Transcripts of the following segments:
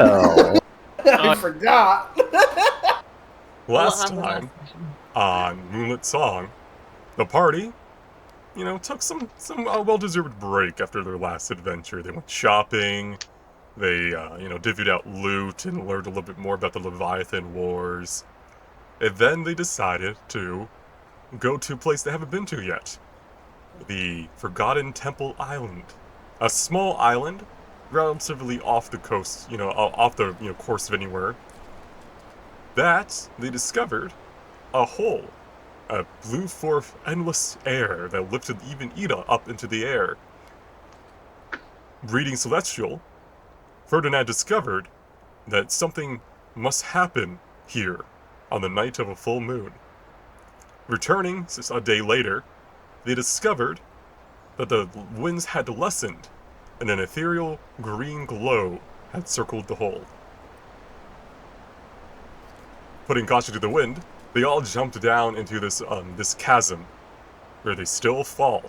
Oh. I forgot. Last time on Moonlit Song, the party, took some well-deserved break after their last adventure. They went shopping. They, divvied out loot and learned a little bit more about the Leviathan Wars. And then they decided to go to a place they haven't been to yet. The Forgotten Temple Island. A small island, relatively off the coast, off the course of anywhere, that they discovered a hole. Blew forth endless air that lifted even Ida up into the air. Reading Celestial, Ferdinand discovered that something must happen here on the night of a full moon. Returning a day later, they discovered that the winds had lessened and an ethereal green glow had circled the hole. Putting caution to the wind, they all jumped down into this chasm, where they still fall.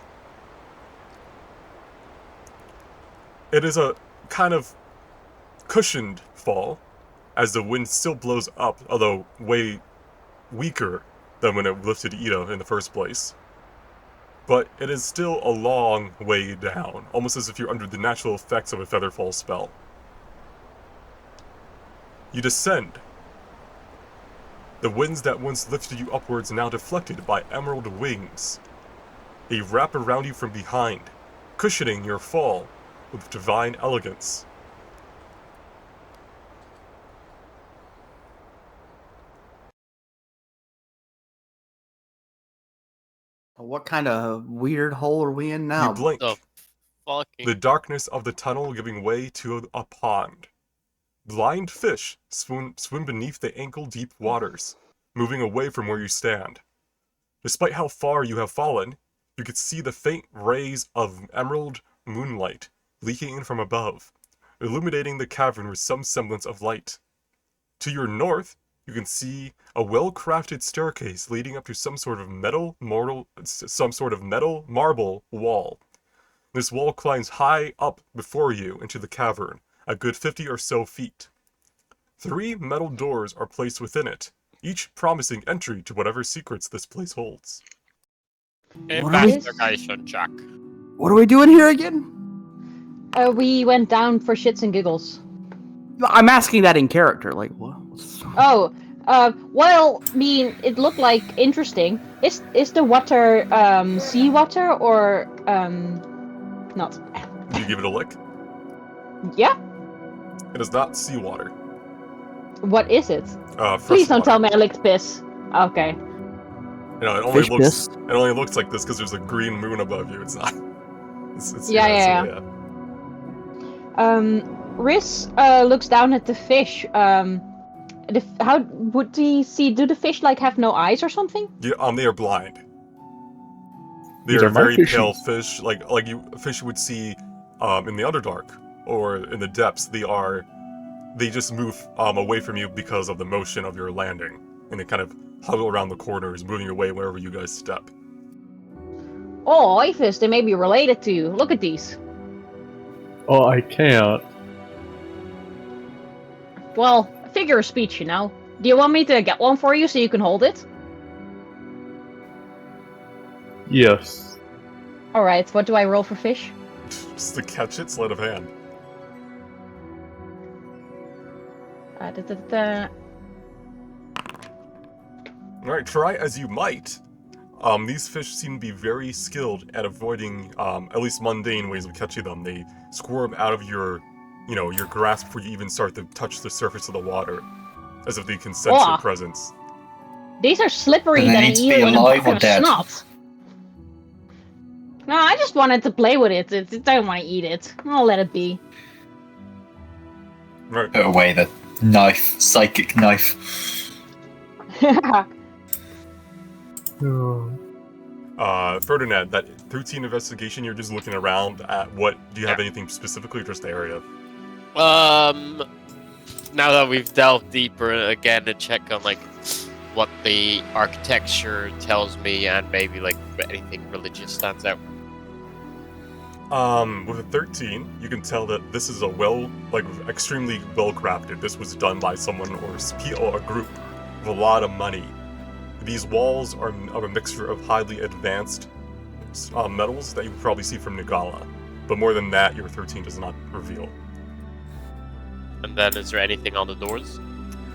It is a kind of cushioned fall, as the wind still blows up, although way weaker than when it lifted Ida in the first place. But it is still a long way down, almost as if you're under the natural effects of a Featherfall spell. You descend. The winds that once lifted you upwards are now deflected by emerald wings. They wrap around you from behind, cushioning your fall with divine elegance. What kind of weird hole are we in now? You blink. The The darkness of the tunnel giving way to a pond. Blind fish swim beneath the ankle-deep waters, moving away from where you stand. Despite how far you have fallen, you can see the faint rays of emerald moonlight leaking in from above, illuminating the cavern with some semblance of light. To your north, you can see a well-crafted staircase leading up to some sort of metal marble wall. This wall climbs high up before you into the cavern, a good 50 or so feet. 3 metal doors are placed within it, each promising entry to whatever secrets this place holds. Investigation check. What are we doing here again? We went down for shits and giggles. I'm asking that in character. Like, what? Oh, well, I mean, it looked like interesting. Is the water seawater or not? You give it a lick? Yeah. It is not seawater. What is it? Fresh Please don't water. tell me I licked piss. Okay. It only Fish looks. piss? It only looks like this because there's a green moon above you. It's not. It's Yeah. Riz looks down at the fish. How would he see? Do the fish like have no eyes or something? Yeah, they are blind. They These are are my very fishies. pale fish, like fish you would see in the Underdark or in the depths. They just move away from you because of the motion of your landing, and they kind of huddle around the corners, moving away wherever you guys step. Oh, Ifis, they may be related to you. Look at these. Oh, I can't. Well, figure of speech, you know. Do you want me to get one for you so you can hold it? Yes. Alright, what do I roll for fish? Just to catch it, sleight of hand. Alright, try as you might. These fish seem to be very skilled at avoiding, at least mundane ways of catching them. They squirm out of your grasp before you even start to touch the surface of the water, as if they can sense your presence. These are slippery Do they than need to be eel in a alive bucket or of dead? snot. No, I just wanted to play with it. I don't want to eat it. I'll let it be. Right. Put away the knife, psychic knife. Ferdinand, that routine investigation, you're just looking around at what, do you have anything specifically, or just the area? Now that we've delved deeper again and check on like what the architecture tells me and maybe like anything religious stands out. With a 13, you can tell that this is extremely well crafted. This was done by someone or a group with a lot of money. These walls are a mixture of highly advanced metals that you would probably see from Nagala. But more than that, your 13 does not reveal. And then is there anything on the doors?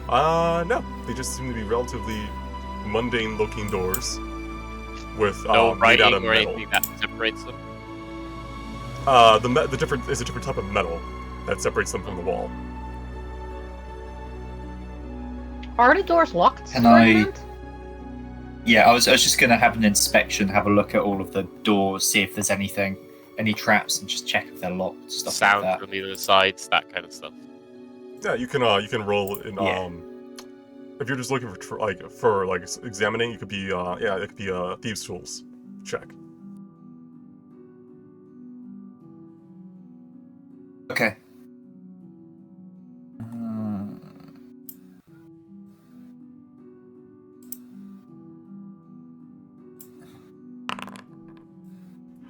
No. They just seem to be relatively mundane-looking doors with No made out writing of or metal. anything that separates them? The different is a different type of metal that separates them from the wall. Are the doors locked? Can I- Ferdinand? Yeah, I was just going to have an inspection, have a look at all of the doors, see if there's any traps, and just check if they're locked, stuff Sound like that. from either sides, that kind of stuff. Yeah, you can roll in. Yeah. If you're just looking for examining, it could be thieves' tools. Check. Okay.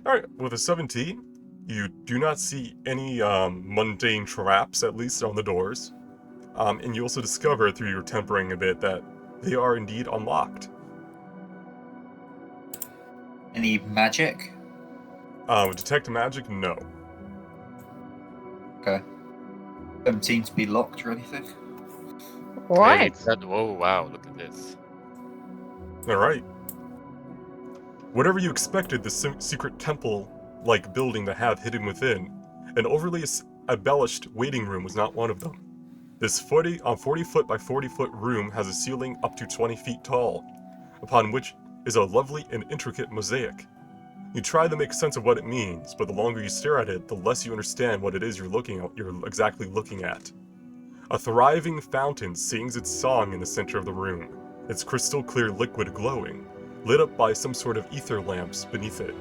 Alright, with a 17, you do not see any mundane traps, at least on the doors. And you also discover through your tempering a bit that they are indeed unlocked. Any magic? Detect magic? No. Okay. 17 to be locked or anything? Right. Whoa, wow, look at this. Alright. Whatever you expected the secret temple-like building to have hidden within, an overly embellished waiting room was not one of them. This 40 foot by 40 foot room has a ceiling up to 20 feet tall, upon which is a lovely and intricate mosaic. You try to make sense of what it means, but the longer you stare at it, the less you understand what it is you're exactly looking at. A thriving fountain sings its song in the center of the room, its crystal clear liquid glowing, lit up by some sort of ether lamps beneath it.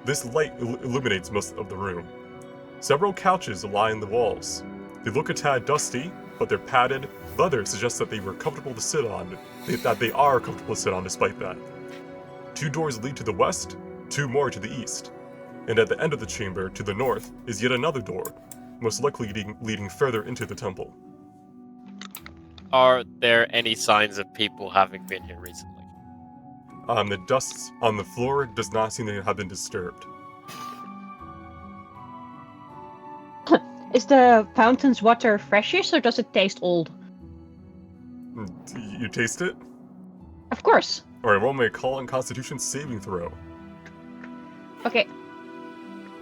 This light illuminates most of the room. Several couches line the walls. They look a tad dusty, but their padded leather suggests that they are comfortable to sit on despite that. 2 doors lead to the west, 2 more to the east. And at the end of the chamber, to the north, is yet another door, most likely leading further into the temple. Are there any signs of people having been here recently? The dust on the floor does not seem to have been disturbed. Is the fountain's water freshish or does it taste old? You taste it? Of course. Alright, roll me a call and constitution saving throw. Okay.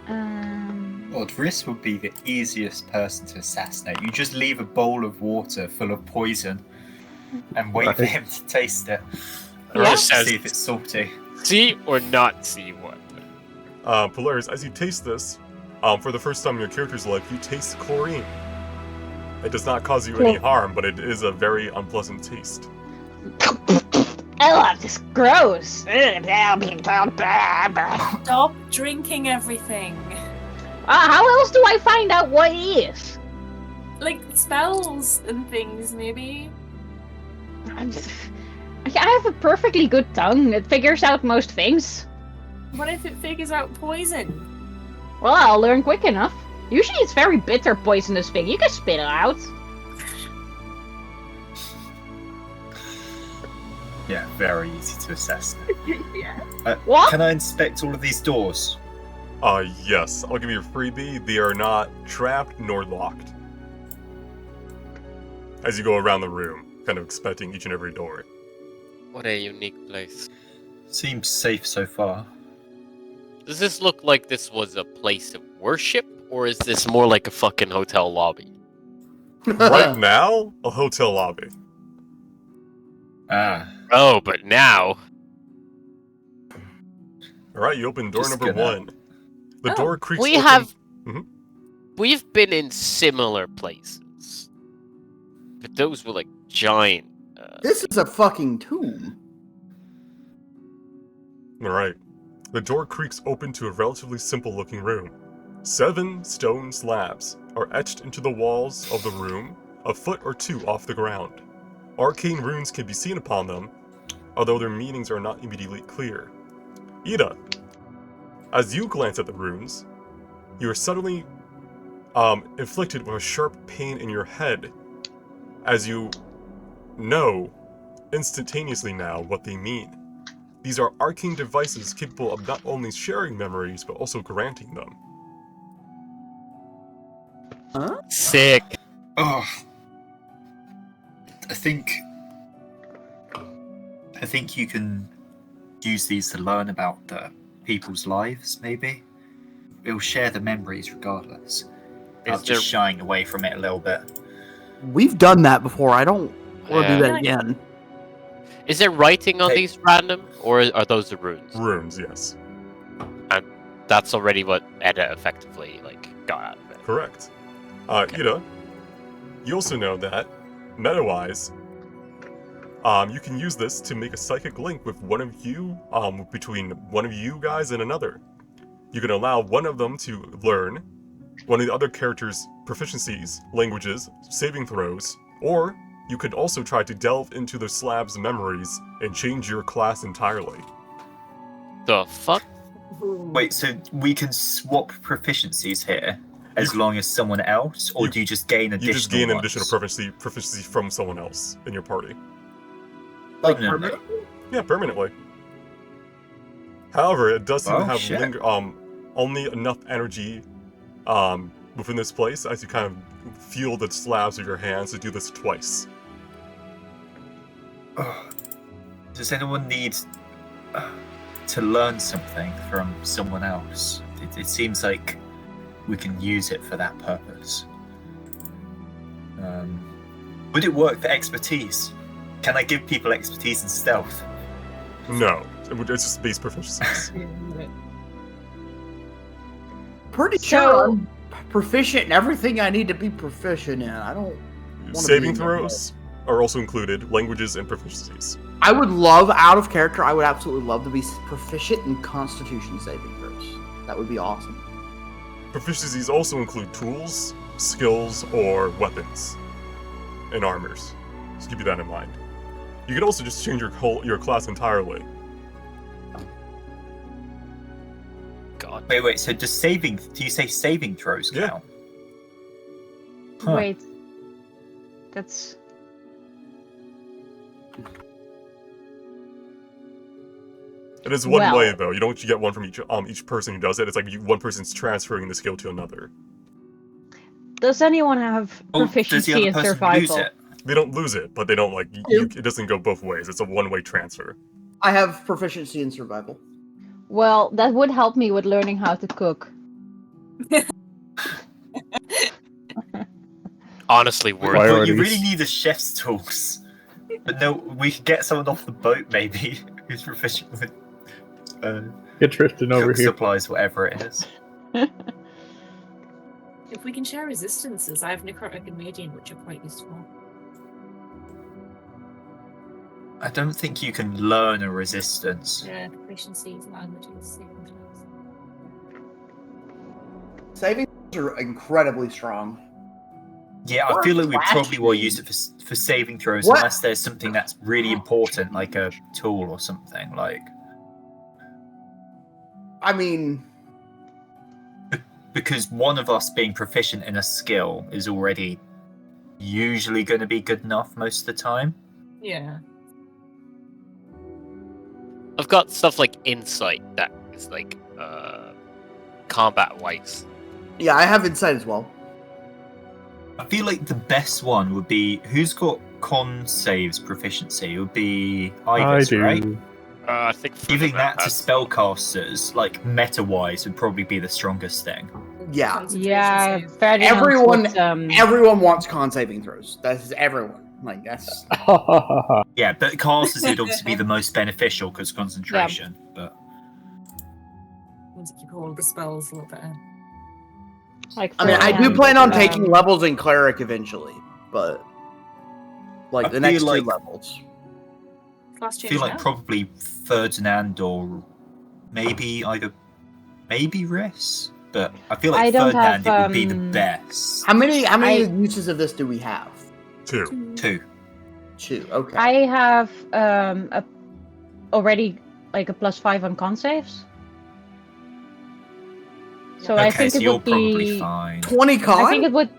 Odris would be the easiest person to assassinate. You just leave a bowl of water full of poison and wait for him to taste it. Yeah. To see if it's salty. See or not see what? Polaris, as you taste this, for the first time in your character's life, you taste chlorine. It does not cause you any harm, but it is a very unpleasant taste. Oh, this is gross. Stop drinking everything. How else do I find out what it is? Like spells and things, maybe. I have a perfectly good tongue. It figures out most things. What if it figures out poison? Well, I'll learn quick enough. Usually it's very bitter poisonous thing. You can spit it out. Yeah, very easy to assassinate. Yeah. What? Can I inspect all of these doors? Yes. I'll give you a freebie. They are not trapped nor locked. As you go around the room, kind of inspecting each and every door. What a unique place. Seems safe so far. Does this look like this was a place of worship, or is this more like a fucking hotel lobby? Right now, a hotel lobby. Ah. Oh, but now... Alright, you open door Just number gonna- 1. The door creaks we open. have... Mhm. We've been in similar places. But those were like giant... This is a fucking tomb. Alright. The door creaks open to a relatively simple-looking room. 7 stone slabs are etched into the walls of the room, a foot or 2 off the ground. Arcane runes can be seen upon them, although their meanings are not immediately clear. Ida, As you glance at the runes, you are suddenly inflicted with a sharp pain in your head, as you know instantaneously now what they mean. These are arcane devices capable of not only sharing memories, but also granting them. Huh? Sick. Oh, I think you can use these to learn about the people's lives. Maybe it'll share the memories regardless. I'm just shying away from it a little bit. We've done that before. I don't want to do that again. Is there writing on these random, or are those the runes? Runes, yes. And that's already what Edda effectively got out of it. Correct. Ida, you also know that, meta-wise, you can use this to make a psychic link with one of you, between one of you guys and another. You can allow one of them to learn one of the other characters' proficiencies, languages, saving throws, or you could also try to delve into the slab's memories and change your class entirely. The fuck? Wait, so we can swap proficiencies here as long as someone else, or do you just gain additional? You just gain an ones? additional proficiency from someone else in your party. Like Permanently? Yeah, permanently. However, it does seem to have shit. only enough energy within this place as you kind of feel the slabs of your hands to do this twice. Does anyone need to learn something from someone else? It seems like we can use it for that purpose. Would it work for expertise? Can I give people expertise in stealth? No, it's just base proficiencies. Pretty sure I'm proficient in everything I need to be proficient in. I don't. Saving throws are also included, languages and proficiencies. I would love, out of character, I would absolutely love to be proficient in Constitution saving throws. That would be awesome. Proficiencies also include tools, skills, or weapons, and armors. Just keep that in mind. You can also just change your class entirely. God. Wait. So do you say saving throws count? Huh. Wait. That's... It is one way though. You don't get one from each person who does it. It's like one person's transferring the skill to another. Does anyone have proficiency in survival? They don't lose it, but they don't it doesn't go both ways. It's a one-way transfer. I have proficiency in survival. Well, that would help me with learning how to cook. Honestly, you really need a chef's tools. But no, we could get someone off the boat maybe who's proficient with get Tristan over here. Supplies, whatever it is. If we can share resistances, I have necrotic and radiant, which are quite useful. I don't think you can learn a resistance. Yeah, proficiencies, languages, saving throws. Saving throws are incredibly strong. Yeah, I feel like we probably will use it for saving throws unless there's something that's really important, like a tool or something. I mean, because one of us being proficient in a skill is already usually going to be good enough most of the time. Yeah. I've got stuff like insight that is combat wise. Yeah, I have insight as well. I feel like the best one would be who's got con saves proficiency. It would be Ivis, right? I think giving that to spellcasters, meta wise, would probably be the strongest thing. Yeah. Yeah. Everyone wants con saving throws. That's everyone. That's. Yeah, but casters would obviously be the most beneficial because concentration. Yeah. But once you keep all the spells a little better. I do plan on taking levels in cleric eventually, but the next 2 levels. I feel like probably Ferdinand or maybe Riss, but I feel like Ferdinand it would be the best. How many uses of this do we have? 2. 2. Okay. I have already a +5 on con saves. So I think so it you're would probably be fine. 20 con? I think it would.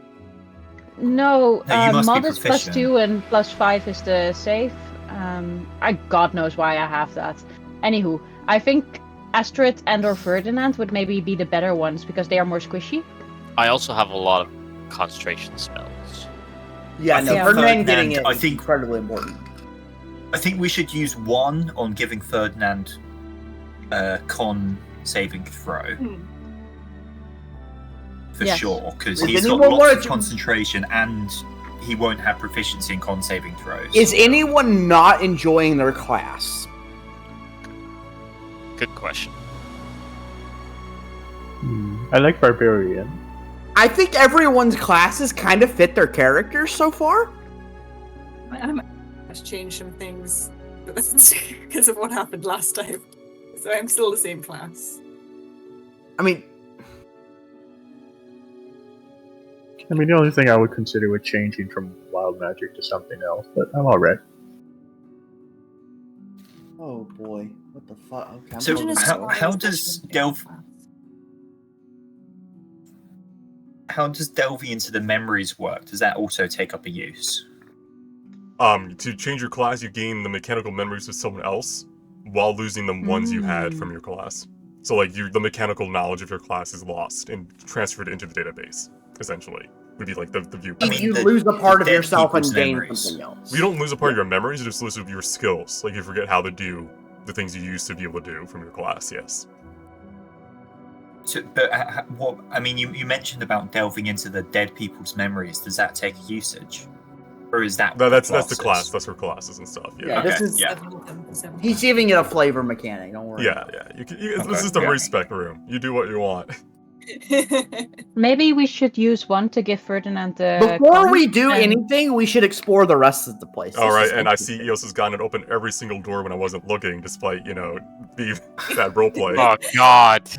No, No, you must be mod is proficient. +2 and +5 is the safe. God knows why I have that. Anywho, I think Astrid and or Ferdinand would maybe be the better ones because they are more squishy. I also have a lot of concentration spells. Yeah, no, think Ferdinand getting it I is think- incredibly important. I think we should use one on giving Ferdinand con saving throw. For Yes. sure, because Does he's got anyone lots wanna of tr- concentration and he won't have proficiency in con saving throws. Is anyone not enjoying their class? Good question. I like Barbarian. I think everyone's classes kind of fit their characters so far. I might have to change some things because of what happened last time. So I'm still the same class. I mean, The only thing I would consider was changing from wild magic to something else, but I'm alright. oh boy, what the fuck? Okay, I'm So going Just to- how does how does delving into the memories work? Does that also take up a use? To change your class, you gain the mechanical memories of someone else while losing the ones you had from your class. So, like, the mechanical knowledge of your class is lost and transferred into the database, essentially. Would be like the viewpoint. I mean, you the- lose a part the of dead yourself and people's gain memories. something else. You don't lose a part of your memories, you just lose your skills. Like, you forget how to do the things you used to be able to do from your class, yes. So, but what I mean, you mentioned about delving into the dead people's memories. Does that take usage, or is that That's the classes? class. That's for classes and stuff. Yeah, Yeah, this Okay, is. yeah. He's giving it a flavor mechanic. Don't worry. yeah. This Okay, is the yeah. respect room. You do what you want. Maybe we should use one to give Ferdinand the. Before con, we do and- anything, we should explore the rest of the place. All This right, is and I see interesting. Eos has gone and opened every single door when I wasn't looking, despite being that roleplay. Oh God!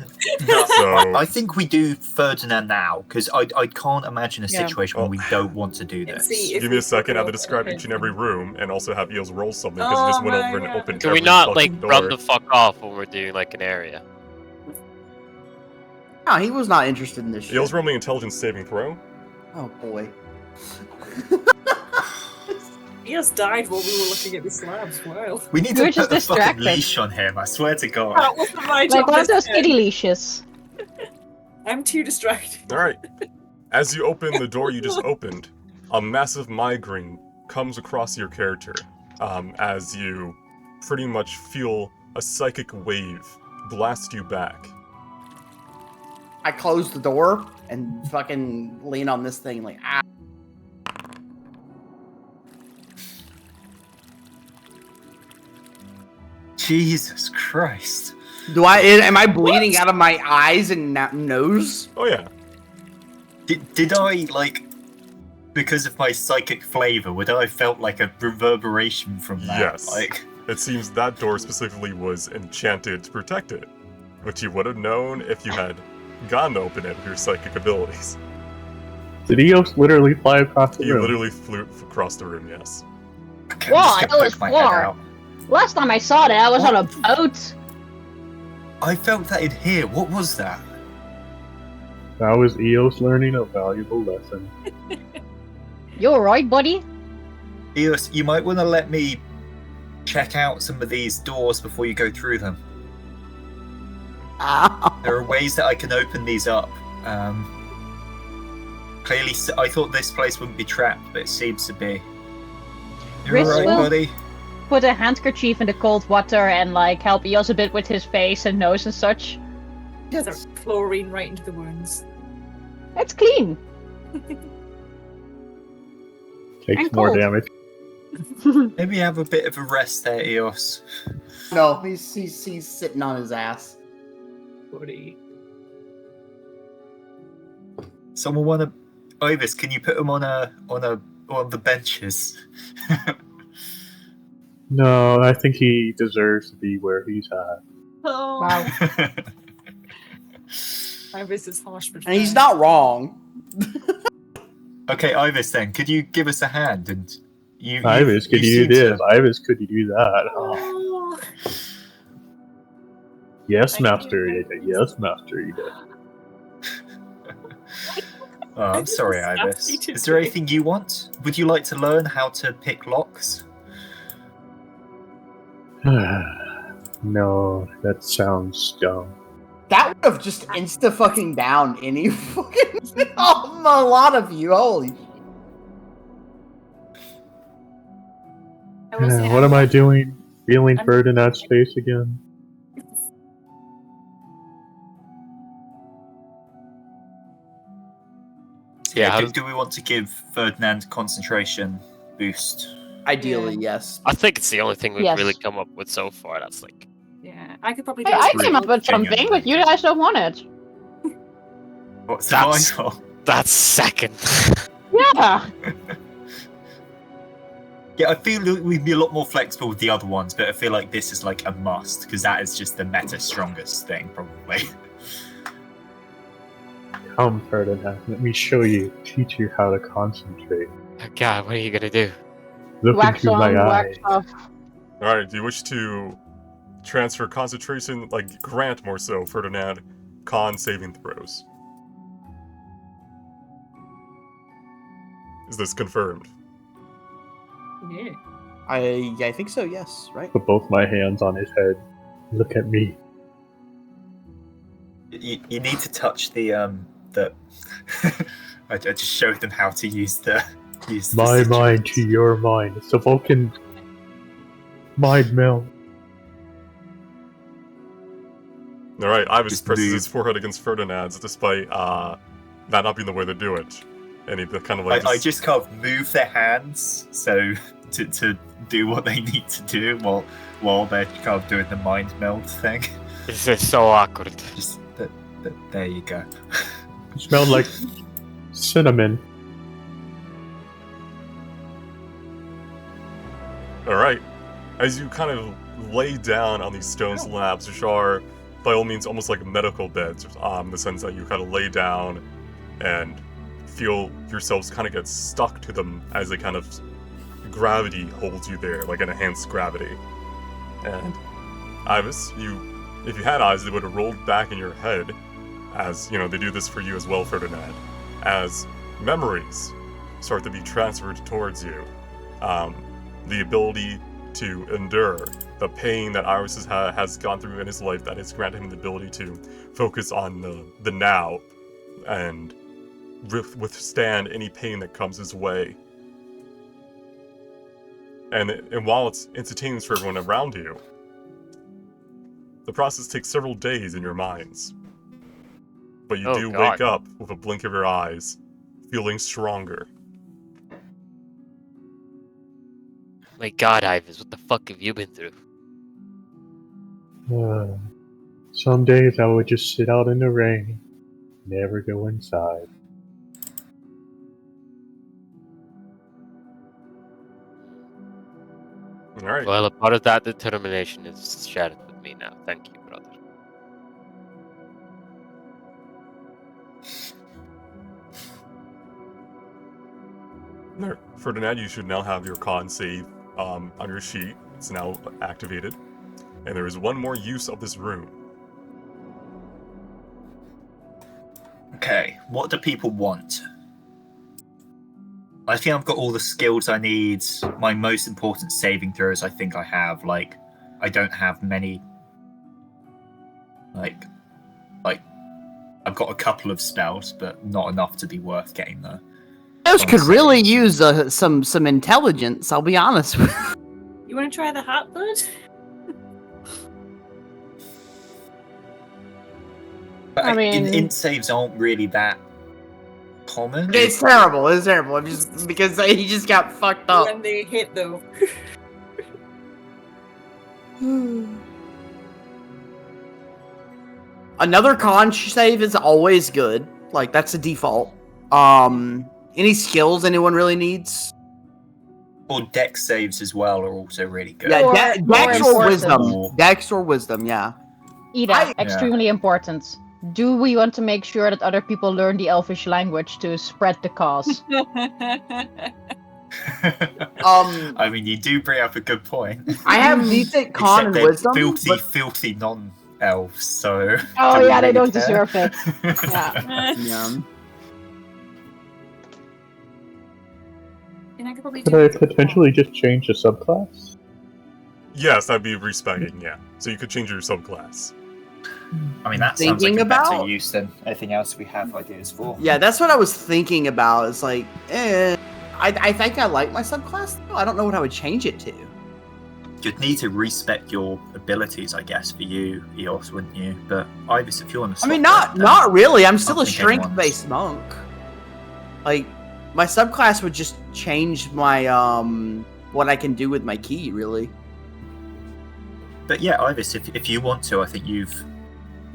No, So- I think we do Ferdinand now because I can't imagine a Yeah. situation where we don't want to do Let's this. see if Give me we a second. I have to can describe open each and every it. room, and also have Eos roll something because he just Oh went my over and God. opened. Can we every not like fucking door. run the fuck off when we're doing like an area? No, he was not interested in this shit. Eos roll me intelligence saving throw. Oh boy. He just died while we were looking at the slabs. Wow. We need We're to just put a fucking distracted. leash on him. I swear to God. That wasn't my Like job. one of this those time. kitty leashes. I'm too distracted. All right. As you open the door you just opened, a massive migraine comes across your character as you pretty much feel a psychic wave blast you back. I close the door and fucking lean on this thing like, ah. Jesus Christ. Am I bleeding out of my eyes and nose? Oh yeah. Did I, like, because of my psychic flavor, would I have felt like a reverberation from that? Yes. Like, It seems that door specifically was enchanted to protect it, which you would have known if you had gone to open it with your psychic abilities. Did Eos literally fly across the You room? literally flew across the room, yes. okay, Whoa, I'm I just gonna was poke my head far. out. Last time I saw that, I was on a boat. I felt that in here. What was that? That was Eos learning a valuable lesson. You alright, buddy? Eos, you might want to let me check out some of these doors before you go through them. Ow. There are ways that I can open these up. Clearly, I thought this place wouldn't be trapped, but it seems to be. You Riz alright, will- buddy? Put a handkerchief in the cold water and like help Eos a bit with his face and nose and such. Start chlorine right into the wounds. It's clean. Takes And more cold. damage. Maybe have a bit of a rest there, Eos. No, he's sitting on his ass. Buddy. Someone want to? Ovis, can you put him on one of the benches? No, I think he deserves to be where he's at. Oh, Wow. my voice is harsh, but And he's not wrong. Okay, Ivis, then could you give us a hand? And Ivis, could you do this? Ivis, could you do that? Oh. Yes, I can master. do that. Yes, master. Oh, I'm sorry, Ibis. Is there anything you want? Would you like to learn how to pick locks? No, that sounds dumb. That would have just insta fucking down any fucking a lot of you. Holy. What am I doing? Feeling Ferdinand's face again? Yeah. Do we want to give Ferdinand concentration boost? Ideally, yes. I think it's the only thing we've really come up with so far. That's like. Yeah, I could probably. Hey, I came up with something, but you guys don't want it. What's survival? That's second. Yeah. Yeah, I feel like we'd be a lot more flexible with the other ones, but I feel like this is like a must because that is just the meta strongest thing, probably. Come, Ferdinand, let me show you, teach you how to concentrate. Oh God, what are you gonna do? Look Wax into on, my wax eyes. off. Alright, do you wish to transfer concentration, like grant more so, Ferdinand, con saving throws? Is this confirmed? Yeah. I think so, yes, right? Put both my hands on his head. Look at me. You need to touch the I just showed them how to use the My mind to your mind. It's a Vulcan mind meld. Alright, Ibis Just presses move. his forehead against Ferdinand's despite that not being the way to do it. And he kind of like I just kind of move their hands so to do what they need to do while they're kind of doing the mind meld thing. This is so awkward. Just there you go. It smelled like cinnamon. Alright, as you kind of lay down on these stone slabs, which are by all means almost like medical beds, in the sense that you kind of lay down and feel yourselves kind of get stuck to them as they kind of gravity holds you there, like an enhanced gravity. And Ibis, if you had eyes, they would have rolled back in your head, as, they do this for you as well, Ferdinand, as memories start to be transferred towards you. The ability to endure the pain that Iris has gone through in his life that has granted him the ability to focus on the now and withstand any pain that comes his way. And while it's instantaneous for everyone around you, the process takes several days in your minds. But you do wake up with a blink of your eyes, feeling stronger. My God, Ivis, what the fuck have you been through? Some days I would just sit out in the rain, never go inside. Alright. Well, a part of that determination is shared with me now. Thank you, brother. There, Ferdinand, you should now have your con save on your sheet. It's now activated. And there is one more use of this room. Okay, what do people want? I think I've got all the skills I need. My most important saving throws I think I have. Like, I don't have many. Like I've got a couple of spells, but not enough to be worth getting there. Those could really use some intelligence, I'll be honest with you. You want to try the hot blood? But I mean- int saves aren't really that common. It's terrible, just because he just got fucked up. When they hit, though. Another con save is always good. Like, that's a default. Any skills anyone really needs? Or dex saves as well are also really good. Yeah, Or- Dex or or important. wisdom. Dex or wisdom, yeah. Ida, extremely important. Do we want to make sure that other people learn the Elvish language to spread the cause? I mean, you do bring up a good point. I have decent con and Except they're wisdom. filthy, but- filthy non-elves, so... Oh do we yeah, they really don't care? deserve it. Yeah. Yeah. And I could probably Could I potentially just change the subclass? Yes, that'd be respeccing, yeah. So you could change your subclass. I mean, that sounds like Thinking a better about- use than anything else we have ideas for. Yeah, that's what I was thinking about. It's like, I think I like my subclass, though. I don't know what I would change it to. You'd need to respec your abilities, I guess, for you, Eos, wouldn't you? But Ibis, if you want to. I mean, not really. I'm still a think anyone's- strength-based monk. Like, my subclass would just change my what I can do with my key, really. But yeah, Ibis, if you want to, I think you've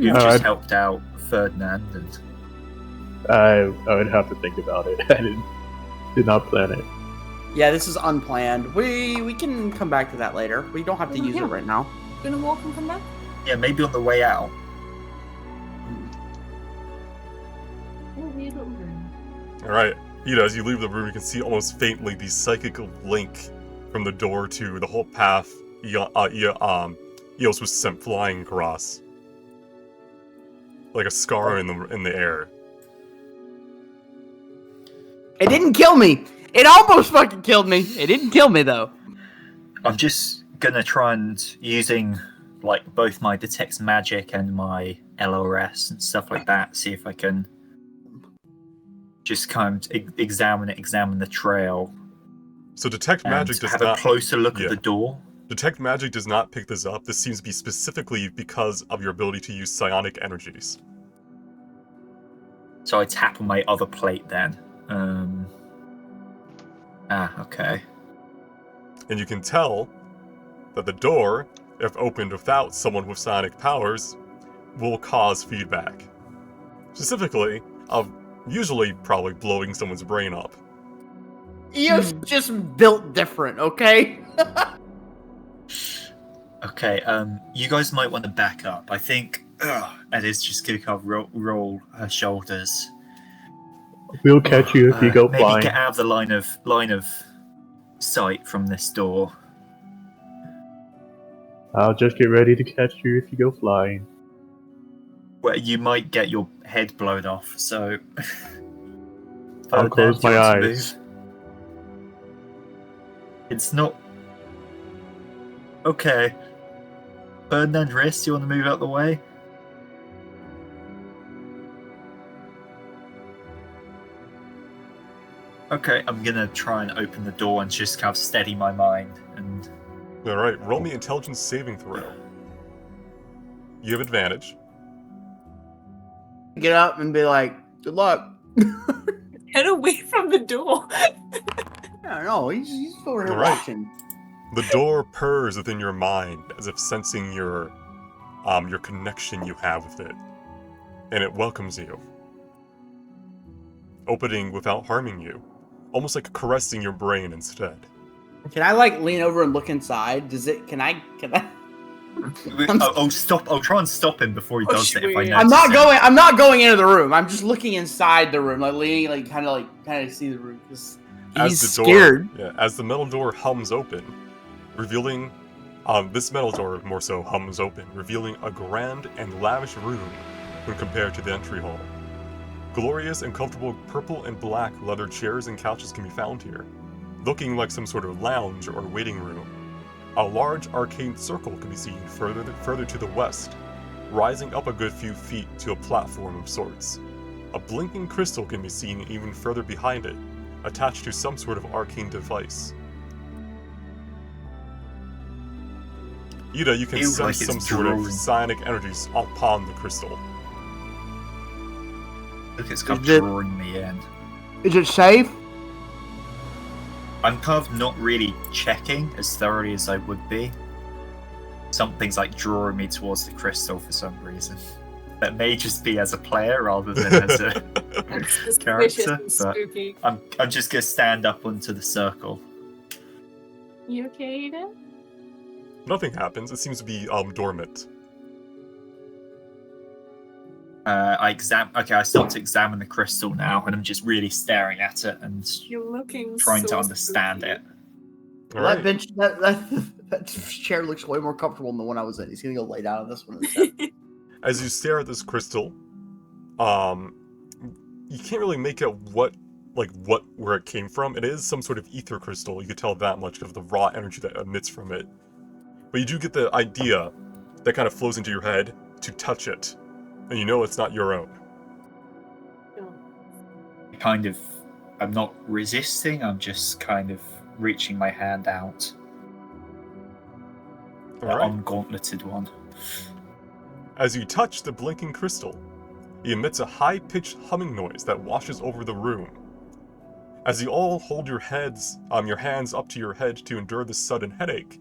just helped out Ferdinand, and I would have to think about it. I did not plan it. Yeah, this is unplanned. We can come back to that later. We don't have to use it right now. Gonna walk and come back? yeah, maybe on the way out. Alright, as you leave the room, you can see almost faintly the psychic link from the door to the whole path Eos was sent flying across. Like a scar in the air. It didn't kill me! It almost fucking killed me! It didn't kill me, though. I'm just gonna try and using like both my detect magic and my LRS and stuff like that, see if I can just kind of examine the trail. So detect magic does have not a closer look at the door. Detect magic does not pick this up. This seems to be specifically because of your ability to use psionic energies. So I tap on my other plate then. Okay. And you can tell that the door, if opened without someone with psionic powers, will cause feedback. Specifically, of usually probably blowing someone's brain up. Eos just built different, okay? Okay, you guys might want to back up. I think Edith's just gonna kind of roll her shoulders. We'll catch you if you go maybe flying. get out of the line of sight from this door. I'll just get ready to catch you if you go flying. Well, you might get your head blown off, so... I'll close my eyes. It's not... Okay. Ferdinand, Riss, you want to move out the way? Okay, I'm gonna try and open the door and just kind of steady my mind and... Alright, roll me intelligence saving throw. You have advantage. Get up and be like, good luck. Get away from the door. I don't know, he's over here Alright. watching. The door purrs within your mind, as if sensing your connection you have with it. And it welcomes you. Opening without harming you. Almost like caressing your brain instead. Can I like lean over and look inside? Can I? Stop! I'll try and stop him before he does it. If I I'm not going into the room. I'm just looking inside the room, like leaning, like kind of see the room because he's scared. As the metal door hums open, revealing, this metal door more so hums open, revealing a grand and lavish room when compared to the entry hall. Glorious and comfortable purple and black leather chairs and couches can be found here, looking like some sort of lounge or waiting room. A large arcane circle can be seen further to the west, rising up a good few feet to a platform of sorts. A blinking crystal can be seen even further behind it, attached to some sort of arcane device. Ida, you can Feels sense like some it's sort of drawing. psionic energies upon the crystal. Look, it's kind of Is it- drawing me in. Is it safe? I'm kind of not really checking as thoroughly as I would be. Something's like drawing me towards the crystal for some reason. That may just be as a player rather than as a It's character. and But spooky. I'm just gonna stand up onto the circle. You okay, Eden? Nothing happens. It seems to be dormant. I start to examine the crystal now, and I'm just really staring at it and You're looking trying to so understand spooky. it. That bench, that chair looks way more comfortable than the one I was in. He's gonna go lay down on this one instead. As you stare at this crystal, you can't really make out what where it came from. It is some sort of ether crystal. You could tell that much of the raw energy that emits from it. But you do get the idea that kind of flows into your head to touch it, and you know it's not your own. I'm not resisting, I'm just kind of reaching my hand out. The ungauntleted one. As you touch the blinking crystal, it emits a high-pitched humming noise that washes over the room. As you all hold your hands up to your head to endure this sudden headache,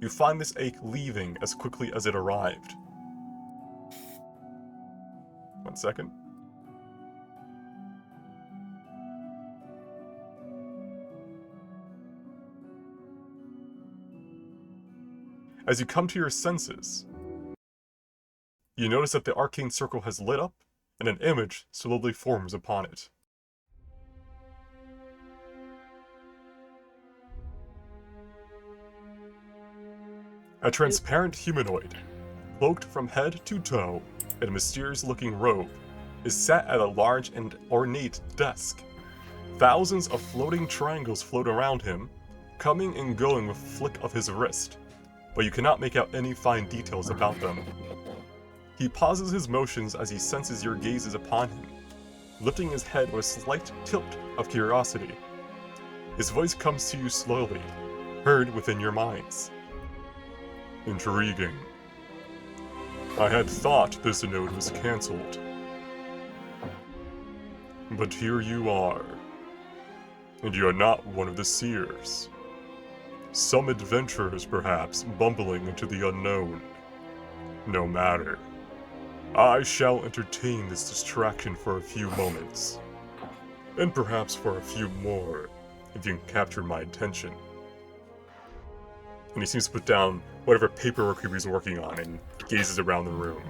you find this ache leaving as quickly as it arrived. 1 second. As you come to your senses, you notice that the arcane circle has lit up, and an image slowly forms upon it. A transparent humanoid, cloaked from head to toe in a mysterious-looking robe, is sat at a large and ornate desk. Thousands of floating triangles float around him, coming and going with a flick of his wrist, but you cannot make out any fine details about them. He pauses his motions as he senses your gazes upon him, lifting his head with a slight tilt of curiosity. His voice comes to you slowly, heard within your minds. Intriguing. I had thought this node was cancelled. But here you are. And you are not one of the seers. Some adventurers, perhaps, bumbling into the unknown. No matter. I shall entertain this distraction for a few moments. And perhaps for a few more, if you can capture my attention. And he seems to put down whatever paperwork he was working on and gazes around the room.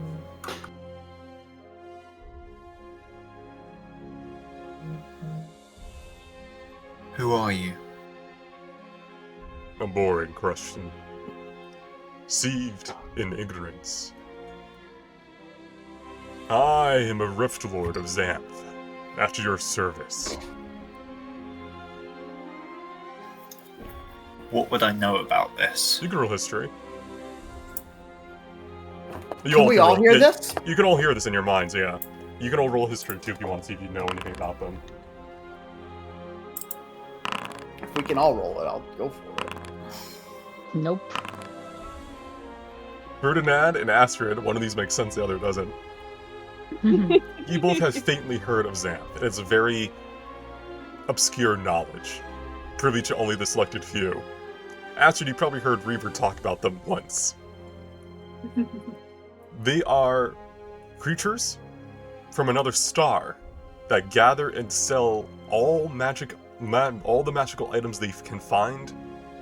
Who are you? A boring question. Sieved in ignorance. I am a Rift Lord of Xanth, at your service. What would I know about this? You can roll history. Can we all hear this? You can all hear this in your minds, yeah. You can all roll history too if you want to see if you know anything about them. If we can all roll it, I'll go for it. Nope. Ferdinand and Astrid, one of these makes sense, the other doesn't. You both have faintly heard of Xanth. It's a very obscure knowledge, privy to only the selected few. Astrid, you probably heard Reaver talk about them once. They are creatures from another star that gather and sell all the magical items they can find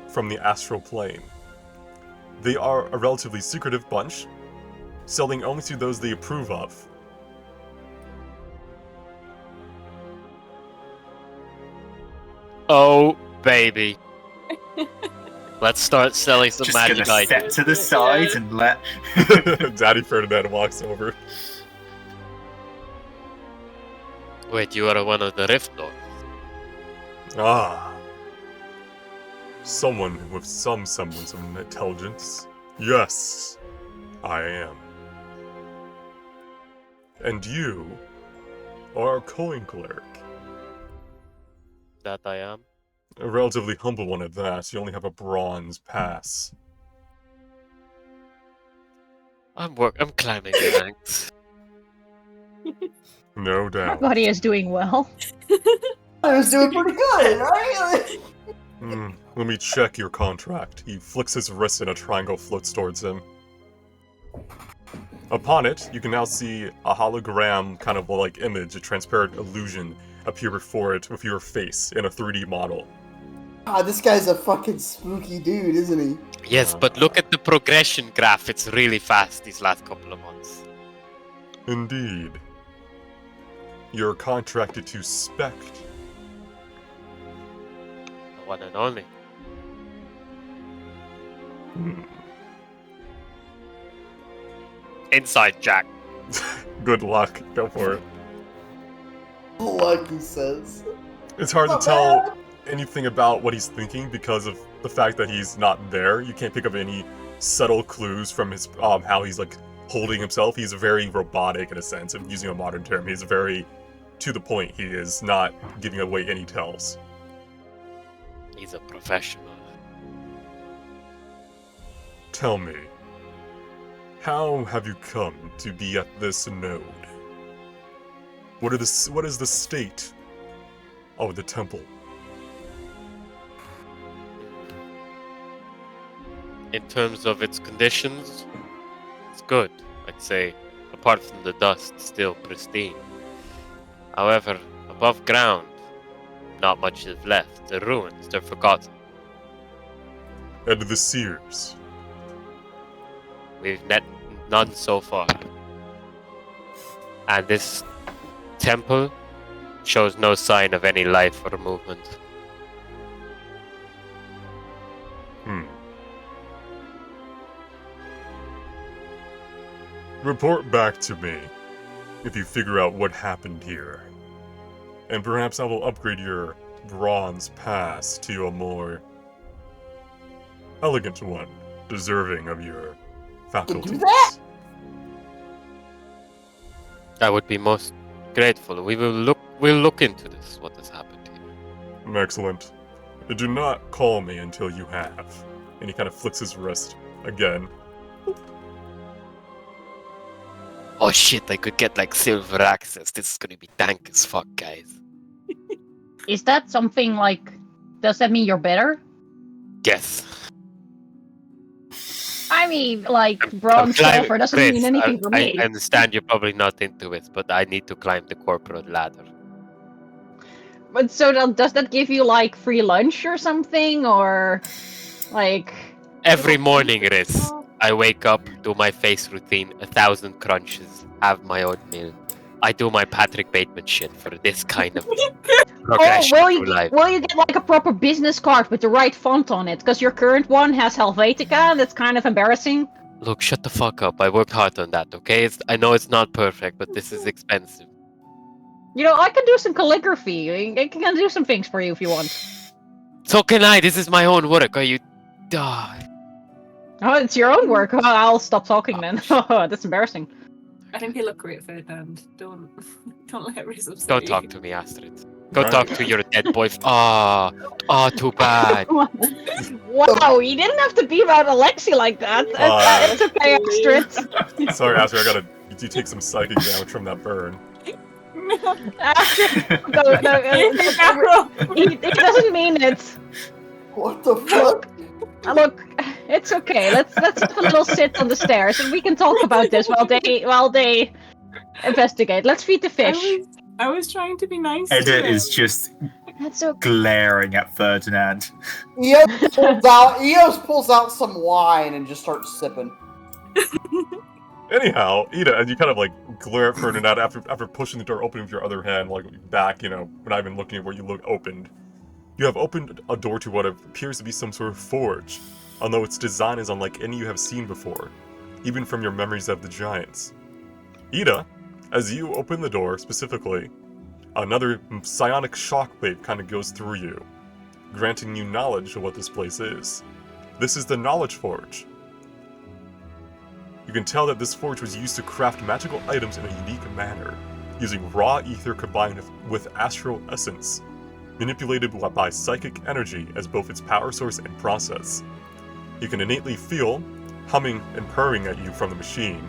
from the astral plane. They are a relatively secretive bunch, selling only to those they approve of. Oh, baby. Let's start selling some Just magic gonna step items. to the side and let... Daddy Ferdinand walks over. Wait, you are one of the Rift Lords? Ah. Someone with some semblance of intelligence. Yes, I am. And you are a coin cleric. That I am. A relatively humble one at that. You only have a bronze pass. I'm climbing the ranks. No My doubt. body is doing well. I was doing pretty good, right? Let me check your contract. He flicks his wrist and a triangle floats towards him. Upon it, you can now see a hologram kind of like image, a transparent illusion appear before it with your face in a 3D model. This guy's a fucking spooky dude, isn't he? Yes, but look at the progression graph. It's really fast these last couple of months. Indeed. You're contracted to Spect. The one and only. Inside Jack. Good luck. Go for it. Luck, he says. It's hard to tell anything about what he's thinking because of the fact that he's not there. You can't pick up any subtle clues from his how he's like holding himself. He's very robotic in a sense, and using a modern term, he's very to the point. He is not giving away any tells. He's a professional. Tell me, how have you come to be at this node? What is the state of the temple? In terms of its conditions, it's good. I'd say, apart from the dust, still pristine. However, above ground, not much is left. The ruins, they're forgotten. And the seers? We've met none so far. And this temple shows no sign of any life or movement. Report back to me if you figure out what happened here. And perhaps I will upgrade your bronze pass to a more elegant one, deserving of your faculties. Do that? I would be most grateful. We'll look into this, what has happened here. Excellent. Do not call me until you have. And he kind of flicks his wrist again. Oh shit, I could get like silver access. This is gonna be dank as fuck, guys. Is that something like... Does that mean you're better? Yes. I mean, like, bronze silver doesn't mean anything for me. I understand you're probably not into it, but I need to climb the corporate ladder. But so does that give you, like, free lunch or something? Or, like... Every morning it is. I wake up, do my face routine, 1,000 crunches, have my oatmeal. I do my Patrick Bateman shit for this kind of progression through life. Will you get like a proper business card with the right font on it? Because your current one has Helvetica, and it's kind of embarrassing. Look, shut the fuck up. I worked hard on that, okay? I know it's not perfect, but this is expensive. You know, I can do some calligraphy. I can do some things for you if you want. So can I. This is my own work. Are you... Oh, it's your own work. Oh, I'll stop talking then. That's embarrassing. I think you look great, Ferdinand. Don't let Riz upset Don't you. talk to me, Astrid. Go talk to your dead boyfriend. Oh, too bad. Wow, you didn't have to be about Alexi like that. It's okay, Astrid. Sorry, Astrid, you take some psychic damage from that burn. Astrid, he doesn't mean it. What the fuck? Look, it's okay. Let's have a little sit on the stairs, and we can talk about this while they investigate. Let's feed the fish. I was trying to be nice. Edda is just glaring at Ferdinand. Eos pulls out some wine and just starts sipping. Anyhow, Ida, and you kind of like glare at Ferdinand after pushing the door open with your other hand, like back, not even looking at where you opened. You have opened a door to what appears to be some sort of forge, although its design is unlike any you have seen before, even from your memories of the giants. Ida, as you open the door specifically, another psionic shockwave kind of goes through you, granting you knowledge of what this place is. This is the Knowledge Forge. You can tell that this forge was used to craft magical items in a unique manner, using raw ether combined with astral essence, manipulated by psychic energy as both its power source and process. You can innately feel, humming and purring at you from the machine,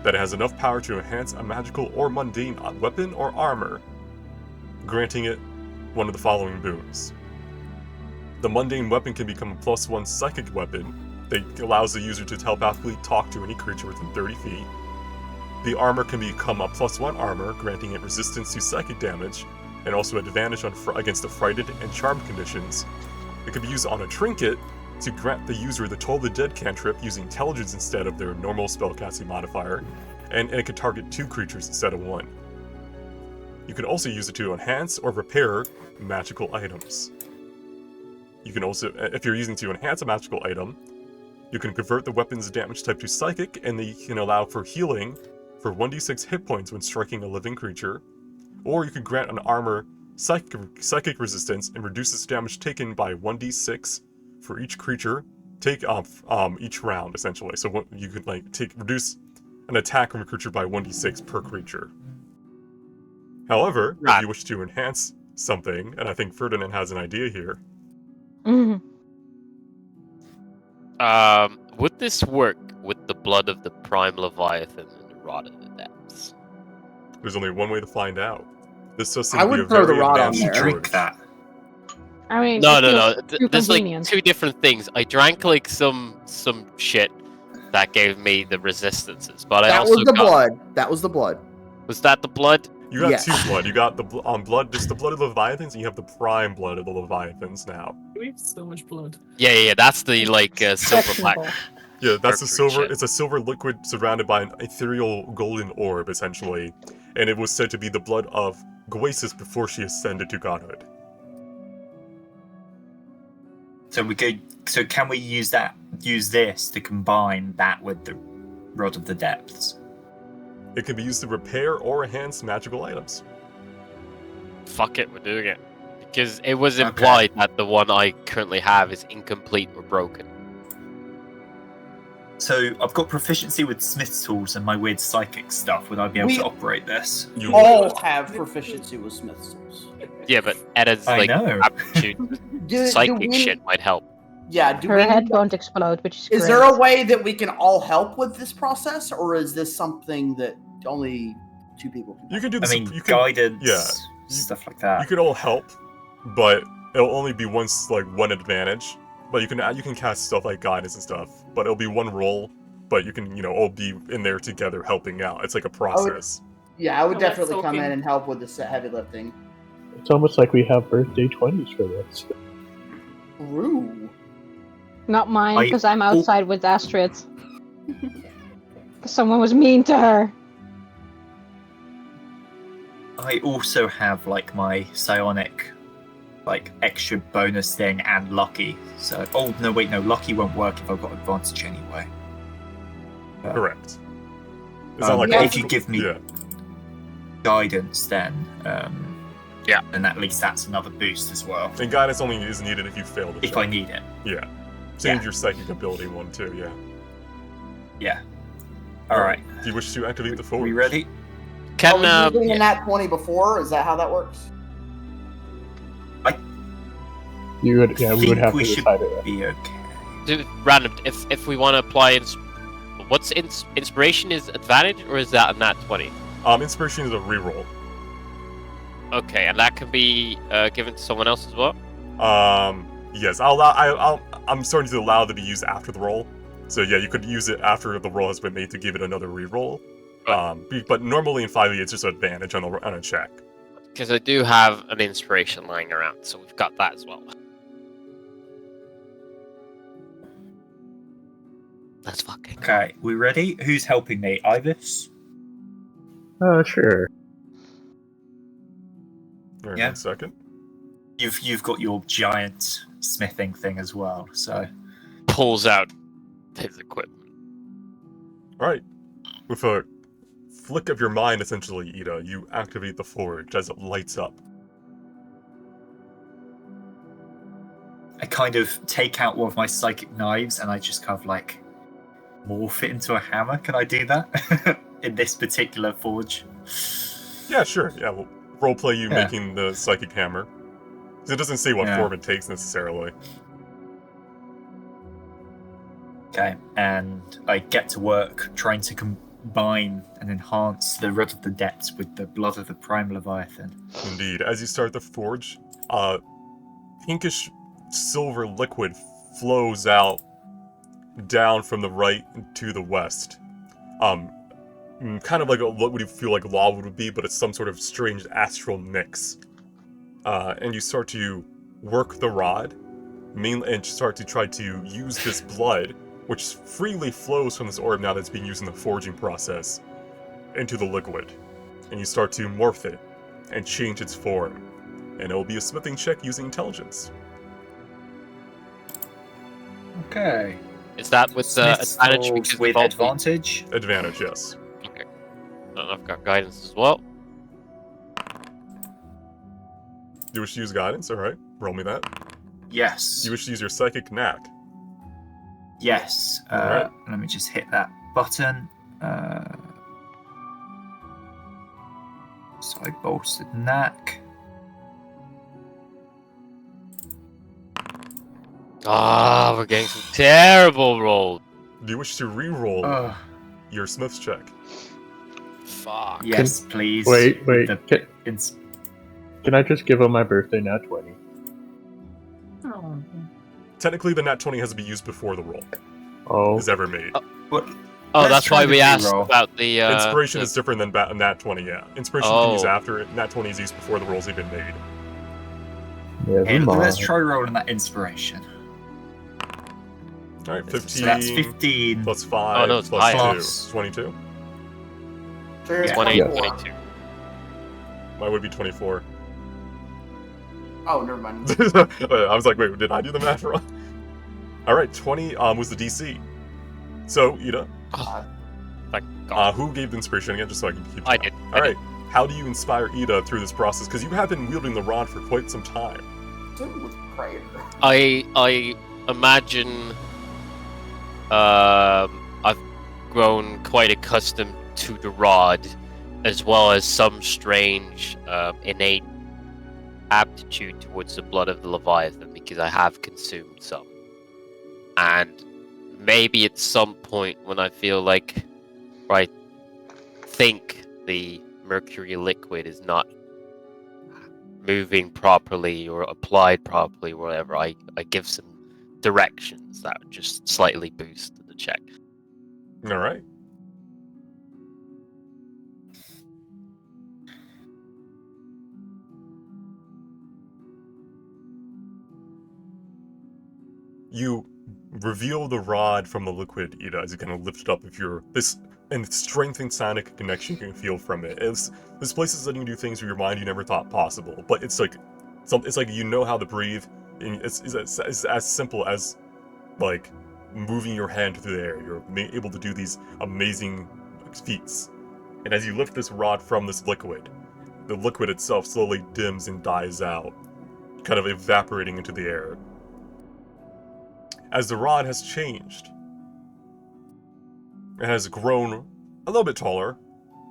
that it has enough power to enhance a magical or mundane weapon or armor, granting it one of the following boons. The mundane weapon can become a +1 psychic weapon that allows the user to telepathically talk to any creature within 30 feet. The armor can become a +1 armor, granting it resistance to psychic damage, and also advantage against the frightened and charmed conditions. It can be used on a trinket to grant the user the Toll the Dead cantrip using intelligence instead of their normal spellcasting modifier, and it can target 2 creatures instead of 1. You can also use it to enhance or repair magical items. You can also, if you're using to enhance a magical item, you can convert the weapon's damage type to psychic, and you can allow for healing for 1d6 hit points when striking a living creature, or you can grant an armor psychic resistance and reduces damage taken by 1d6 for each creature take off each round, essentially. So what you could reduce an attack from a creature by 1d6 per creature. However, if you wish to enhance something, and I think Ferdinand has an idea here. Would this work with the blood of the Prime Leviathan and the Rod of the Depths? There's only one way to find out. This does seem I to be would a throw the very rod on advanced there. Drink that. I mean, No. There's convenient. like 2 different things. I drank like some shit that gave me the resistances, but I That also was the got... blood. That was the blood. Was that the blood? You got Yes. 2 blood. You got the blood, just the blood of the Leviathans, and you have the prime blood of the Leviathans now. We have so much blood. Yeah. That's the silver black. Questionable. Yeah, that's the Mercury silver. shit. It's a silver liquid surrounded by an ethereal golden orb, essentially, and it was said to be the blood of Goesis before she ascended to godhood. So can we use this to combine that with the Rod of the Depths? It can be used to repair or enhance magical items. Fuck it, we're doing it. Because it was implied that the one I currently have is incomplete or broken. So I've got proficiency with Smith's tools and my weird psychic stuff. Would I be able to operate this? You All have proficiency with Smith's tools. Yeah, but Edda's I like know. aptitude, psychic shit might help. Yeah, Her head won't explode, which is Is great. there a way that we can all help with this process, or is this something that only 2 people can? You can do I this. mean, you can, guidance, stuff like that. You could all help, but it'll only be one advantage. But you can cast stuff like guidance and stuff, but it'll be 1 roll. But you can all be in there together helping out. It's like a process. I would How about definitely come soaking? in and help with the heavy lifting. It's almost like we have birthday 20s for this. True. Not mine, I- because I'm outside with Astrid. Because someone was mean to her. I also have like my psionic, like extra bonus thing and lucky. So lucky won't work if I've got advantage anyway. Correct. It's not like if you give me yeah. guidance, then and at least that's another boost as well. And guidance only is needed if you fail the If check. I need it. Yeah. Same Yeah. with your psychic ability one too. Yeah. Yeah. All right. Do you wish to activate the forge? We ready? Can Are we using a nat 20 before? Is that how that works? We would have to we should decide it. be okay. random? If we want to apply what's inspiration is advantage or is that a nat 20? Inspiration is a reroll. Okay, and that can be given to someone else as well. Yes, I'm starting to allow it to be used after the roll. So yeah, you could use it after the roll has been made to give it another reroll. But normally in 5e it's just an advantage on a check. Because I do have an inspiration lying around, so we've got that as well. That's fucking. Okay, we ready? Who's helping me? Ivis? Sure. All right, Yeah. 1 second. You've got your giant smithing thing as well, so Pulls out his equipment. All right. With a flick of your mind, essentially, Ida, you activate the forge as it lights up. I kind of take out one of my psychic knives and I just kind of like morph it into a hammer. Can I do that? In this particular forge? Yeah, sure. Yeah, we'll roleplay you making the psychic hammer. 'Cause it doesn't say what form it takes necessarily. Okay, and I get to work trying to combine and enhance the Rod of the Depths with the blood of the Prime Leviathan. Indeed. As you start the forge, pinkish silver liquid flows out down from the right to the west. Kind of like what would you feel like lava would be, but it's some sort of strange astral mix. And you start to work the rod, and start to try to use this blood, which freely flows from this orb now that's being used in the forging process, into the liquid. And you start to morph it and change its form. And it will be a smithing check using intelligence. Okay. Is that with Smith's advantage? tools Because with of all- advantage. Advantage, yes. Okay. And I've got guidance as well. You wish to use guidance? Alright, roll me that. Yes. You wish to use your psychic knack? Yes. Alright. Let me just hit that button. So I bolstered knack. Ah, we're getting some terrible rolls. Do you wish to re-roll your smith's check? Fuck. Yes, please. Wait. With the Can I just give him my birthday nat 20? Oh. Technically, the nat 20 has to be used before the roll Oh. is ever made. What? Oh, Let's that's try why the we asked re-roll. about the Inspiration the- is different than nat 20, yeah. Inspiration you can use Oh. after it. Nat 20 is used before the roll's even made. Never Okay, mind. let's try rolling that inspiration. Alright, 15. So that's 15. Plus 5 Oh, no, it's plus higher. 2. 22? Sure, Yeah. 20, Yeah. 22. Why would it be 24? Oh, never mind. I was like, wait, did I do the math wrong? Alright, 20 was the DC. So, Ida, Thank God. who gave the inspiration again, just so I can keep I track? did. Alright, how do you inspire Ida through this process? Because you have been wielding the rod for quite some time. Do it with prayer. I imagine I've grown quite accustomed to the rod, as well as some strange innate aptitude towards the blood of the Leviathan, because I have consumed some. And maybe at some point when I feel like, or I think the mercury liquid is not moving properly or applied properly, or whatever, I give some directions that would just slightly boost the check. Alright. You reveal the rod from the liquid, Ida, as you kind of lift it up. If you're this and strengthened sonic connection you can feel from it. This place is letting you do things with your mind you never thought possible. But it's like you know how to breathe. And it's as simple as like moving your hand through the air. You're able to do these amazing feats. And as you lift this rod from this liquid, the liquid itself slowly dims and dies out, kind of evaporating into the air. As the rod has changed, it has grown a little bit taller,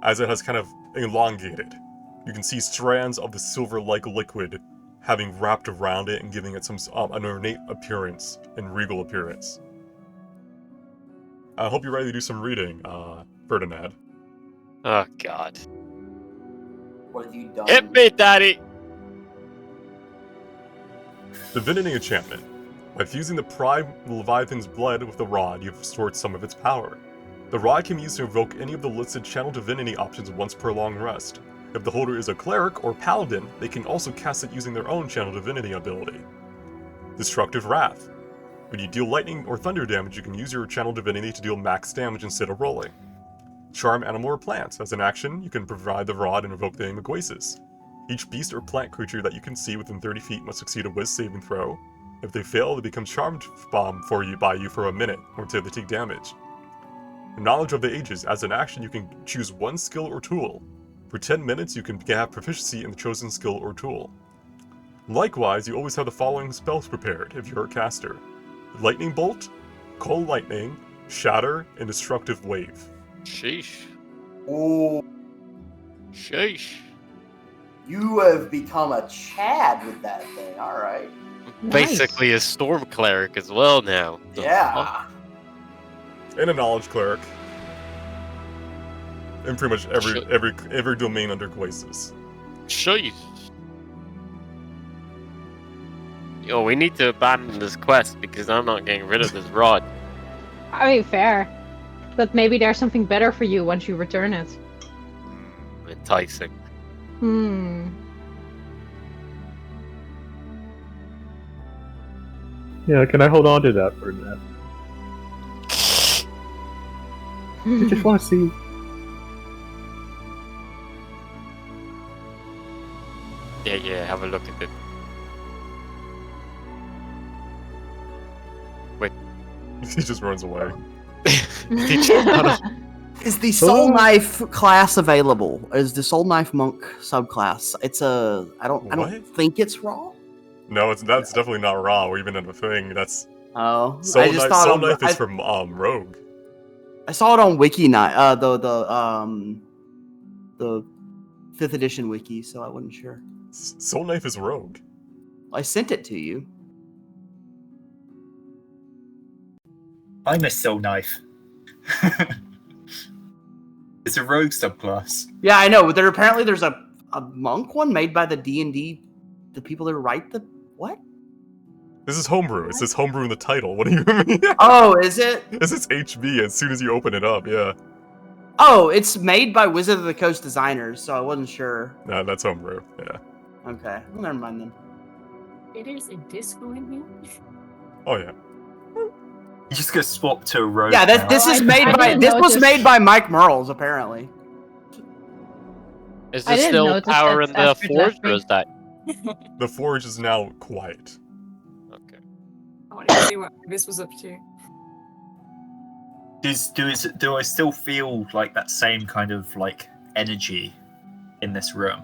as it has kind of elongated. You can see strands of the silver-like liquid having wrapped around it and giving it some an ornate appearance and regal appearance. I hope you're ready to do some reading, Ferdinand. Oh God! What have you done? Hit me, Daddy! Divinity enchantment. By fusing the prime Leviathan's blood with the rod, you've restored some of its power. The rod can be used to invoke any of the listed channel divinity options once per long rest. If the holder is a cleric or paladin, they can also cast it using their own channel divinity ability. Destructive Wrath. When you deal lightning or thunder damage, you can use your channel divinity to deal max damage instead of rolling. Charm animal or plant. As an action, you can provide the rod and invoke the name of Guasis. Each beast or plant creature that you can see within 30 feet must succeed a Wiz saving throw. If they fail, they become charmed by you for a minute, or until they take damage. Knowledge of the Ages. As an action, you can choose one skill or tool. For 10 minutes, you can have proficiency in the chosen skill or tool. Likewise, you always have the following spells prepared if you're a caster: Lightning Bolt, Cold Lightning, Shatter, and Destructive Wave. Sheesh. Oh, Sheesh. you have become a Chad with that thing. All right. Basically a storm cleric as well now. The fuck? Yeah. And a Knowledge Cleric. And pretty much every domain under Guasis. Sheesh. Yo, we need to abandon this quest because I'm not getting rid of this rod. I mean, fair. But maybe there's something better for you once you return it. Enticing. Yeah, can I hold on to that for a minute? I just want to see. Yeah, have a look at it. He just runs away. Did you not Is the Soul Knife class available? Is the Soul Knife Monk subclass? I don't think it's raw. No, that's definitely not raw or even a thing. That's Soul Soul Knife is from Rogue. I saw it on Wiki Night, the 5th edition wiki, so I wasn't sure. Soul Knife is Rogue. I sent it to you. I miss Soul Knife. It's a rogue subclass. Yeah, I know. But there's a monk one made by the D&D, the people that write the what? This is homebrew. It says homebrew in the title. What do you mean? Oh, is it? This is HB as soon as you open it up, yeah. Oh, it's made by Wizard of the Coast designers, so I wasn't sure. No, that's homebrew, yeah. Okay, well, never mind then. It is a disco in here. Oh yeah. You just go swap to a rogue. Yeah, now. this was made by Mike Merles, apparently. Is there still power in the forge, or is that? The forge is now quiet. Okay. I wanted to see what this was up to. Do I still feel like that same kind of like energy in this room?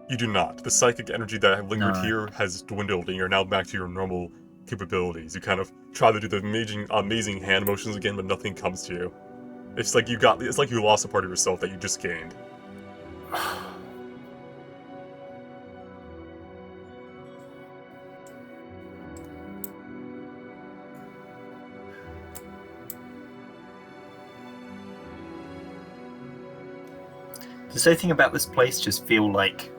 You do not. The psychic energy that lingered here has dwindled, and you're now back to your normal capabilities. You kind of try to do the amazing hand motions again, but nothing comes to you. It's like you lost a part of yourself that you just gained. Does anything about this place just feel like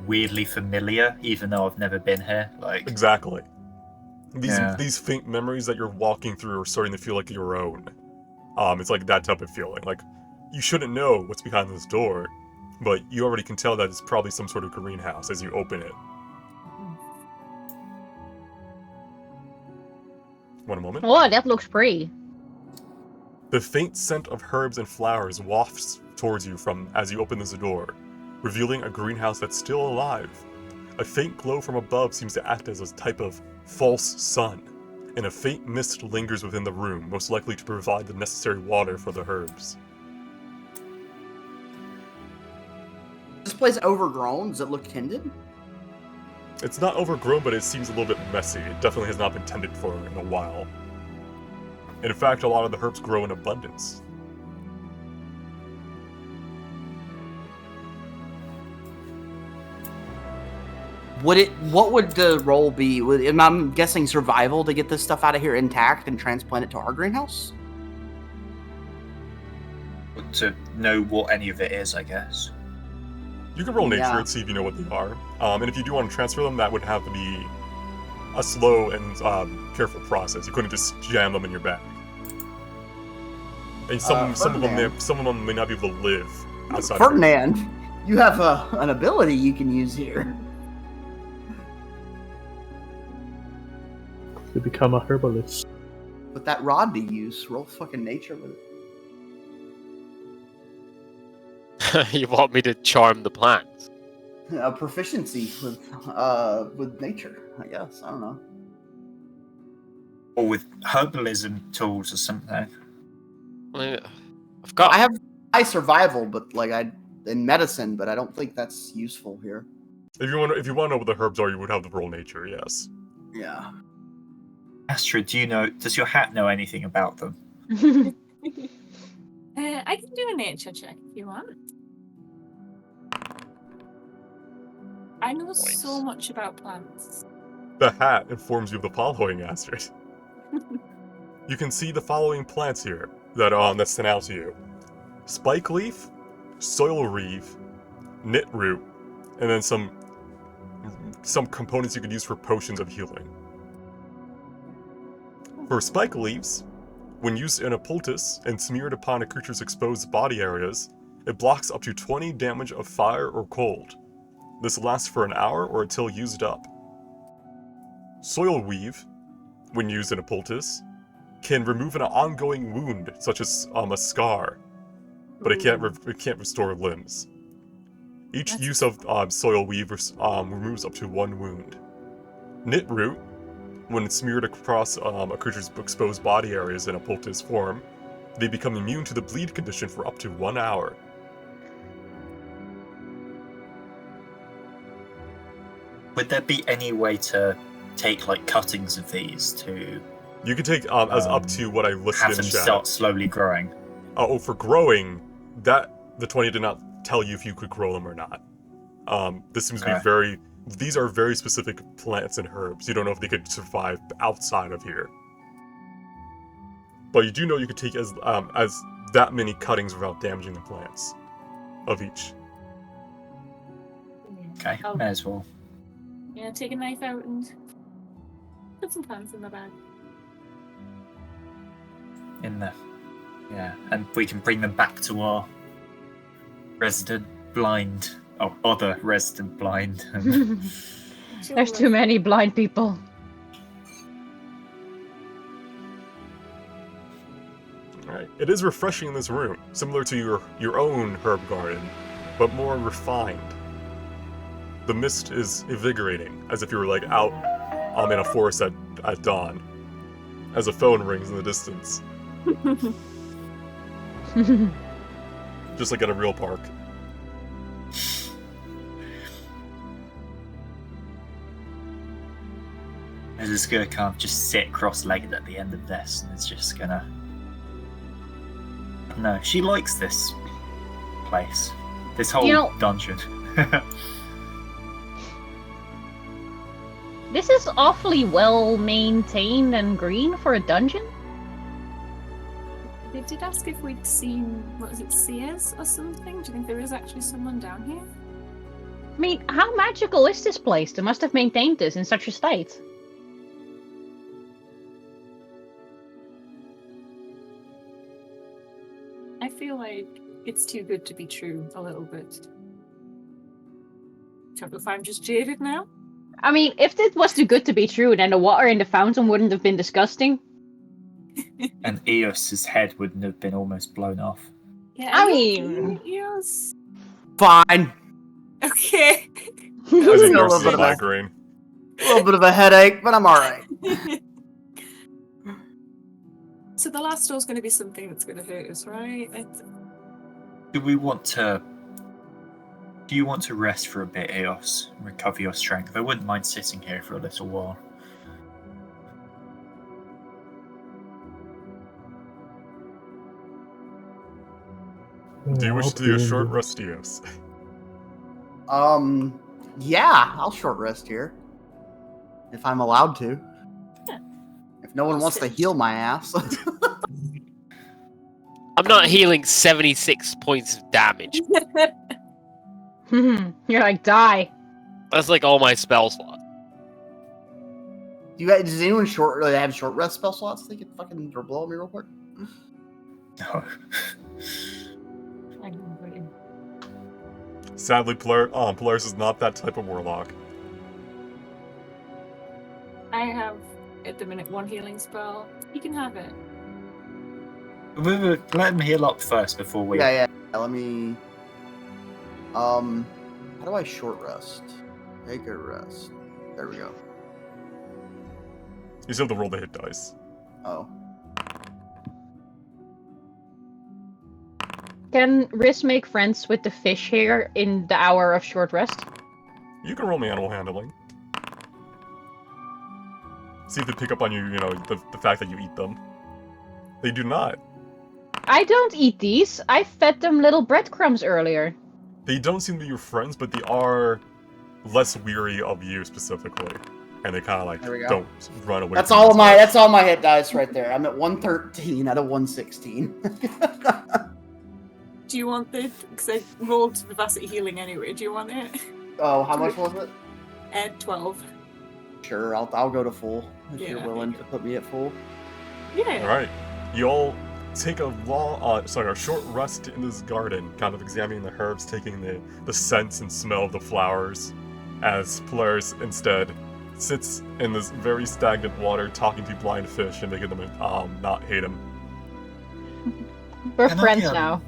weirdly familiar, even though I've never been here? Like exactly. These faint memories that you're walking through are starting to feel like your own. It's like that type of feeling. Like you shouldn't know what's behind this door, but you already can tell that it's probably some sort of greenhouse as you open it. One moment. Oh, that looks pretty. The faint scent of herbs and flowers wafts towards you as you open this door, revealing a greenhouse that's still alive. A faint glow from above seems to act as a type of false sun, and a faint mist lingers within the room, most likely to provide the necessary water for the herbs. This place overgrown? Does it look tended? It's not overgrown, but it seems a little bit messy. It definitely has not been tended for in a while. In fact, a lot of the herbs grow in abundance. What would the role be? I'm guessing survival to get this stuff out of here intact and transplant it to our greenhouse? To know what any of it is, I guess. You can roll nature and see if you know what they are. And if you do want to transfer them, that would have to be a slow and careful process. You couldn't just jam them in your bag. And some of them may not be able to live outside. Ferdinand, you have an ability you can use here. To become a herbalist. With that rod to use, roll fucking nature with it. You want me to charm the plants? A proficiency with nature, I guess. I don't know. Or with herbalism tools or something. I have high survival, but in medicine, but I don't think that's useful here. If you want to know what the herbs are, you would have to roll nature. Yes. Yeah. Astrid, does your hat know anything about them? I can do a nature check if you want. I know so much about plants. The hat informs you of the following, Astrid. You can see the following plants here that stand out to you: spike leaf, soil reeve, knit root, and then some components you could use for potions of healing. For spike leaves, when used in a poultice and smeared upon a creature's exposed body areas, it blocks up to 20 damage of fire or cold. This lasts for an hour or until used up. Soil weave, when used in a poultice, can remove an ongoing wound, such as a scar, but it can't restore limbs. Each use of soil weave removes up to 1 wound. Knit root, when it's smeared across a creature's exposed body areas in a poultice form, they become immune to the bleed condition for up to 1 hour. Would there be any way to take like cuttings of these to? You can take as up to what I listed have in them chat. start slowly growing. Oh, for growing, that the 20 did not tell you if you could grow them or not. This seems to be these are very specific plants and herbs. You don't know if they could survive outside of here. But you do know you could take as that many cuttings without damaging the plants of each. Okay, may as well. Yeah, take a knife out and put some plants in my bag. And we can bring them back to our other resident blind. There's too many blind people. Alright. It is refreshing in this room, similar to your own herb garden, but more refined. The mist is invigorating, as if you were like out in a forest at dawn, as a phone rings in the distance. Just like at a real park. I'm just gonna kind of just sit cross-legged at the end of this, and it's just gonna. No, she likes this place, this whole dungeon. This is awfully well maintained and green for a dungeon. They did ask if we'd seen, what is it, seers or something? Do you think there is actually someone down here? I mean, how magical is this place? They must have maintained this in such a state. I feel like it's too good to be true a little bit. Don't know if I'm just jaded now. I mean, if it was too good to be true, then the water in the fountain wouldn't have been disgusting. And Eos's head wouldn't have been almost blown off. Yeah, I mean... Eos. Fine. Okay. As he A little nurses bit a of a- migraine. A little bit of a headache, but I'm alright. So the last door's going to be something that's going to hurt us, right? Do you want to rest for a bit, Eos? Recover your strength? I wouldn't mind sitting here for a little while. Do you wish to do a short rest, Eos? Yeah, I'll short rest here. If I'm allowed to. Yeah. If no one wants to heal my ass. I'm not healing 76 points of damage. You're like, die. That's like all my spell slots. Does anyone have short rest spell slots? They could fucking blow me real quick. No. Sadly, Polaris is not that type of warlock. I have, at the minute, one healing spell. You can have it. Let him heal up first before we... Yeah. Let me... How do I short rest? Take a rest. There we go. You still have to roll the hit dice. Oh. Can Riz make friends with the fish here in the hour of short rest? You can roll me animal handling. See if they pick up on the fact that you eat them. They do not. I don't eat these. I fed them little breadcrumbs earlier. They don't seem to be your friends, but they are less weary of you specifically. And they kind of like There we go. don't run away. That's from all you. my that's all my hit dice right there. I'm at 113 out of 116. Do you want it? Because I rolled Vivacity Healing anyway. Do you want it? Oh, how much was it? Ed 12. Sure, I'll go to full if Yeah, you're willing to put me at full. Yeah. All right, you all take a short rest in this garden, kind of examining the herbs, taking the scents and smell of the flowers, as Polaris instead sits in this very stagnant water, talking to blind fish and making them not hate him. We're Can I, friends now.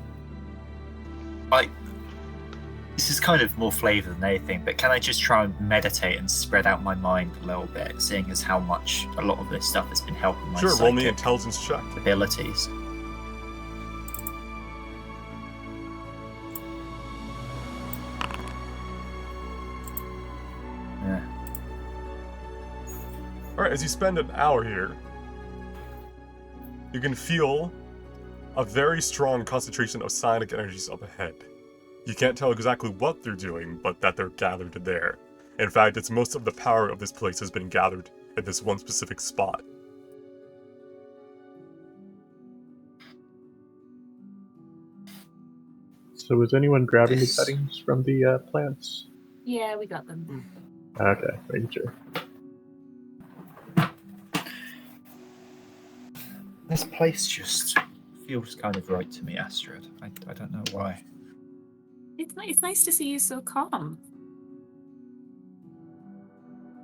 This is kind of more flavor than anything, but can I just try and meditate and spread out my mind a little bit, seeing as how much a lot of this stuff has been helping my Sure, roll me psychic intelligence check. abilities. Alright, as you spend an hour here, you can feel a very strong concentration of psionic energies up ahead. You can't tell exactly what they're doing, but that they're gathered there. In fact, it's most of the power of this place has been gathered at this one specific spot. So is anyone grabbing the cuttings from the plants? Yeah, we got them. Okay, making sure. This place just feels kind of right to me, Astrid. I don't know why. It's nice to see you so calm.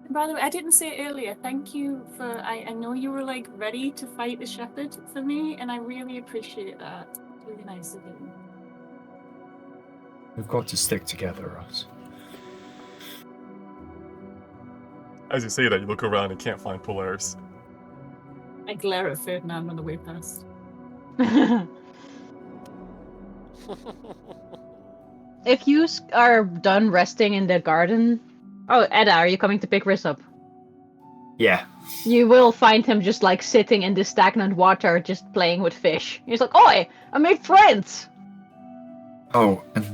And by the way, I didn't say it earlier. Thank you for. I know you were like ready to fight the shepherd for me, and I really appreciate that. It's really nice of you. We've got to stick together, us. As you say that, you look around and can't find Polaris. I glare at Ferdinand on the way past. If you are done resting in the garden... Oh, Edda, are you coming to pick Riz up? Yeah. You will find him just like sitting in the stagnant water, just playing with fish. He's like, "Oi, I made friends!" Oh, and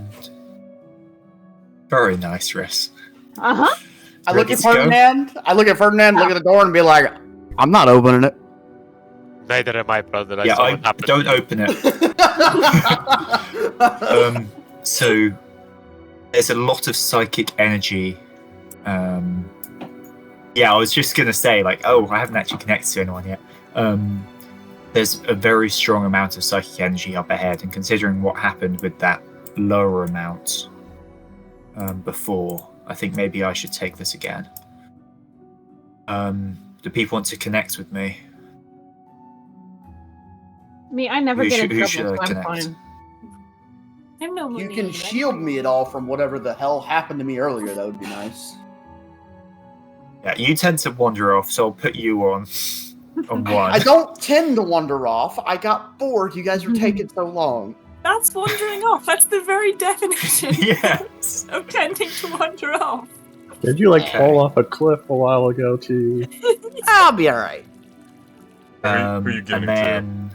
very nice, Riz. Uh-huh. I look Ready at to go? Ferdinand. Look at the door and be like, I'm not opening it. Neither am I, brother. I Yeah, saw what happened. don't open it. So there's a lot of psychic energy. Yeah, I was just gonna say, like, oh, I haven't actually connected to anyone yet. There's a very strong amount of psychic energy up ahead, and considering what happened with that lower amount before, I think maybe I should take this again. Do people want to connect with me? Me, I never Who get in should- who trouble, should so I I'm connect? fine. I'm no You money, can right? shield me at all from whatever the hell happened to me earlier. That would be nice. Yeah, you tend to wander off, so I'll put you on one. I don't tend to wander off. I got bored. You guys were taking so long. That's wandering off. That's the very definition Yes. of tending to wander off. Did you like Okay. fall off a cliff a while ago too? I'll be alright. Who are you giving and to? then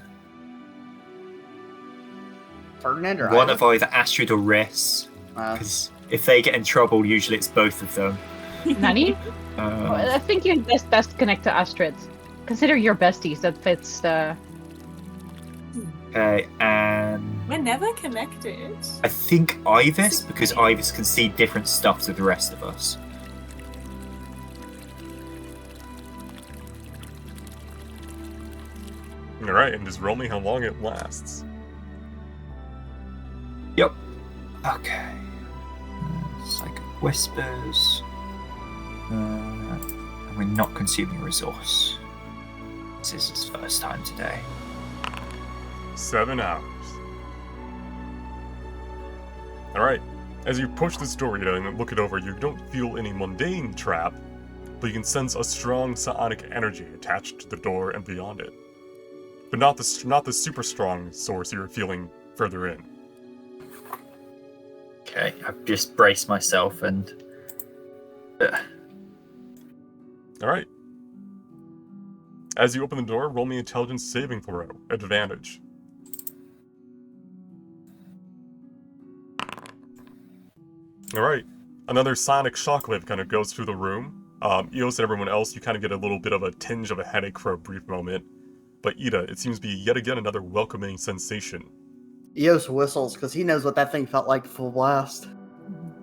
Ferdinand or one Ida? of either Astrid or Riss, because if they get in trouble, usually it's both of them. Nani? Um, I think you best connect to Astrid. Consider your besties. That fits the... okay, and We're never connected. I think Ivis, because Ivis can see different stuff to the rest of us. Alright, and just roll me how long it lasts. Yep. Okay. Psychic Whispers. And we're not consuming resource. This is his first time today. 7 hours. Alright, as you push this door and look it over, you don't feel any mundane trap, but you can sense a strong psionic energy attached to the door and beyond it. But not the super strong source you're feeling further in. Okay, I've just braced myself and... Alright. As you open the door, roll me intelligence saving throw. Advantage. Alright. Another sonic shockwave kind of goes through the room. Eos and everyone else, you kind of get a little bit of a tinge of a headache for a brief moment. But Ida, it seems to be yet again another welcoming sensation. Eos whistles because he knows what that thing felt like full blast.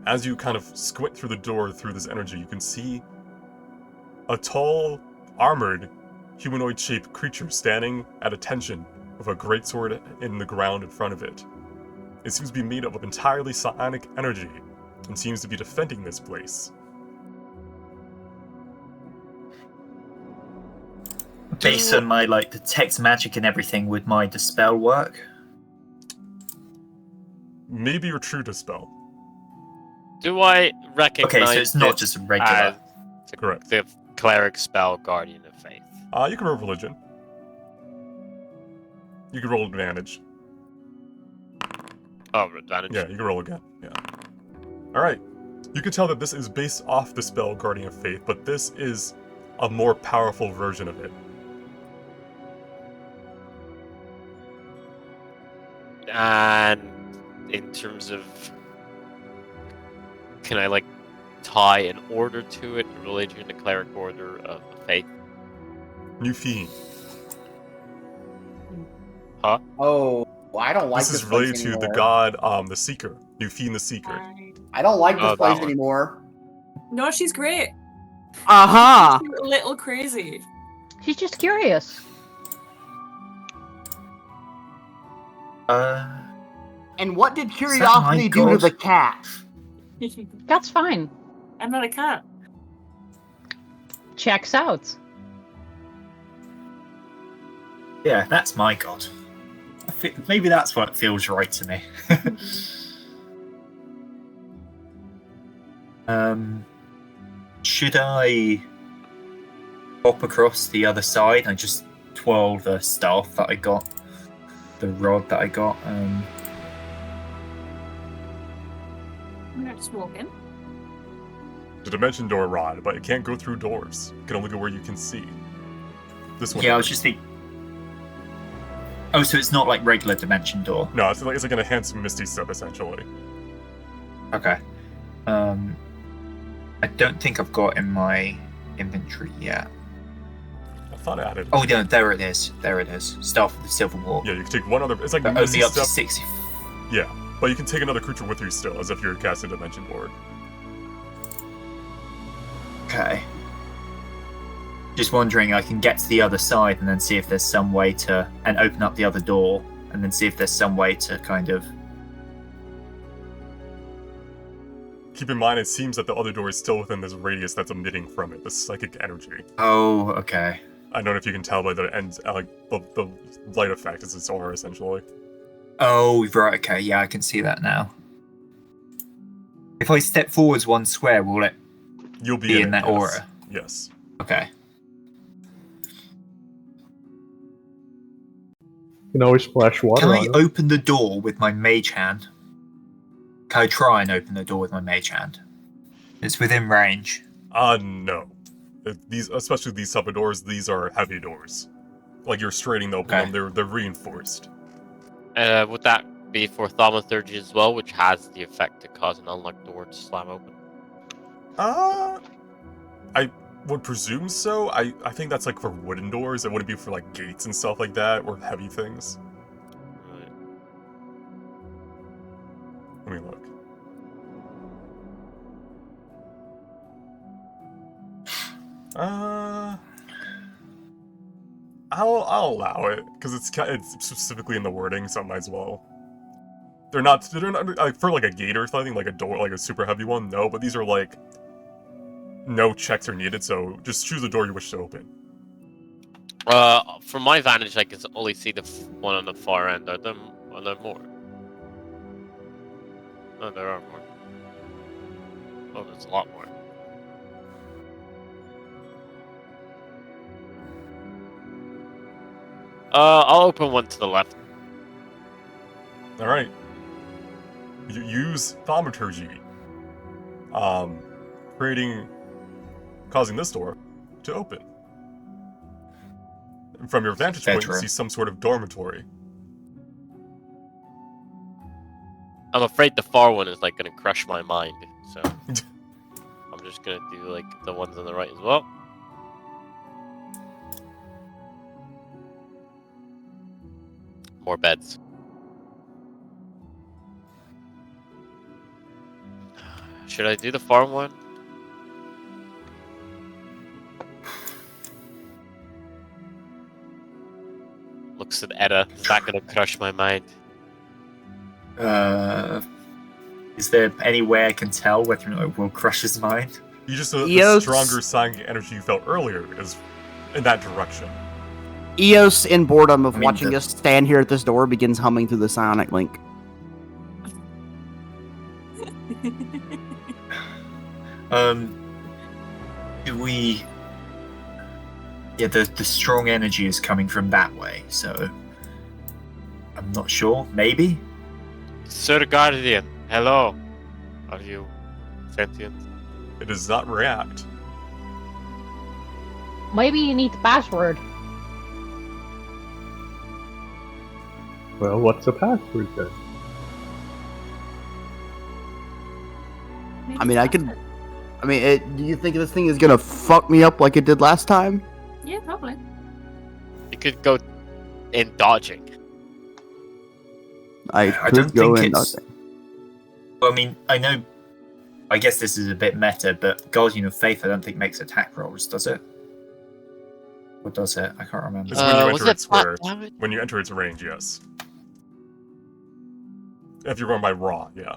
As you kind of squint through the door through this energy, you can see a tall, armored, humanoid-shaped creature standing at attention with a greatsword in the ground in front of it. It seems to be made up of entirely psionic energy and seems to be defending this place. Based on my, detect magic and everything, would my dispel work? Maybe your true dispel. Do I recognize Okay, so it's not it just a regular... as Correct. the cleric spell guardian of faith? You can roll religion. You can roll advantage. Oh, advantage. Yeah, you can roll again. Yeah. Alright. You can tell that this is based off the spell Guardian of Faith, but this is a more powerful version of it. And in terms of, can I like tie an order to it related to the cleric order of faith? New fiend. Huh? Oh, I don't like This this is place related to anymore. the god, the Seeker. New fiend, the Seeker. I don't like this Oh, that place one. anymore. No, she's great. Uh-huh. She's a little crazy. She's just curious. And what did that curiosity my do to god? the cat? That's fine. I'm not a cat. Checks out. Yeah, that's my god. Maybe that's what feels right to me. Should I hop across the other side and just twirl the staff that I got? The rod that I got? I'm gonna just walk in. The dimension door rod, but it can't go through doors. It can only go where you can see. This one. Yeah, I was just thinking. Oh, so it's not like regular dimension door. No, it's like an enhanced Misty step, essentially. Okay. I don't think I've got in my inventory yet. I thought I added. Oh, no, there it is. There it is. Staff of the Silver Walk. Yeah, you can take one other. It's like But Misty only up step. to 60. Yeah, but you can take another creature with you still, as if you're casting dimension board. Okay. Just wondering, I can get to the other side and then see if there's some way to, and open up the other door, and then see if there's some way to kind of. Keep in mind, it seems that the other door is still within this radius that's emitting from it, the psychic energy. Oh, okay. I don't know if you can tell by the end, like the light effect is its aura, essentially. Oh, right, okay, yeah, I can see that now. If I step forwards one square, will it You'll be in it, that yes. aura? Yes. Okay. You can always splash water Can I on it. open the door with my mage hand? Can I try and open the door with my mage hand? It's within range. No. These, especially these type of doors, these are heavy doors. Like you're straining to open Okay. them, they're reinforced. Would that be for thaumaturgy as well, which has the effect to cause an unlocked door to slam open? I would presume so. I think that's like for wooden doors. It wouldn't be for like gates and stuff like that, or heavy things. Right. Let me look. I'll allow it because it's specifically in the wording, so I might as well. They're not like for like a gate or something, like a door, like a super heavy one. No, but these are like no checks are needed, so just choose the door you wish to open. From my vantage, I can only see the one on the far end. Are there more? No, there are more. Oh, there's a lot more. I'll open one to the left. All right. You use thaumaturgy, causing this door to open. And from your vantage point, you Bedroom. see some sort of dormitory. I'm afraid the far one is like gonna crush my mind, so I'm just gonna do like the ones on the right as well. More beds. Should I do the farm one? Looks at Edda. Is that gonna crush my mind? Is there any way I can tell whether or not it will crush his mind? You just the Eos. stronger psychic energy you felt earlier is in that direction. Eos, in boredom of I mean, watching the- us stand here at this door, begins humming through the sonic link. Do we? Yeah, the strong energy is coming from that way, so I'm not sure. Maybe. Sir Guardian, hello. Are you sentient? It does not react. Maybe you need the password. Well, what's the password then? I mean, do you think this thing is gonna fuck me up like it did last time? Yeah, probably. You could go in dodging. I I could don't go think in it's. nothing. Well, I mean, I guess this is a bit meta, but Guardian of Faith I don't think makes attack rolls, does it? Or does it? I can't remember. It's when you Was enter it its square. flat damage? When you enter its range, yes. If you're going by raw, yeah.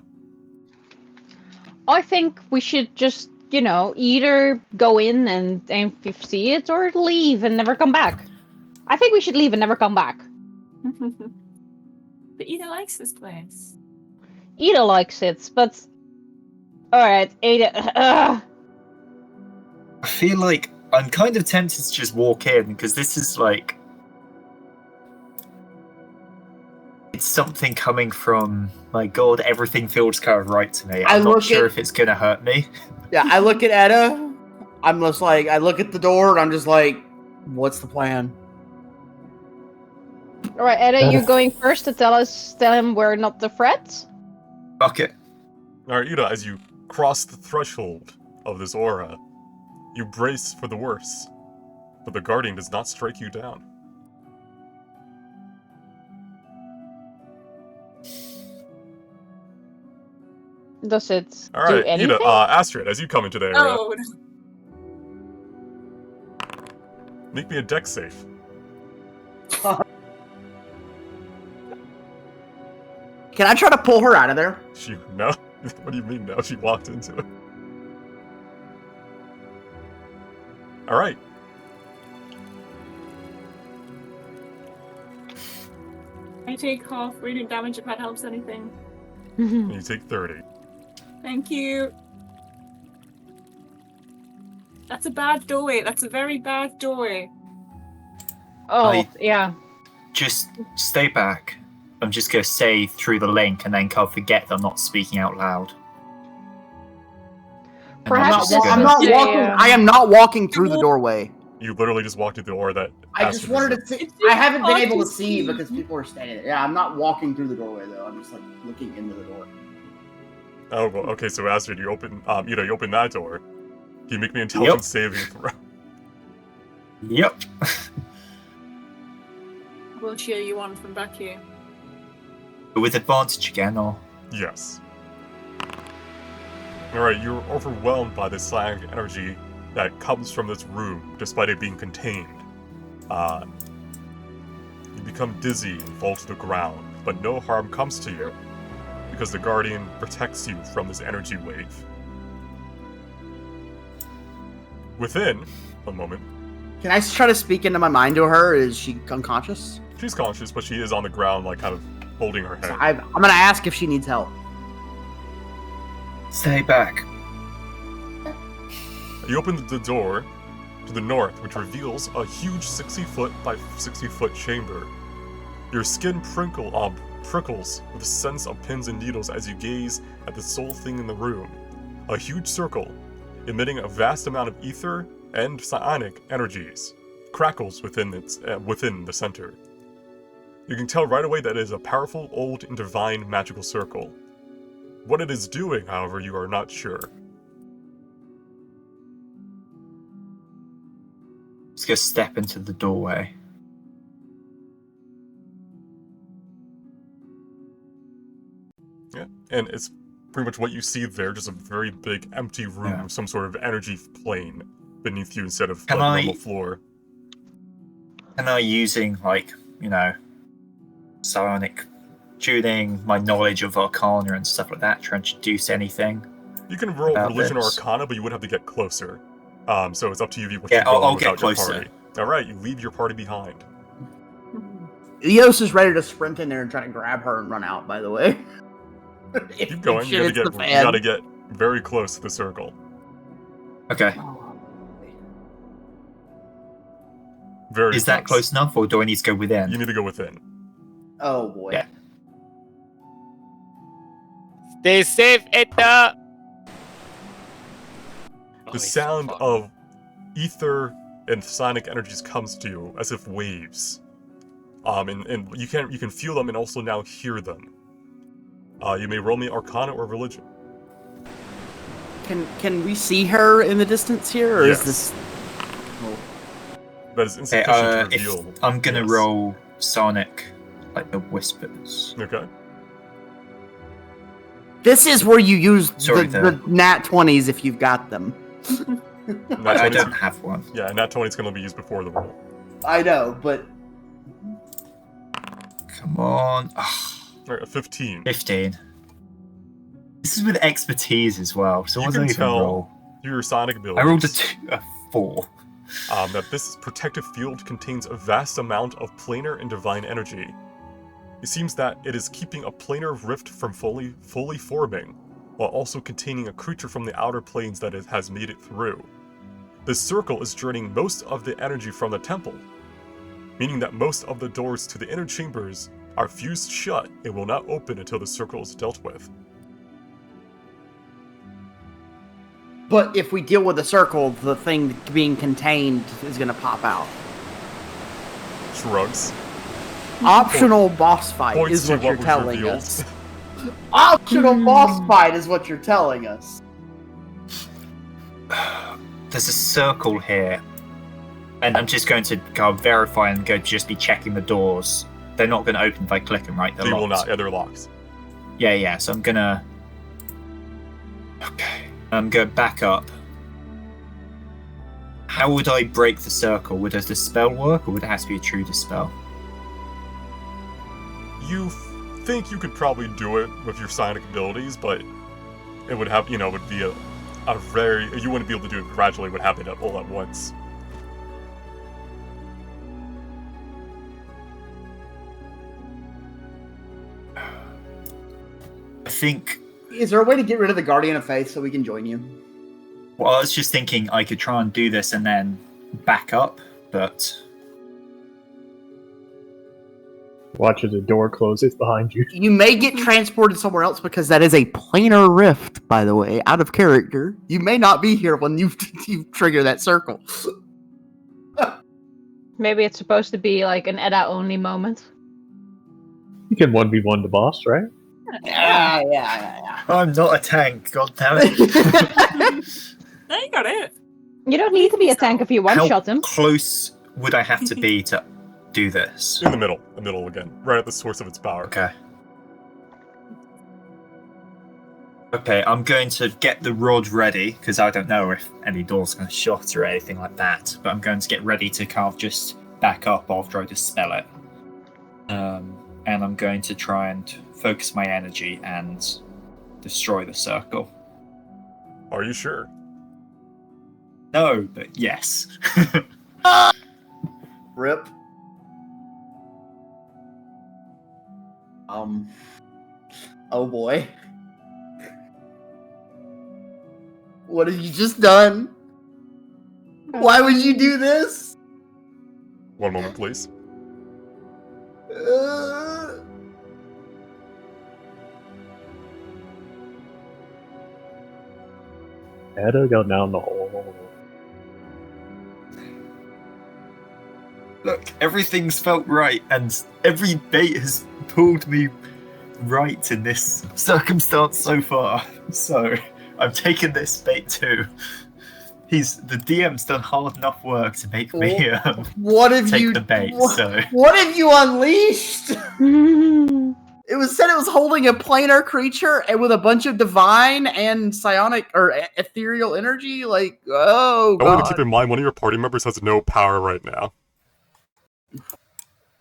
I think we should just, either go in and see it or leave and never come back. I think we should leave and never come back. But Ada likes this place. Ada likes it, but... Alright, Ada... I feel like I'm kind of tempted to just walk in because this is like. It's something coming from. My God, everything feels kind of right to me. I'm not sure if it's gonna hurt me. Yeah, I look at Etta. I'm just like, I look at the door and I'm just like, what's the plan? Alright, Ada, you're going first to tell him we're not the threat? Fuck it. Alright, Ida, as you cross the threshold of this aura, you brace for the worst, but the Guardian does not strike you down. Does it do Alright, anything? Ida, Astrid, as you come into the area, Oh, make me a deck save. Can I try to pull her out of there? No? What do you mean no? She walked into it. Alright. I take half radiant damage if that helps anything. And you take 30. Thank you. That's a bad doorway. That's a very bad doorway. Oh, yeah. Just stay back. I'm just gonna say through the link and then can't forget that I'm not speaking out loud. Perhaps I'm not walking. I am not walking through the doorway. You literally just walked through the door that I just Astrid wanted is to in. see. I haven't been able to see because people are standing there. Yeah, I'm not walking through the doorway though. I'm just like looking into the door. Oh, well, okay, so Astrid, you open that door. Can you make me intelligence saving throw? Yep. We'll cheer you on from back here. With advantage again, or? Yes. Alright, you're overwhelmed by the psionic energy that comes from this room, despite it being contained. You become dizzy and fall to the ground, but no harm comes to you, because the Guardian protects you from this energy wave. Within, one moment. Can I try to speak into my mind to her? Is she unconscious? She's conscious, but she is on the ground, like, kind of holding her head. So I'm gonna ask if she needs help. Stay back. You open the door to the north, which reveals a huge 60-foot by 60-foot chamber. Your skin prickles with a sense of pins and needles as you gaze at the sole thing in the room. A huge circle, emitting a vast amount of ether and psionic energies, crackles within the center. You can tell right away that it is a powerful, old, and divine magical circle. What it is doing, however, you are not sure. Let's go step into the doorway. Yeah, and it's pretty much what you see there, just a very big empty room with some sort of energy plane beneath you instead of normal floor. Can I, using, psionic tuning, my knowledge of Arcana and stuff like that, try and deduce anything? You can roll Religion or Arcana, but you would have to get closer. So it's up to you what you roll without your party. Alright, you leave your party behind. Eos is ready to sprint in there and try to grab her and run out, by the way. Keep going, you gotta get very close to the circle. Okay. Very Is that close enough, or do I need to go within? You need to go within. Oh boy. Yeah. Stay safe, Etta! The sound of ether and sonic energies comes to you as if waves. And you can feel them and also now hear them. You may roll me Arcana or Religion. Can we see her in the distance here, or Yes. is this? That is insufficient to reveal. I'm gonna roll Sonic, like the whispers. Okay. This is where you use Sorry, the nat 20s if you've got them. I don't have one. Yeah, nat 20 is going to be used before the roll. I know, but Come on. Alright, a 15. 15. This is with expertise as well, so You what do I can even tell roll? through your sonic abilities. I rolled a 4. That this protective field contains a vast amount of planar and divine energy. It seems that it is keeping a planar rift from fully forming, while also containing a creature from the outer planes that it has made it through. This circle is draining most of the energy from the temple, meaning that most of the doors to the inner chambers are fused shut and will not open until the circle is dealt with. But if we deal with the circle, the thing being contained is going to pop out. Shrugs. Optional boss fight Points is to what you're was telling revealed. us. Optional boss fight is what you're telling us. There's a circle here, and I'm just going to go verify and go just be checking the doors. They're not going to open if I click them, right? They're They will locked. not. Yeah, they're locked. Yeah, so I'm gonna... Okay. I'm going back up. How would I break the circle? Does the spell work, or would it have to be a true dispel? You think you could probably do it with your sonic abilities, but it would have, would be a very... You wouldn't be able to do it gradually. It would happen all at once. I think... Is there a way to get rid of the Guardian of Faith so we can join you? Well, I was just thinking I could try and do this and then back up, but... Watch as the door closes behind you. You may get transported somewhere else because that is a planar rift, by the way, out of character. You may not be here when you trigger that circle. Maybe it's supposed to be like an Edda-only moment. You can 1v1 the boss, right? Yeah. I'm not a tank, god damn it. There you got it. You don't need to be a tank if you one-shot him. How close would I have to be to do this? In the middle again. Right at the source of its power. Okay. Okay, I'm going to get the rod ready, because I don't know if any door's going to shut or anything like that, but I'm going to get ready to kind of just back up after I dispel it. And I'm going to try and focus my energy and destroy the circle. Are you sure? No, but yes. Rip. Oh boy. What have you just done? Why would you do this? One moment, please. Edda go down the hole. Look, everything's felt right, and every bait has pulled me right in this circumstance so far. So, I'm taking this bait too. The DM's done hard enough work to make me what have take you, the bait. What have you unleashed? It was said it was holding a planar creature and with a bunch of divine and psionic or ethereal energy. Like, oh god! I want to keep in mind one of your party members has no power right now.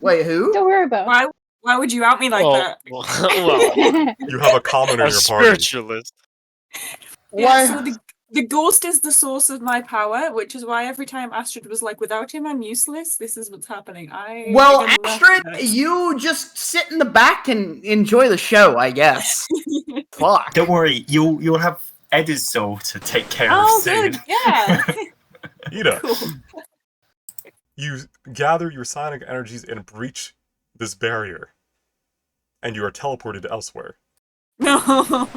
Wait, who? Don't worry about it. Why would you out me like that? Well, You have a commoner a in your party. spiritualist. Yeah, so the ghost is the source of my power, which is why every time Astrid was like, without him, I'm useless. This is what's happening. Well, Astrid, you just sit in the back and enjoy the show, I guess. Fuck. Don't worry, you'll have Edda's soul to take care of soon. Good, yeah. Ida, Cool. you gather your sonic energies and breach this barrier, and you are teleported elsewhere. No.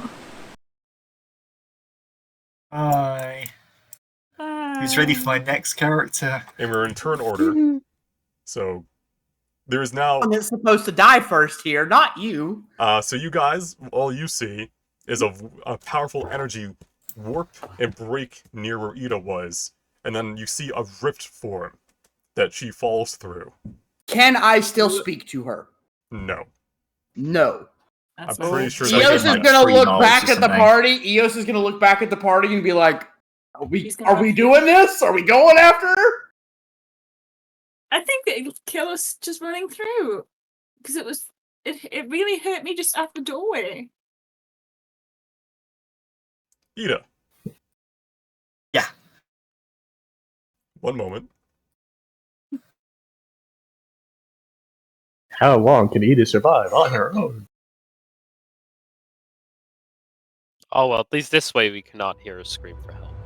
Bye. Bye. Who's ready for my next character? And we're in turn order. So there is now. I'm supposed to die first here, not you. So you guys, all you see is a powerful energy warp and break near where Ida was, and then you see a rift form that she falls through. Can I still speak to her? No. No. I'm pretty sure So Eos that's is gonna 3 look miles back or at the something. party. Eos is gonna look back at the party and be like, "Are He's gonna- we doing this? Are we going after her?" I think that it'll kill us just running through. Because it really hurt me just at the doorway. Ida. Yeah. One moment. How long can Ida survive on her own? Oh well, at least this way we cannot hear her scream for help.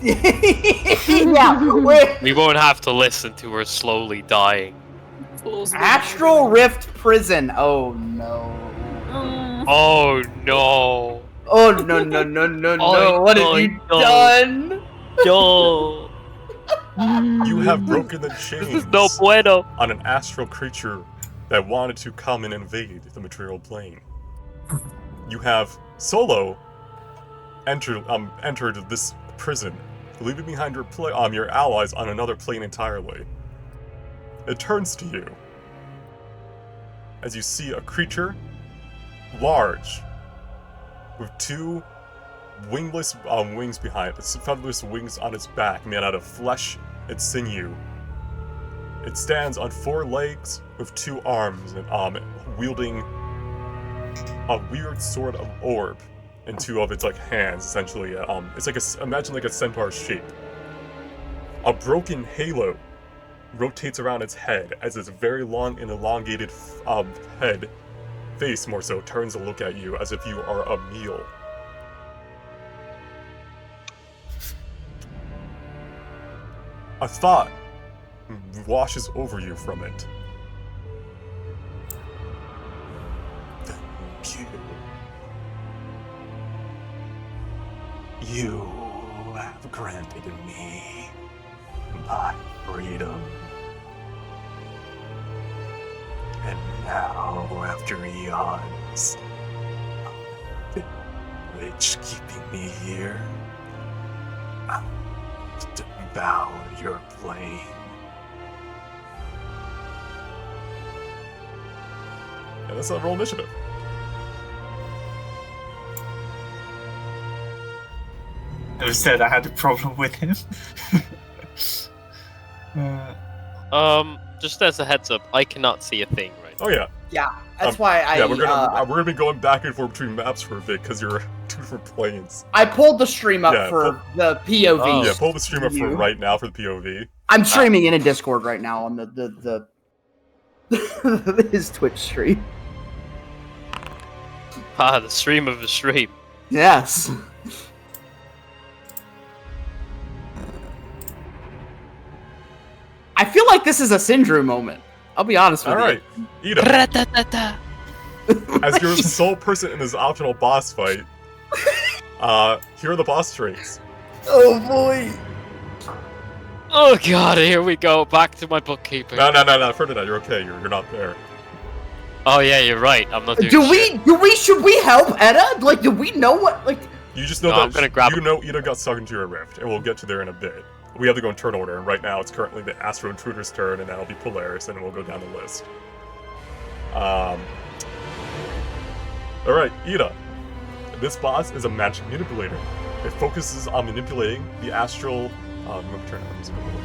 Yeah. We won't have to listen to her slowly dying. Astral Rift Prison. Oh no. Oh no! Oh no no no no Oh, no! What have no, you no. done? No! You have broken the This chains is no bueno. on an astral creature that wanted to come and invade the material plane. You have solo entered this prison, leaving behind your allies on another plane entirely. It turns to you as you see a creature, large, with 2 wingless wings behind it, featherless wings on its back, made out of flesh and sinew. It stands on 4 legs with 2 arms and wielding a weird sort of orb in 2 of its hands. Essentially, it's like imagine like a centaur shape. A broken halo rotates around its head as its very long and elongated face more so turns to look at you as if you are a meal. A thought washes over you from it. Thank you. You have granted me my freedom. And now, after eons of which keeping me here, I must devour your plane. And that's a roll initiative. I said I had a problem with him. Just as a heads up, I cannot see a thing right now. Oh yeah. Yeah, that's why I. Yeah, we're gonna be going back and forth between maps for a bit because you're 2 different planes. I pulled the stream up Yeah, for the POV. Oh. Yeah, pull the stream up for You? right now for the POV. I'm streaming in a Discord right now on the his Twitch stream. Ah, the stream of the stream. Yes. I feel like this is a Syndrome moment. I'll be honest with All right, you. Ida. As you're the sole person in this optional boss fight, here are the boss traits. Oh boy. Oh god, here we go. Back to my bookkeeping. No, Ferdinand, you're okay. You're not there. Oh yeah, you're right. I'm not doing Should we help Edda? Like, do we know what, like... You just know No, I'm that gonna grab you know Ida got sucked into a rift, and we'll get to there in a bit. We have to go in turn order, and right now it's currently the Astro Intruder's turn, and that'll be Polaris, and we'll go down the list. Alright, Ida. This boss is a magic manipulator. It focuses on manipulating the astral... let me turn the music a little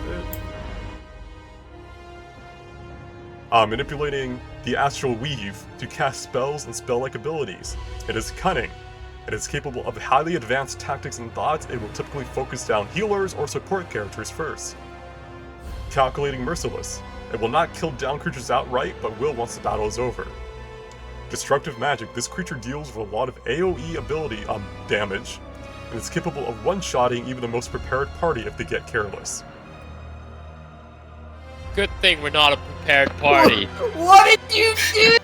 bit. Manipulating the astral weave to cast spells and spell-like abilities. It is cunning. It is capable of highly advanced tactics and thoughts. It will typically focus down healers or support characters first. Calculating merciless. It will not kill down creatures outright, but will once the battle is over. Destructive magic. This creature deals with a lot of AoE ability damage, and is capable of one-shotting even the most prepared party if they get careless. Good thing we're not a prepared party. What did you do?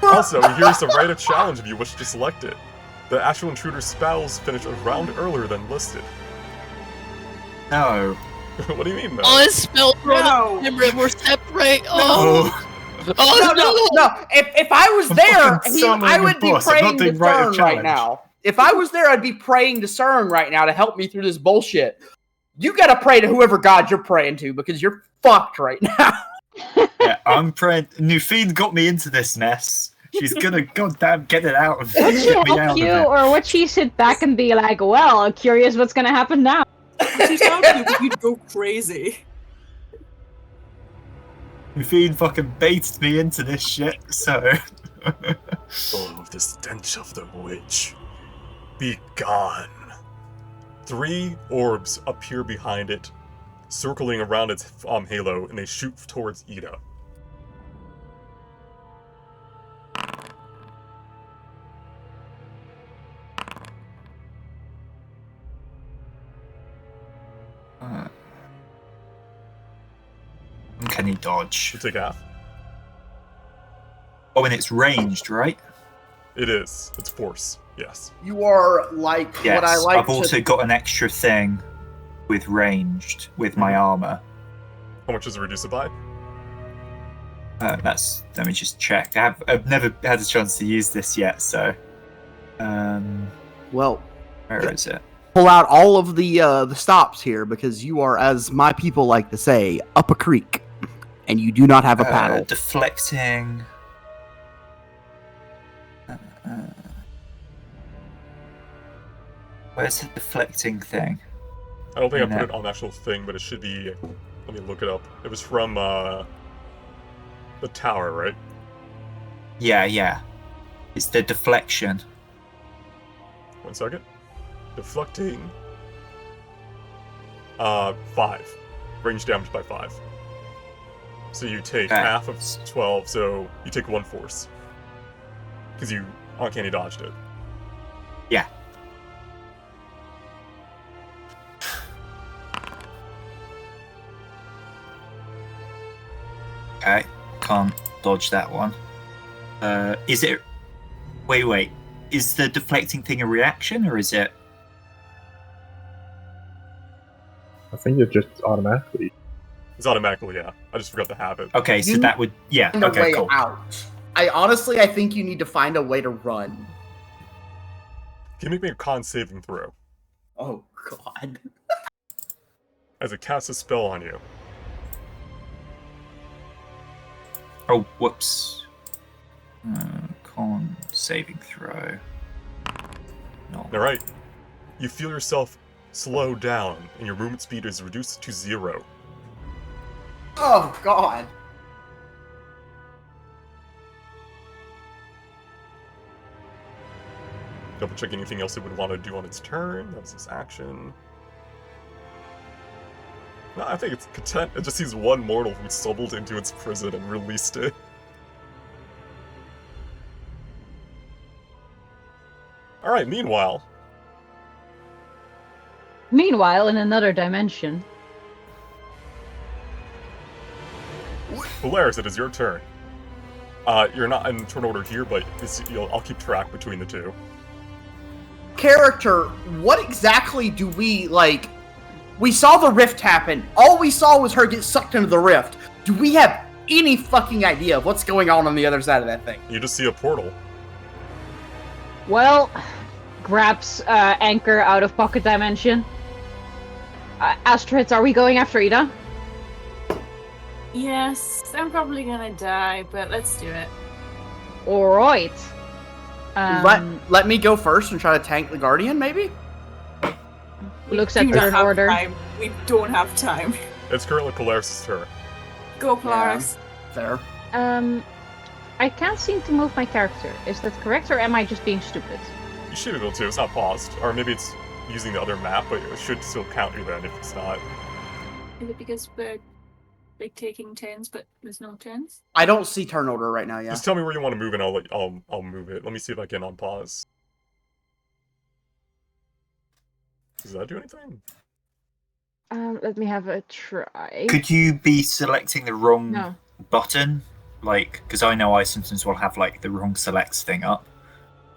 Also, here's the right of challenge if you wish to select it. The Astral Intruder spells finish a round earlier than listed. No. What do you mean, Oh, man? it's spelled wrong. No. We're separate. Oh, Oh. No. If I was I'm there, fucking soloing I a would be boss. I'm not praying to doing right of CERN right challenge. now. If I was there, I'd be praying to CERN right now to help me through this bullshit. You gotta pray to whoever god you're praying to because you're fucked right now. Yeah, I'm praying. Nufine got me into this mess. She's gonna goddamn get it out and Would she get me out help of you, it. or would she sit back and be like, "Well, I'm curious what's gonna happen now"? She's helping you, but you'd go crazy. Nufine fucking baited me into this shit, so. Oh, the stench of the witch. Be gone. 3 orbs appear behind it, circling around its halo, and they shoot towards Ida. Can he dodge? You take half. Oh, and it's ranged, right? It is. It's force. Yes. You are like Yes. what I like I've also to. got an extra thing with ranged with my armor. How much does it reduce it by? Let me just check. I've never had a chance to use this yet, so. Well, Where is it? pull out all of the stops here because you are, as my people like to say, up a creek, and you do not have a paddle. Deflecting. Where's the deflecting thing? I don't think I No. put it on the actual thing, but it should be. Let me look it up. It was from the tower, right? Yeah. It's the deflection. 1 second. Deflecting. 5. Range damage by 5. So you take Okay. half of 12, so you take 1 force. Because you uncanny dodged it. Yeah. Okay, can't dodge that one. Is it? Wait. Is the deflecting thing a reaction, or is it? I think it just automatically. It's automatically, yeah. I just forgot to have it. Okay, so You that would. Yeah. Find a Okay, way cool. out. I think you need to find a way to run. Can you make me a con saving throw Oh God. as it casts a spell on you? Oh, whoops. Con saving throw. No. Alright. You feel yourself slow down, and your movement speed is reduced to 0. Oh God. Double check anything else it would want to do on its turn. That's its action. No, I think it's content. It just sees one mortal who stumbled into its prison and released it. Alright, meanwhile. Meanwhile, in another dimension, Polaris, it is your turn. You're not in turn order here, but I'll keep track between the two. Character, what exactly do we like? We saw the rift happen. All we saw was her get sucked into the rift. Do we have any fucking idea of what's going on the other side of that thing? You just see a portal. well, grabs Anchor out of pocket dimension. Astrids, are we going after Ida? Yes, I'm probably gonna die, but let's do it. Alright. Let me go first and try to tank the Guardian, maybe? Looks We at do not third have order. time. We don't have time. It's currently Polaris' turn. Go, Polaris. Fair. I can't seem to move my character. Is that correct, or am I just being stupid? You should be able to, it's not paused. Or maybe it's using the other map, but it should still count you then if it's not. Is it because we're like taking 10s, but there's no 10s? I don't see turn order right now, yeah. Just tell me where you want to move and I'll move it. Let me see if I can unpause. Does that do anything? Let me have a try. Could you be selecting the wrong No. button? Like, because I know I sometimes will have like the wrong selects thing up.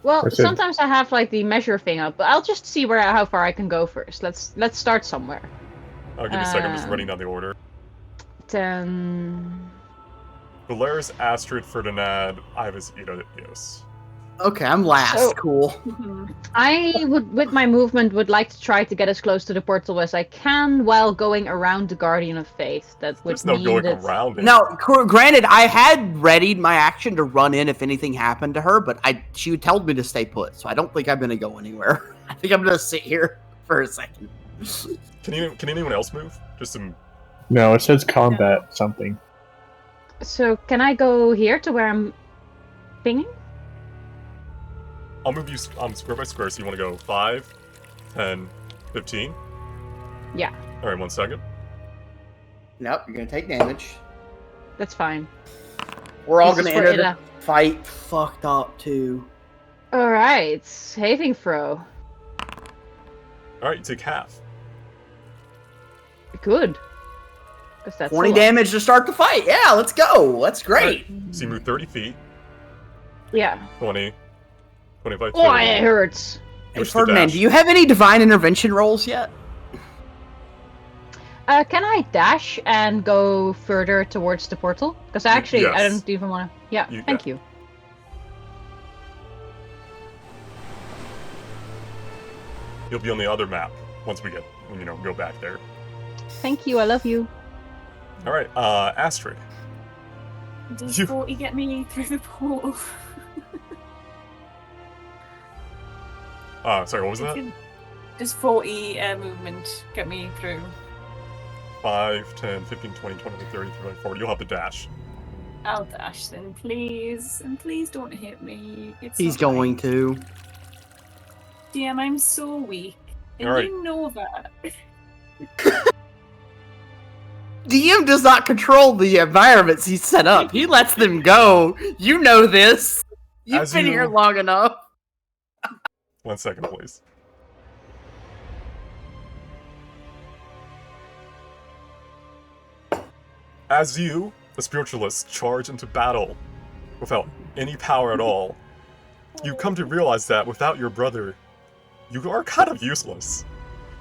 Well, That's it. sometimes I have like the measure thing up, but I'll just see how far I can go first. Let's start somewhere. I'll give you a second, I'm just writing down the order. 10. Valeris, Astrid, Ferdinand, Ivas, Eos. Okay, I'm last. Oh. Cool. I would, with my movement, would like to try to get as close to the portal as I can while going around the Guardian of Faith. That would There's no mean going that... around it. Now, granted, I had readied my action to run in if anything happened to her, but she told me to stay put, so I don't think I'm going to go anywhere. I think I'm going to sit here for a second. Can anyone else move? Just some... No, it says combat something. So, can I go here to where I'm pinging? I'll move you square by square, so you want to go 5, 10, 15? Yeah. Alright, 1 second. Nope, you're going to take damage. That's fine. We're all This going is to for enter the Ida. fight fucked up, too. Alright, saving throw. Alright, you take half. Good. 'Cause that's 20 a lot. damage to start the fight. Yeah, let's go. That's great. So you move 30 feet, Yeah. 20, 25, 30. Oh, it hurts. Hey, Push the Ferdinand, dash. do you have any divine intervention rolls yet? Can I dash and go further towards the portal? Because actually, I Yes. don't even want to... Yeah, thank you. You'll be on the other map once we get, go back there. Thank you, I love you. Alright, Astrid. Does You- 40 get me through the portal? Sorry, what was that? Does 40 movement get me through? 5, 10, 15, 20, 25, 30, 35, 40. You'll have the dash. I'll dash then, please. And please don't hit me. He's going to. DM, I'm so weak. And Alright. you know that. DM does not control the environments he set up. He lets them go. You know this. You've As been you- here long enough. 1 second, please. As you, the spiritualists, charge into battle without any power at all, you come to realize that without your brother, you are kind of useless.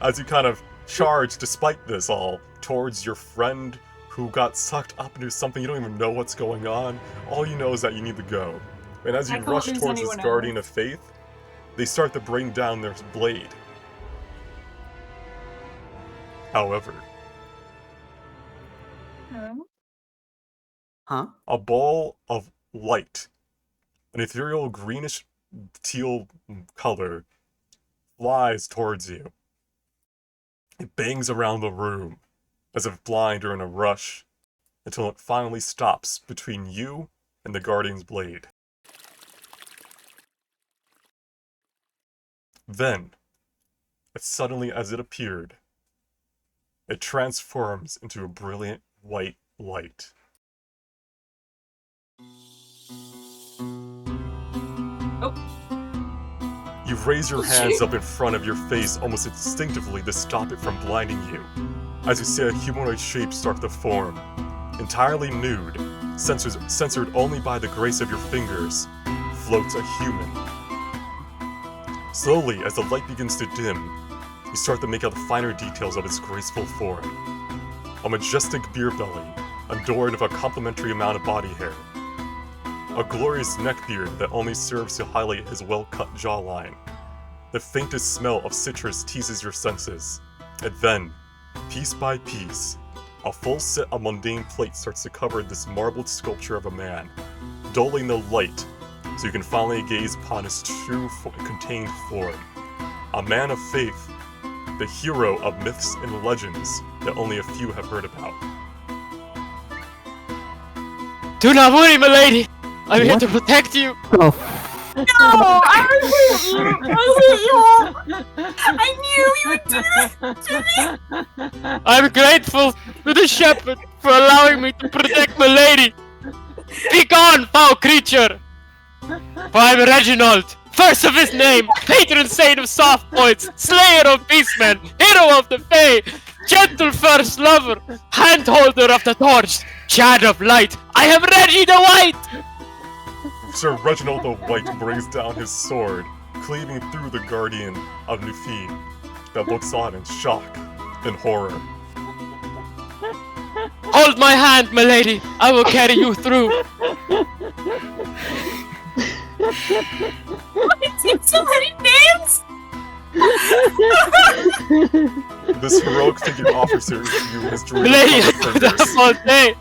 As you kind of charge, despite this all, towards your friend who got sucked up into something you don't even know what's going on, all you know is that you need to go. And as you I can't rush lose towards this anyone guardian else. of faith, they start to bring down their blade. However, Huh? a ball of light, an ethereal greenish teal color, flies towards you. It bangs around the room, as if blind or in a rush, until it finally stops between you and the Guardian's blade. Then, as suddenly as it appeared, it transforms into a brilliant white light. You raise your hands up in front of your face almost instinctively to stop it from blinding you, as you see a humanoid shape start to form. Entirely nude, censored only by the grace of your fingers, floats a human. Slowly, as the light begins to dim, you start to make out the finer details of its graceful form. A majestic beer belly, adorned with a complimentary amount of body hair. A glorious neckbeard that only serves to highlight his well-cut jawline. The faintest smell of citrus teases your senses. And then, piece by piece, a full set of mundane plate starts to cover this marbled sculpture of a man, dulling the light so you can finally gaze upon his true contained form. A man of faith, the hero of myths and legends that only a few have heard about. Do not worry, my lady! I'm here to protect you! No! I knew you would do this to me! I'm grateful to the shepherd for allowing me to protect my lady! Be gone, foul creature! For I'm Reginald, first of his name, patron saint of soft points, slayer of beastmen, hero of the Fae, gentle first lover, handholder of the torch, chad of light, I am Reggie the White! Sir Reginald the White brings down his sword, cleaving through the Guardian of Nufine, that looks on in shock and horror. Hold my hand, milady. I will carry you through. It's so many names! This heroic figure offers you his druid Milady, fingers. that's all day.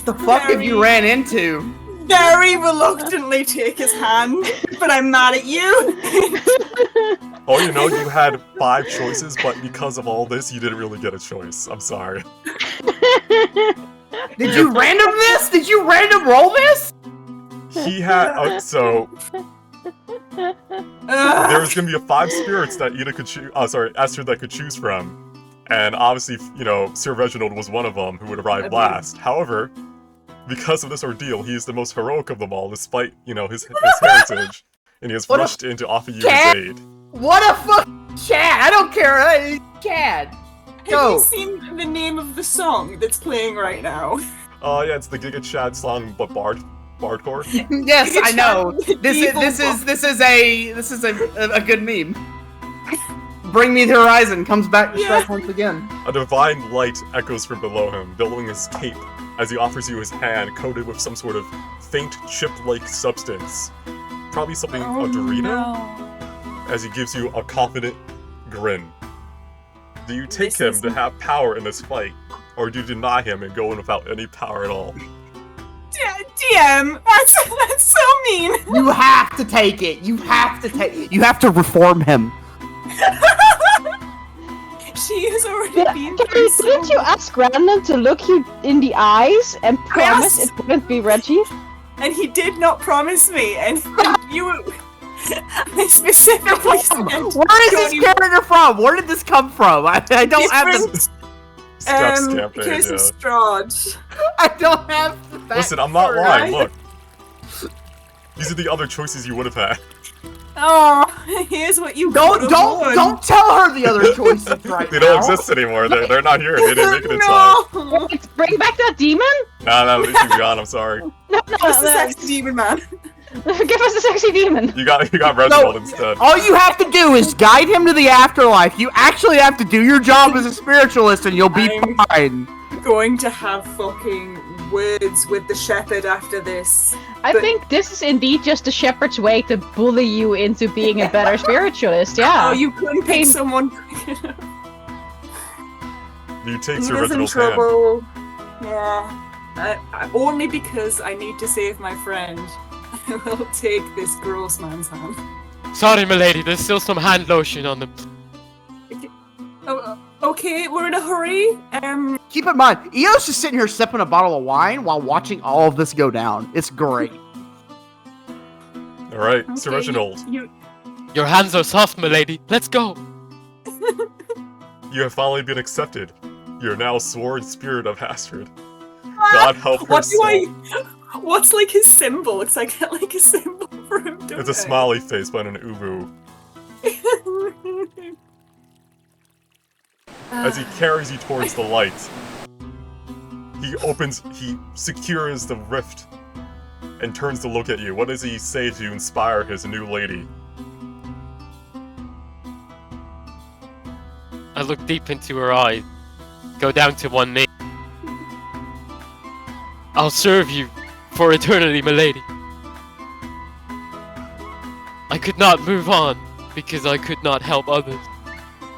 The fuck have you ran into? Very reluctantly take his hand, but I'm mad at you. Oh, you know, you had 5 choices, but because of all this, you didn't really get a choice. I'm sorry. Did you random this? Did you random roll this? He had so there was gonna be 5 spirits that Ida could choose. Esther that could choose from, and obviously, you know, Sir Reginald was one of them who would arrive last. However, because of this ordeal, he is the most heroic of them all, despite, you know, his heritage, and he has rushed in to offer you his aid. What a fuck, Chad! I don't care. Chad. Have Go. you seen the name of the song that's playing right now? Yeah, it's the Giga Chad song, but bardcore. Yes, I know. This is a good meme. Bring Me the Horizon comes back to strike once again. A divine light echoes from below him, billowing his cape as he offers you his hand coated with some sort of faint chip-like substance. Probably something a Dorito? As he gives you a confident grin. Do you take him to have power in this fight, or do you deny him and go in without any power at all? DM, that's so mean. You have to take it. You have to reform him. She has already been through Didn't you ask Brandon to look you in the eyes and promise it wouldn't be Reggie? And he did not promise me, and you... I specifically said... Where is this character from? Where did this come from? I don't have the... Steps campaign, because yeah. of Strahd. I don't have the facts. Listen, I'm not lying, look. These are the other choices you would have had. Oh, here's what you don't tell her the other choices right They don't exist anymore. They're not here. They didn't make it in No. time. Wait, bring back that demon? No, she's gone. I'm sorry. No, What's the sexy demon, man? Give us the sexy demon. You got Reginald instead. All you have to do is guide him to the afterlife. You actually have to do your job as a spiritualist, and you'll be fine. Going to have fucking words with the shepherd after this. I think this is indeed just the shepherd's way to bully you into being a better spiritualist, yeah. Oh, you couldn't pick someone. You take He Sir is in Reginald's hand. trouble. Yeah. Only because I need to save my friend. I will take this gross man's hand. Sorry, milady, there's still some hand lotion on them. Oh, okay, we're in a hurry. Keep in mind, Eo's just sitting here sipping a bottle of wine while watching all of this go down. It's great. Alright, Sir Reginald. Your hands are soft, milady. Let's go. You have finally been accepted. You're now Sword Spirit of Astrid. God help her What do soul. What's like his symbol? It's like a symbol for him. It's a smiley face, but an ubu. As he carries you towards the light, he secures the rift and turns to look at you. What does he say to inspire his new lady? I look deep into her eyes, go down to one knee. I'll serve you for eternity, milady. I could not move on because I could not help others.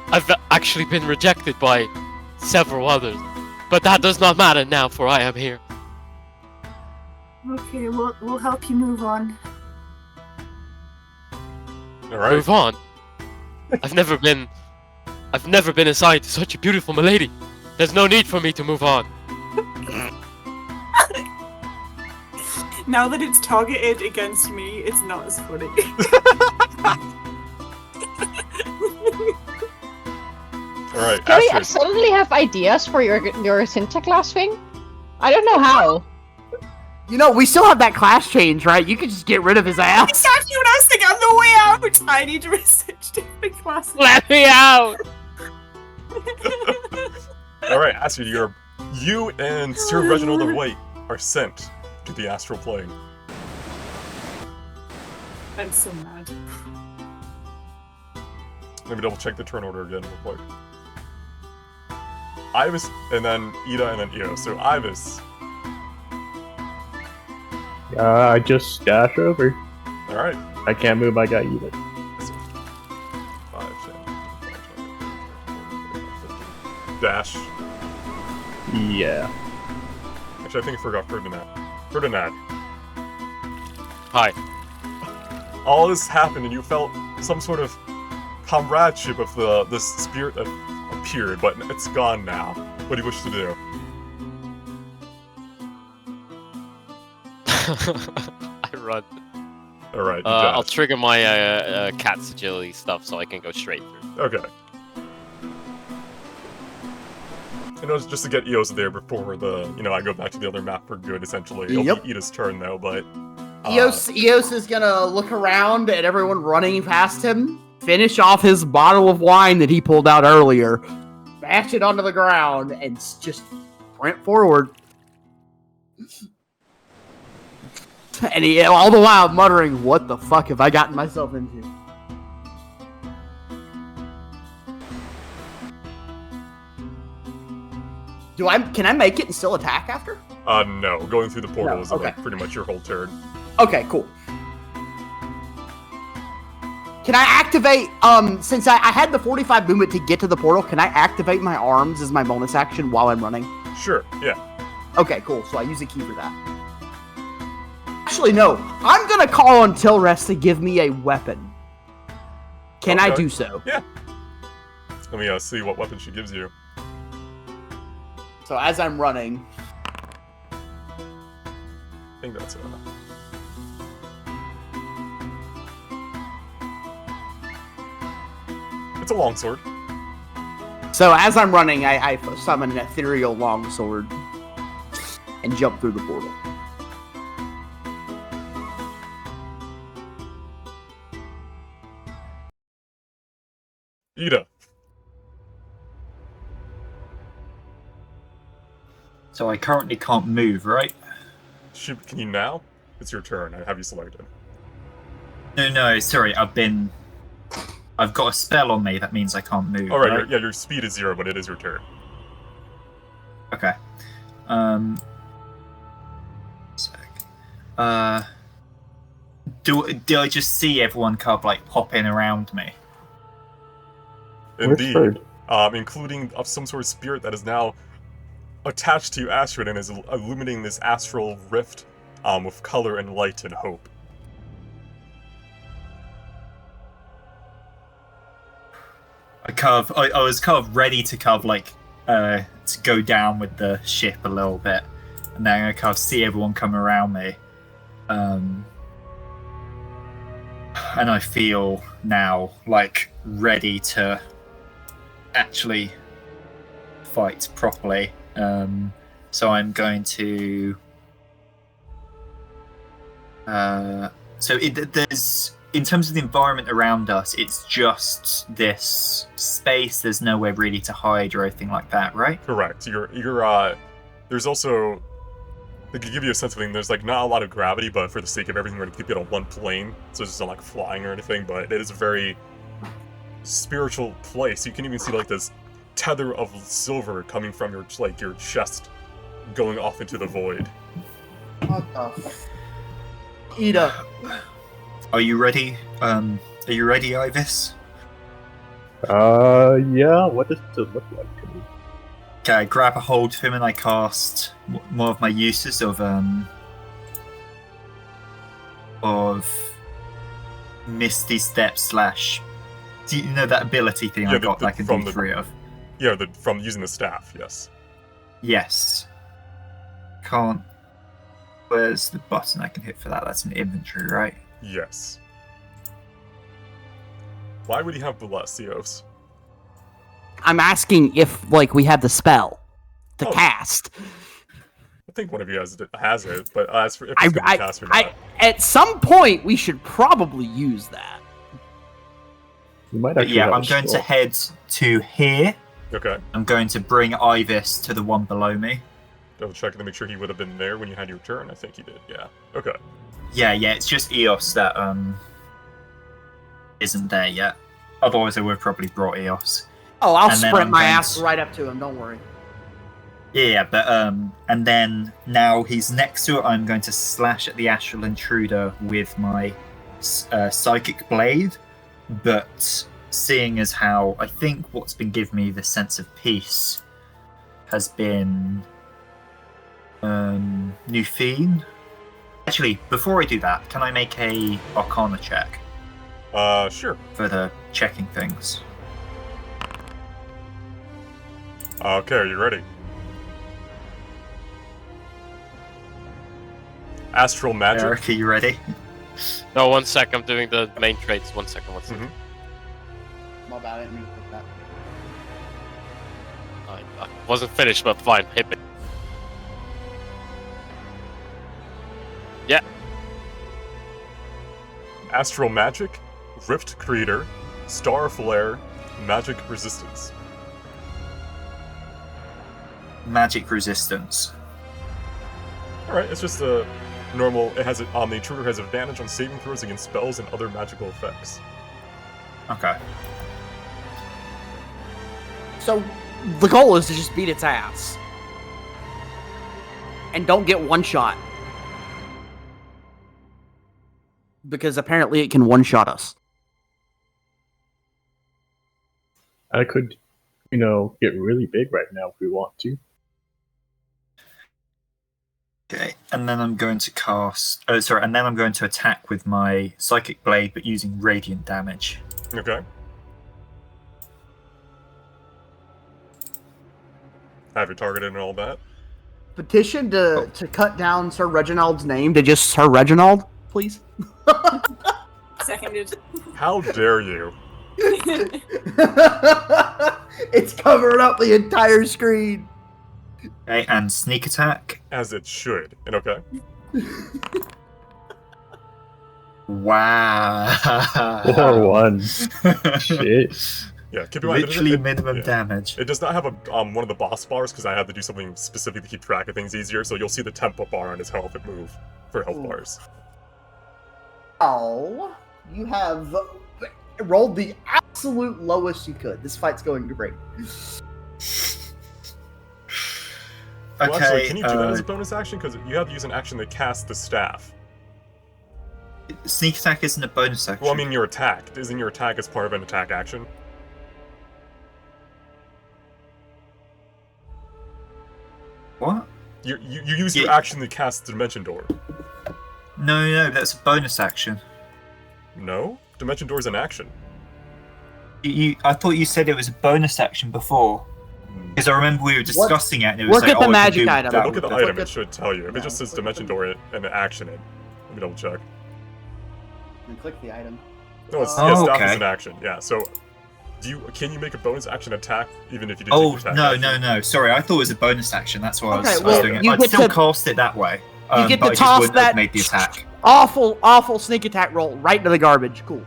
I've actually been rejected by several others, but that does not matter now, for I am here. Okay, we'll help you move on. Alright. Move on. I've never been assigned to such a beautiful milady. There's no need for me to move on. Now that it's targeted against me, it's not as funny. Alright, Can we Astrid. suddenly have ideas for your Synta class thing? I don't know how. You know, we still have that class change, right? You could just get rid of his ass. Exactly what I was thinking on the way out. I need to research different classes. Let me out! Alright, Astrid, you and Sir Reginald of White are sent to the astral plane. I'm so mad. Let me double check the turn order again real quick. Ibis, and then Ida, and then Io. So Ibis. I just dash over. All right. I can't move. I got Ida. 5, 10, dash. Yeah. Actually, I think I forgot Ferdinand. Ferdinand. Hi. All this happened, and you felt some sort of comradeship of the spirit that appeared, but it's gone now. What do you wish to do? I run. All right. You I'll dash. trigger my cat's agility stuff so I can go straight through. Okay. And it was just to get Eos there before I go back to the other map for good, essentially. It'll Yep. be Ida's turn, though, but... Eos is gonna look around at everyone running past him, finish off his bottle of wine that he pulled out earlier, bash it onto the ground, and just sprint forward. And he, all the while muttering, "What the fuck have I gotten myself into?" Can I make it and still attack after? No. Going through the portal No, is okay. like pretty much your whole turn. Okay, cool. Can I activate, since I had the 45 movement to get to the portal, can I activate my arms as my bonus action while I'm running? Sure, yeah. Okay, cool. So I use a key for that. Actually, no. I'm gonna call on Tilrest to give me a weapon. Can I Okay. do so? Yeah. Let me see what weapon she gives you. So as I'm running... I think that's It's a longsword. So as I'm running, I summon an ethereal longsword and jump through the portal. Ida. So I currently can't move, right? Can you now? It's your turn. I have you selected. No, sorry, I've got a spell on me, that means I can't move. All right, right? your speed is 0, but it is your turn. Okay. Sec. Do I just see everyone kind of like popping around me? Where's Indeed. Ferd? Including of some sort of spirit that is now attached to you, Astrid, and is illuminating this astral rift with color and light and hope. I was kind of ready to kind of like to go down with the ship a little bit, and then I kind of see everyone come around me, and I feel now like ready to actually fight properly. So I'm going to. There's, in terms of the environment around us, it's just this space. There's nowhere really to hide or anything like that, right? Correct. There's also, they could give you a sense of thing. There's like not a lot of gravity, but for the sake of everything, we're gonna keep it on one plane, so it's not like flying or anything. But it is a very spiritual place. You can even see like this tether of silver coming from your chest, going off into the void. What the Ida. Are you ready? Are you ready, Ivis? Yeah, what does it look like to me? Okay, I grab a hold of him and I cast more of my uses of Misty Step slash. Do you know that ability thing I got that I can do 3 of? Yeah, from using the staff, yes. Yes. Can't. Where's the button I can hit for that? That's an inventory, right? Yes. Why would he have Blessios? I'm asking if, like, we have the spell to Oh. cast. I think one of you has it, but as for if it's going to be cast or not. At some point, we should probably use that. You might But actually yeah, have a I'm going to scroll. head to here. Okay. I'm going to bring Ivis to the one below me. Double checking to make sure he would have been there when you had your turn. I think he did, yeah. Okay. Yeah, it's just Eos that isn't there yet. Otherwise, I would have probably brought Eos. Oh, I'll And then sprint I'm my going ass to- right up to him, don't worry. Yeah, but and then now he's next to it. I'm going to slash at the astral intruder with my psychic blade. But seeing as how I think what's been giving me the sense of peace has been Newfeen. Actually, before I do that, can I make a Arcana check? Sure. For the checking things. Okay, are you ready? Astral magic. Eric, are you ready? No, 1 sec. I'm doing the main traits. 1 second. 1 second. My bad, I didn't mean to put that. I wasn't finished, but fine. Hit me. Yeah. Astral magic, rift creator, star flare, magic resistance. Magic resistance. Alright, it's just a normal. It has the intruder has advantage on saving throws against spells and other magical effects. Okay. So, the goal is to just beat its ass. And don't get one shot. Because apparently it can one-shot us. I could, get really big right now if we want to. Okay, and then I'm going to and then I'm going to attack with my psychic blade, but using radiant damage. Okay. Have you targeted and all that? Petition to cut down Sir Reginald's name to just Sir Reginald, please. Seconded. How dare you? It's covering up the entire screen. Okay, and sneak attack. As it should. And okay. Wow. 4-1. Shit. Yeah, keep in mind. Literally minimum damage. It does not have a one of the boss bars because I had to do something specific to keep track of things easier. So you'll see the tempo bar on his health and move for health bars. Oh, you have rolled the absolute lowest you could. This fight's going great. Well, Okay, actually, can you do that as a bonus action? Because you have to use an action to cast the staff. Sneak attack isn't a bonus action. Well, I mean, your attack. Isn't your attack as part of an attack action? What? You use your action to cast the Dimension Door. No, that's a bonus action. No? Dimension Door is an action. I thought you said it was a bonus action before. Because I remember we were discussing it and it was Look like, at the I magic can do item. that Look at the with item, it should tell you. If it just says Dimension Door and action it. Let me double check. And click the item. No, it's Oh, staff okay. is an action. Yeah, so can you make a bonus action attack even if you did Oh, take attack no, action? no. Sorry, I thought it was a bonus action. That's why Okay, I was well, doing it. you I'd get still to- cast it that way. You get but to I just toss wouldn't have that made the attack. awful sneak attack roll right into the garbage. Cool.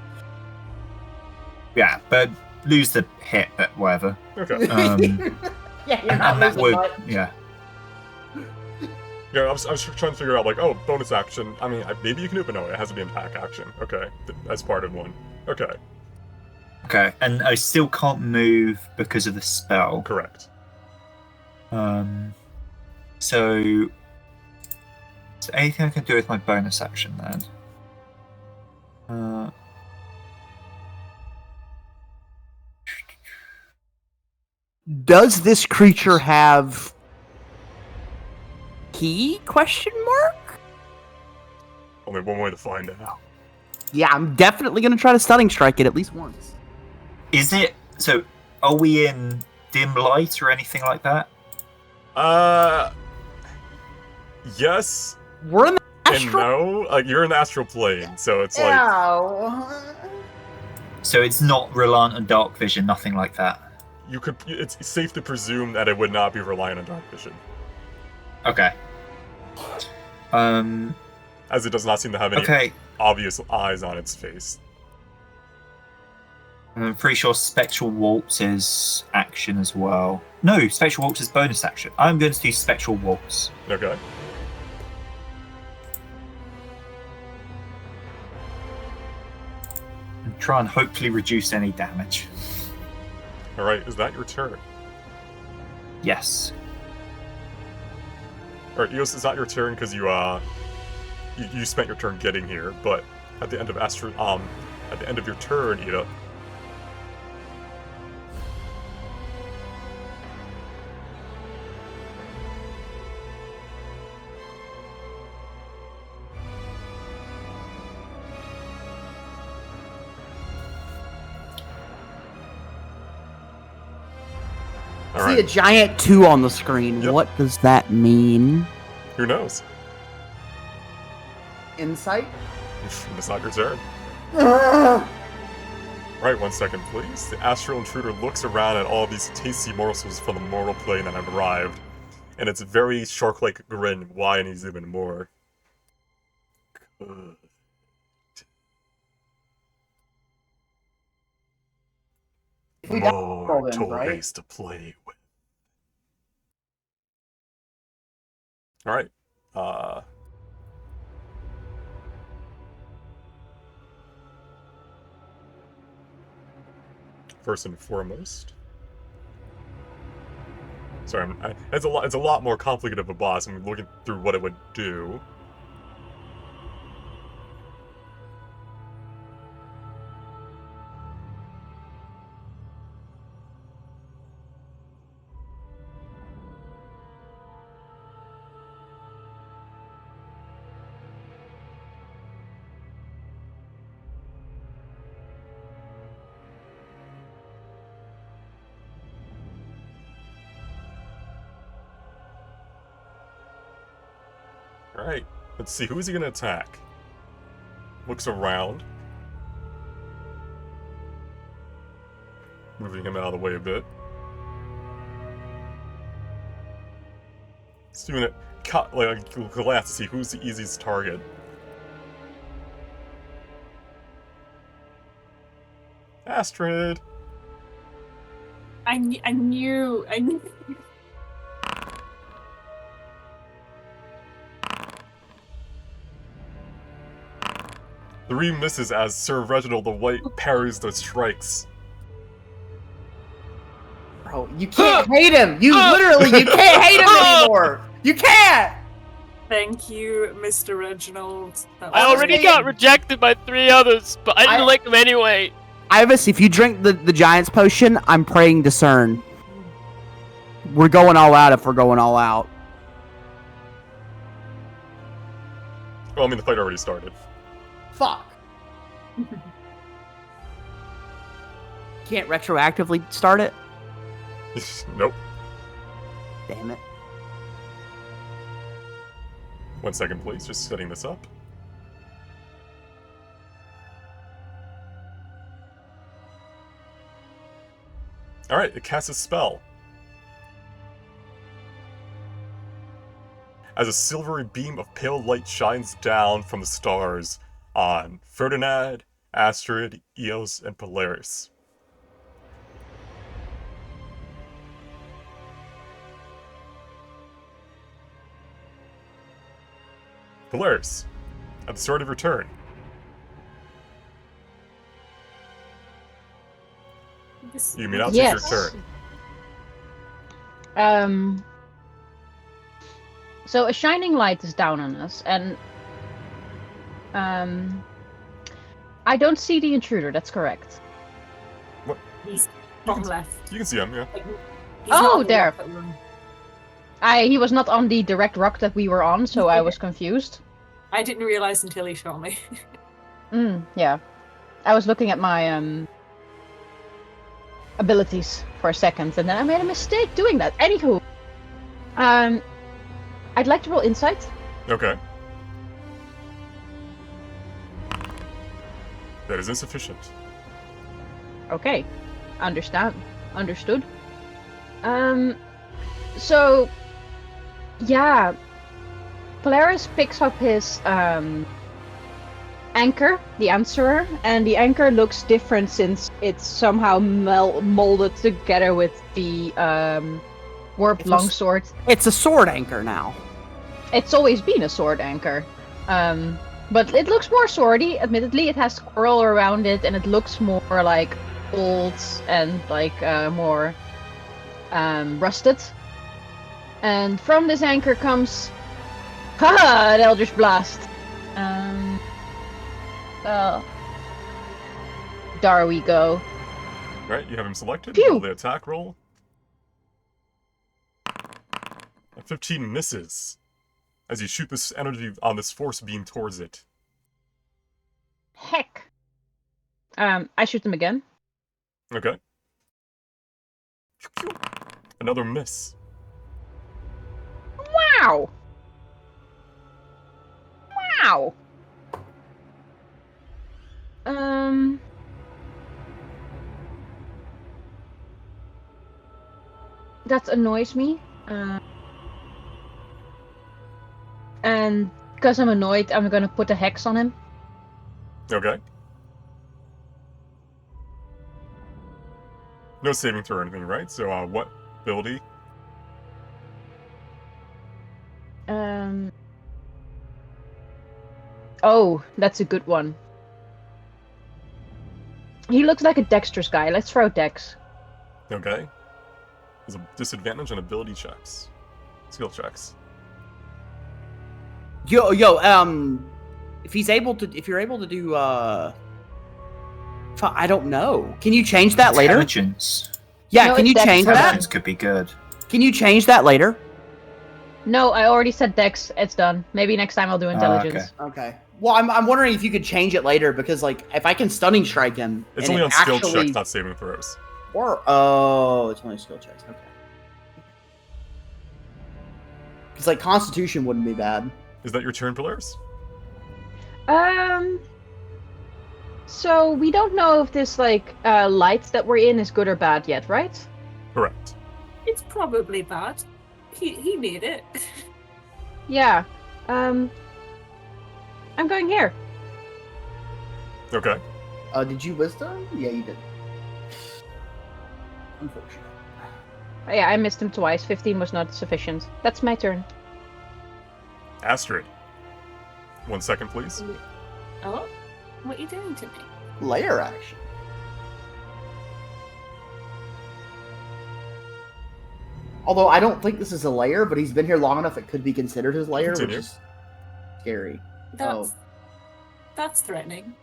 Yeah, but lose the hit, but whatever. Okay. Yeah, you're And not that losing would, much. yeah. Yeah, I was trying to figure out, like, bonus action. I mean, maybe you can do it, but no, it has to be an attack action. Okay, as part of one. Okay, Okay, and I still can't move because of the spell. correct. So anything I can do with my bonus action then? Does this creature have key? Question mark? Only one way to find out. Yeah, I'm definitely gonna try to stunning strike it at least once. Is it so? Are we in dim light or anything like that? Yes We're in the and astral. no. Like, you're in the astral plane, so it's like So it's not reliant on dark vision, nothing like that. it's safe to presume that it would not be reliant on dark vision, Okay. as it does not seem to have any Okay. obvious eyes on its face. I'm pretty sure Spectral Waltz is action as well. No, Spectral Waltz is bonus action. I'm going to do Spectral Waltz. Okay. And try and hopefully reduce any damage. All right. Is that your turn? Yes. Alright, Eos, it's not your turn because you spent your turn getting here, but at the end of at the end of your turn, Ida. I see a giant 2 on the screen. Yep. What does that mean? Who knows? Insight? It's not your turn. Right, 1 second, please. The astral intruder looks around at all these tasty morsels from the mortal plane that have arrived, and its very shark-like grin widens even more. Good. We got More them, right? toys to play with. Alright. First and foremost. Sorry, it's a lot more complicated of a boss. I'm looking through what it would do. Alright, let's see, who is he gonna attack? Looks around. Moving him out of the way a bit. It's doing it, like, glance to see who's the easiest target. Astrid! I knew. Three misses as Sir Reginald the White parries the strikes. Bro, you can't hate him! You can't hate him anymore! You can't! Thank you, Mr. Reginald. I already got rejected by 3 others, but I didn't like them anyway. Ivis, if you drink the Giant's Potion, I'm praying discern. We're going all out if we're going all out. Well, I mean, the fight already started. Fuck. Can't retroactively start it? Nope. Damn it. 1 second, please. Just setting this up. Alright, it casts a spell. As a silvery beam of pale light shines down from the stars on Ferdinand, Astrid, Eos, and Polaris. Polaris, at the start of your turn. You may now take your turn. So a shining light is down on us, and I don't see the intruder. That's correct. What? He's bottom left. You can see him, yeah. He's not Oh, on the there. rocket room. He was not on the direct rock that we were on, so I was confused. I didn't realize until he showed me. Yeah. I was looking at my abilities for a second, and then I made a mistake doing that. Anywho, I'd like to roll insight. Okay. That is insufficient. Okay. Understood. So, yeah. Polaris picks up his anchor, the Answerer, and the anchor looks different since it's somehow molded together with the warped longsword. It's a sword anchor now. It's always been a sword anchor. But it looks more swordy, admittedly. It has coral around it, and it looks more like old and like more rusted. And from this anchor comes Haha, an Eldritch Blast. There we go. Right, you have him selected. Phew. Roll the attack roll. A 15 misses as you shoot this energy on this force beam towards it. Heck. I shoot them again. Okay. Another miss. Wow. Wow. That annoys me. And because I'm annoyed, I'm gonna put a hex on him. Okay. No saving throw or anything, right? So, what ability? Oh, that's a good one. He looks like a dexterous guy. Let's throw dex. Okay. There's a disadvantage on ability checks. Skill checks. Yo, if you're able to do, I don't know. Can you change that later? Intelligence. Yeah, No, can it's you dex. change Intelligence that? could be good. Can you change that later? No, I already said dex. It's done. Maybe next time I'll do intelligence. Okay. Well, I'm wondering if you could change it later because, like, if I can stunning strike him, It's and only it on skill actually, checks, not saving throws. Or it's only skill checks. Okay. Because like Constitution wouldn't be bad. Is that your turn, Polaris? So we don't know if this like light that we're in is good or bad yet, right? Correct. It's probably bad. He made it. Yeah. I'm going here. Okay. Did you wisdom? Yeah, you did. Unfortunate. Oh, yeah, I missed him twice. 15 was not sufficient. That's my turn. Astrid. 1 second, please. Oh, what are you doing to me? Layer action. Although I don't think this is a layer, but he's been here long enough it could be considered his layer, which Continue. is scary. That's threatening.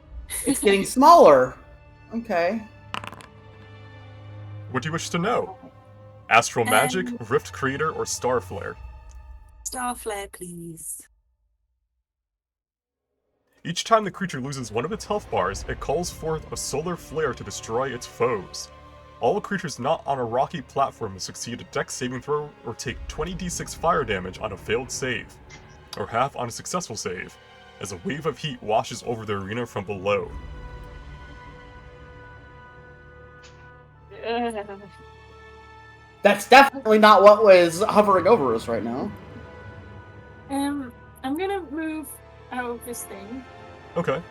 It's getting smaller. Okay. What do you wish to know? Astral magic, rift creator, or star flare? Star flare, please. Each time the creature loses one of its health bars, it calls forth a solar flare to destroy its foes. All creatures not on a rocky platform must succeed a dex saving throw or take 20d6 fire damage on a failed save, or half on a successful save, as a wave of heat washes over the arena from below. That's definitely not what was hovering over us right now. I'm gonna move out of this thing, Okay.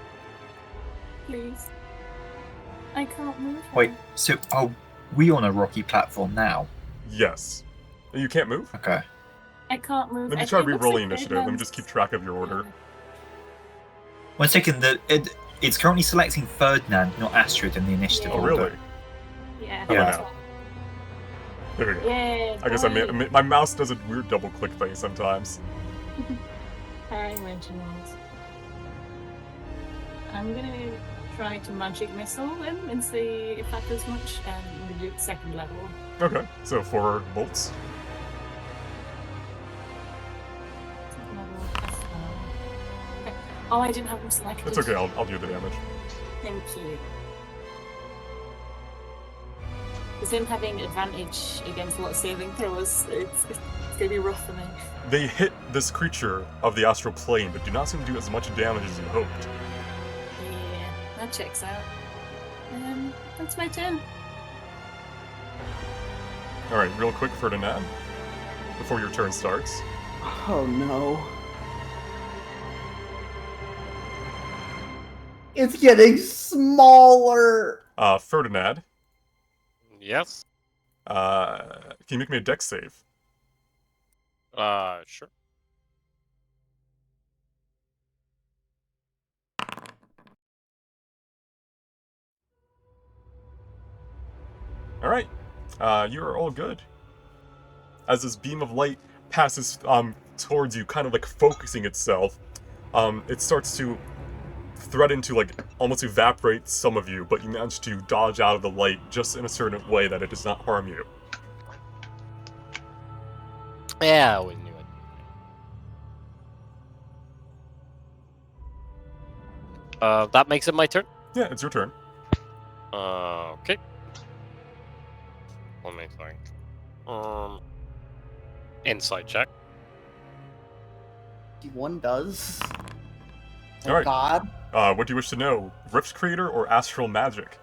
please. I can't move. Wait, so are we on a rocky platform now? Yes. You can't move? Okay. I can't move. Let me It try looks re-rolling like initiative. Let me Ferdinand's- just keep track of your order. 1 second, it's currently selecting Ferdinand, not Astrid in the initiative Oh, order. really? Yeah. Yeah. that's now? fine. There we go. Yeah. I guess my mouse does a weird double click thing sometimes. Hi, Reginald. I'm gonna try to magic missile him and see if that does much, and I'm gonna do it second level. Okay, so 4 bolts. Second level. Okay. Oh, I didn't have him selected. It's okay, I'll do the damage. Thank you. Because him having advantage against a lot of saving throws, it's gonna be rough for me. They hit this creature of the astral plane, but do not seem to do as much damage as you hoped. Yeah, that checks out. That's my turn. Alright, real quick, Ferdinand, before your turn starts. Oh no. It's getting smaller. Ferdinand, Yes. can you make me a dex save? Sure. Alright, you are all good. As this beam of light passes towards you, kind of like focusing itself. It starts to threaten to like almost evaporate some of you, but you manage to dodge out of the light just in a certain way that it does not harm you. Yeah, I always knew it. That makes it my turn? Yeah, it's your turn. Okay. Let me think. Insight check. One does. Oh, All right. God. What do you wish to know? Rift Creator or Astral Magic?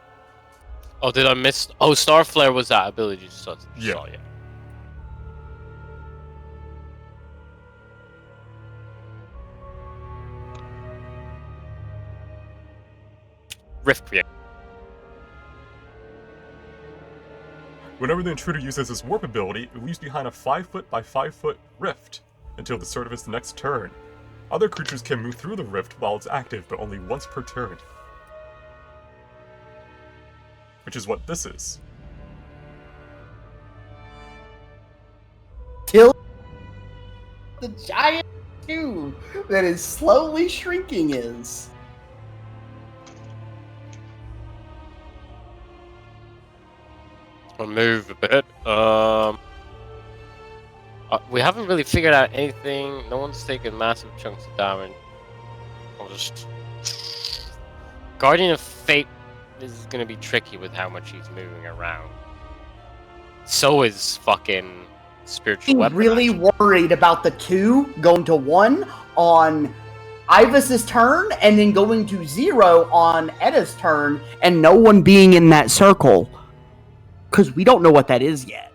Oh, did I miss? Oh, Starflare was that ability. Yeah. Saw, yeah. Rift Creator. Whenever the intruder uses his warp ability, it leaves behind a 5-foot by 5-foot rift until the start of its next turn. Other creatures can move through the rift while it's active, but only once per turn. Which is what this is. Till the giant cube that is slowly shrinking is. I'll move a bit. We haven't really figured out anything. No one's taken massive chunks of damage. I'll just... Guardian of Fate is gonna be tricky with how much he's moving around. So is fucking Spiritual I'm Weapon. really worried about the 2 going to 1 on Ivis's turn and then going to 0 on Edda's turn and no one being in that circle. Because we don't know what that is yet.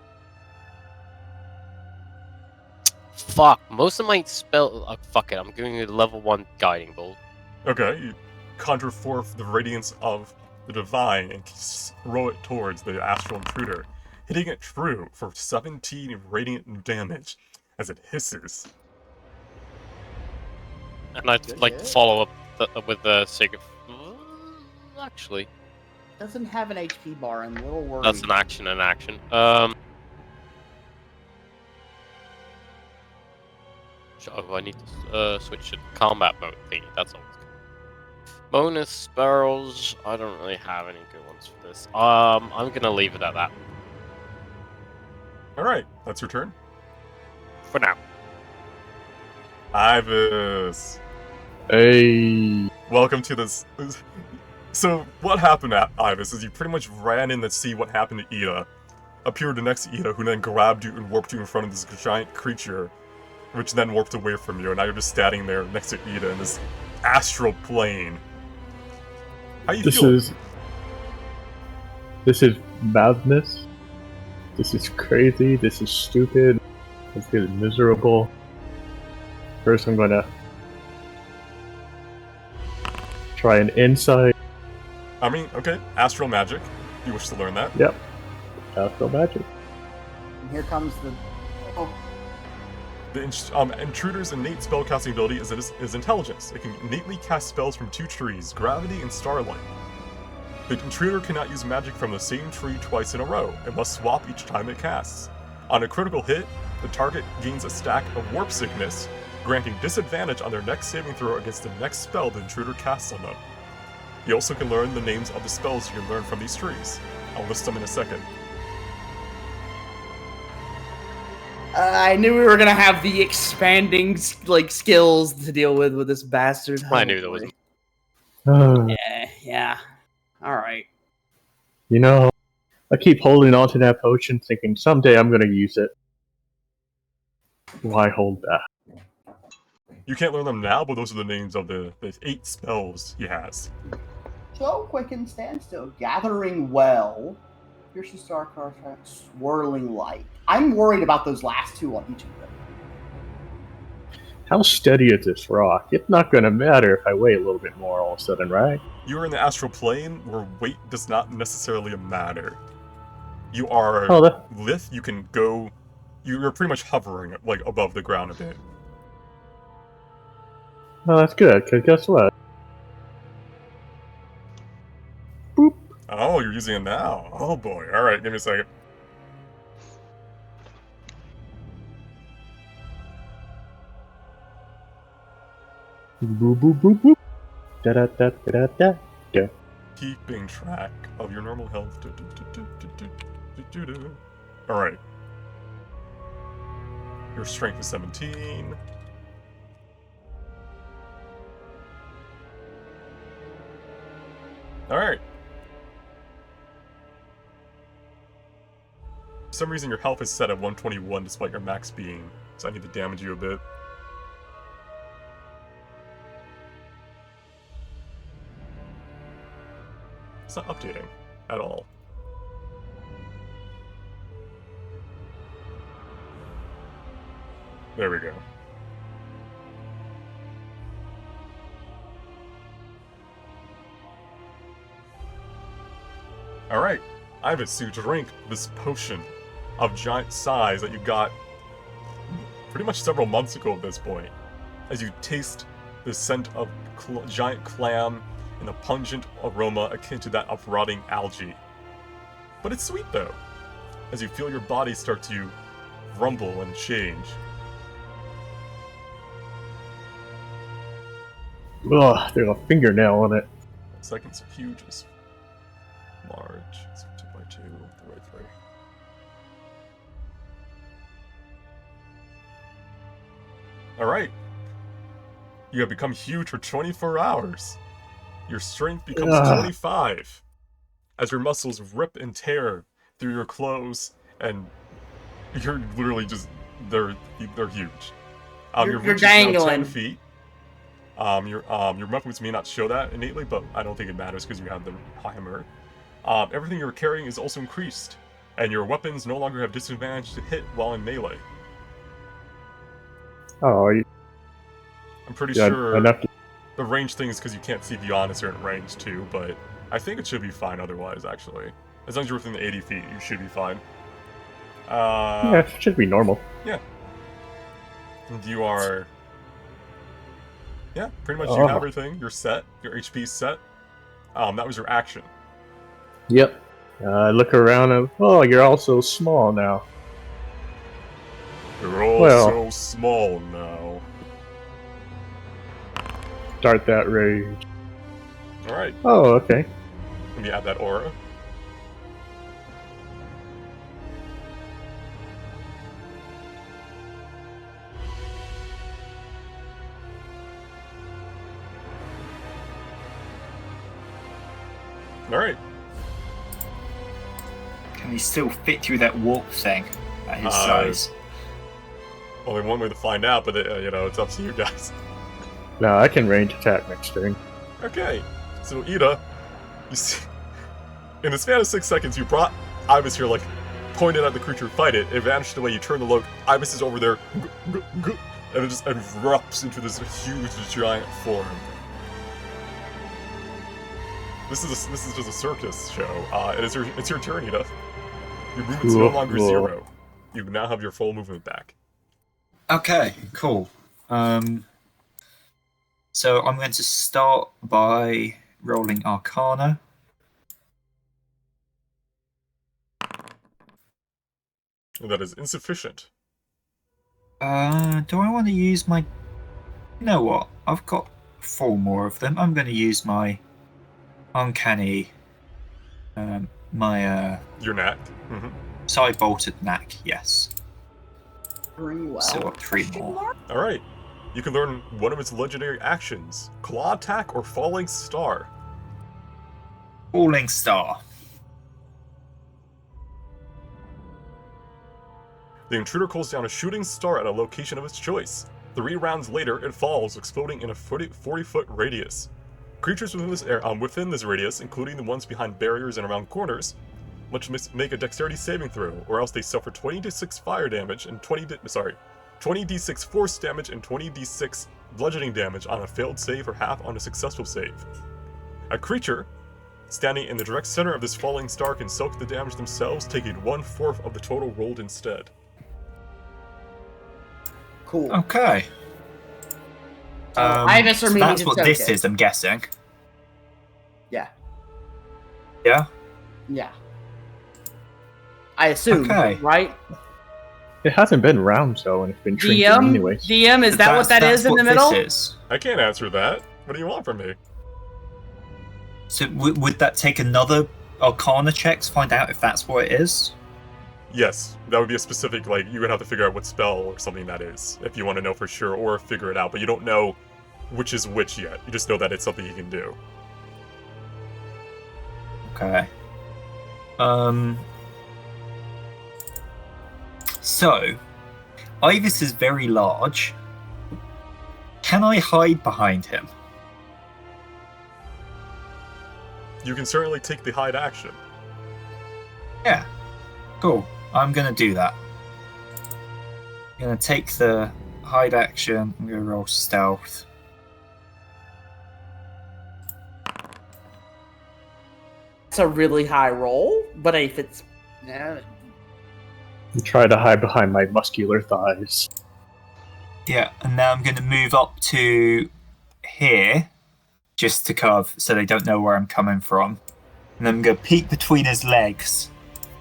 Fuck, most of my spell... fuck it, I'm giving you the level 1 Guiding Bolt. Okay, you conjure forth the radiance of the divine and throw it towards the astral intruder, hitting it true for 17 radiant damage as it hisses. And I'd like to follow up with the Sacred... Actually, Doesn't have an HP bar, I'm a little worried. that's an action and action. Oh, I need to switch to combat mode thingy, that's all. Bonus spells, I don't really have any good ones for this. I'm gonna leave it at that. Alright, that's your turn. For now. Ivis. Hey. Welcome to this. So, what happened at Ivis is you pretty much ran in to see what happened to Ida, appeared next to Ida, who then grabbed you and warped you in front of this giant creature, which then warped away from you, and now you're just standing there next to Ida in this astral plane. How you feel? This is madness. This is crazy. This is stupid. I feel miserable. First, I'm gonna try an insight. I mean, okay, astral magic. You wish to learn that? Yep. Astral magic. And here comes the... Oh, The intruder's innate spellcasting ability is intelligence. It can innately cast spells from 2 trees, gravity and starlight. The intruder cannot use magic from the same tree twice in a row. It must swap each time it casts. On a critical hit, the target gains a stack of warp sickness, granting disadvantage on their next saving throw against the next spell the intruder casts on them. You also can learn the names of the spells you can learn from these trees. I'll list them in a second. I knew we were gonna have the expanding skills to deal with this bastard. I knew there was. Yeah. All right. You know, I keep holding on to that potion, thinking someday I'm gonna use it. Why hold back? You can't learn them now, but those are the names of the 8 spells he has. Slow, quicken, stand still. Gathering well. Piercing star artifact. Swirling light. I'm worried about those last 2 on each of them. How steady is this rock? It's not gonna matter if I wait a little bit more all of a sudden, right? You are in the astral plane where weight does not necessarily matter. You are lith, you can go... You're pretty much hovering like above the ground a bit. Oh, that's good, because guess what? Boop. Oh, you're using it now. Oh boy. Alright, give me a second. Boop boop boop boop. Da da da da da da. Keeping track of your normal health. Alright. Your strength is 17. Alright. For some reason your health is set at 121 despite your max being, so I need to damage you a bit. It's not updating at all. There we go. Alright, Ibis, you drink this potion of giant size that you got pretty much several months ago at this point. As you taste the scent of giant clam and a pungent aroma akin to that of rotting algae. But it's sweet though, as you feel your body start to rumble and change. Ugh, there's a fingernail on it. Seconds are huge as large. It's 2 by 2, 3 by 3. Alright. You have become huge for 24 hours. Your strength becomes 25. As your muscles rip and tear through your clothes, and you're literally just, they're huge. Your reach is now 10 feet. Your weapons may not show that innately, but I don't think it matters because you have the hammer. Everything you're carrying is also increased, and your weapons no longer have disadvantage to hit while in melee. Oh, I'm pretty yeah, sure enough to... the range thing is because you can't see beyond a certain range too, but I think it should be fine otherwise, actually. As long as you're within the 80 feet, you should be fine. yeah, it should be normal. Yeah. And you are... Yeah, pretty much you have everything. You're set. Your HP's set. That was your action. Yep. I look around and, oh, you're all so small now. You're all so small now. Start that rage. Alright. Oh, okay. Let me add that aura. Alright. Can he still fit through that warp thing at his size? Only one way to find out, but it's up to you guys. No, I can range attack next turn. Okay, so Ida, you see, in the span of 6 seconds, you brought Ibis here, like, pointed at the creature, fight it. It vanished away. You turn the look. Ibis is over there, and it just erupts into this huge giant form. This is just a circus show. It's your turn, Ida. Your movement's no longer 0. You now have your full movement back. Okay, cool. So I'm going to start by rolling Arcana. And that is insufficient. Do I want to use my... You know what? I've got 4 more of them. I'm going to use my Uncanny... Your knack? Mm-hmm. Side-bolted knack, yes. Very well. So up 3 more. Alright. You can learn one of its legendary actions. Claw Attack or Falling Star. Falling Star. The intruder calls down a shooting star at a location of its choice. 3 rounds later, it falls, exploding in a 40-foot radius. Creatures within this radius, including the ones behind barriers and around corners, must make a dexterity saving throw, or else they suffer 20d6 fire damage and 20d6 force damage and 20d6 bludgeoning damage on a failed save or half on a successful save. A creature standing in the direct center of this falling star can soak the damage themselves, taking 1/4 of the total rolled instead. Cool. Okay. Ibis or so me that's to what soak this it. is, I'm guessing. Yeah. Yeah? Yeah. I assume, Okay. right? It hasn't been rounds though, and it's been shrinking DM, anyways. DM, is that what that That's is in what the middle? This is. I can't answer that. What do you want from me? So would that take another Arcana check to find out if that's what it is? Yes, that would be a specific, like, you would have to figure out what spell or something that is, if you want to know for sure, or figure it out, but you don't know which is which yet. You just know that it's something you can do. Okay. So, Ivis is very large. Can I hide behind him? You can certainly take the hide action. Yeah. Cool. I'm gonna do that. I'm gonna take the hide action. I'm gonna roll stealth. It's a really high roll, but if it's... Yeah. And try to hide behind my muscular thighs. Yeah, and now I'm gonna move up to here, just to carve so they don't know where I'm coming from. And then I'm gonna peek between his legs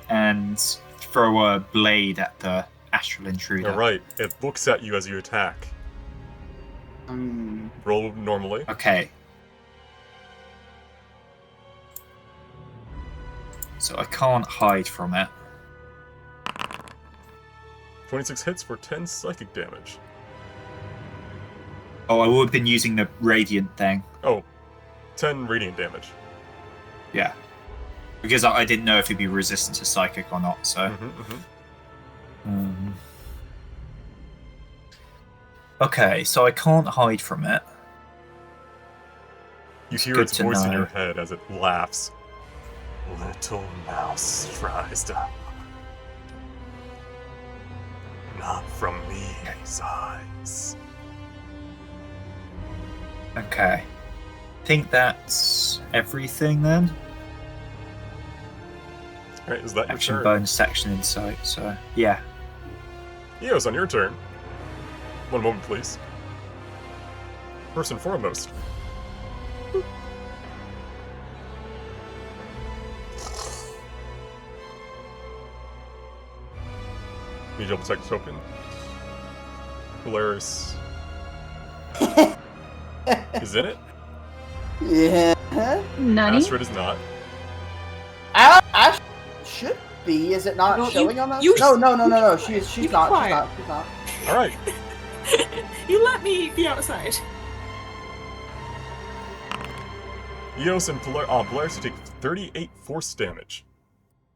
and throw a blade at the astral intruder. Alright, it looks at you as you attack. Roll normally. Okay. So I can't hide from it. 26 hits for 10 psychic damage. Oh, I would have been using the radiant thing. Oh, 10 radiant damage. Yeah. Because I didn't know if he'd be resistant to psychic or not, so... Okay, so I can't hide from it. You hear good its to voice in know. your head as it laughs. Little mouse tries to... Not from these eyes. Okay. Think that's everything then? Alright, is that Action your turn? bonus action insight, so yeah. Eos, on your turn. One moment, please. First and foremost. Need to protect the token. Polaris is in it. Yeah. Nani? Astrid is not. Ash should be. Is it not No, showing on that? you- No. you She's be not. quiet. She's not. Alright. You let me be outside. Eos and Polaris take 38 force damage.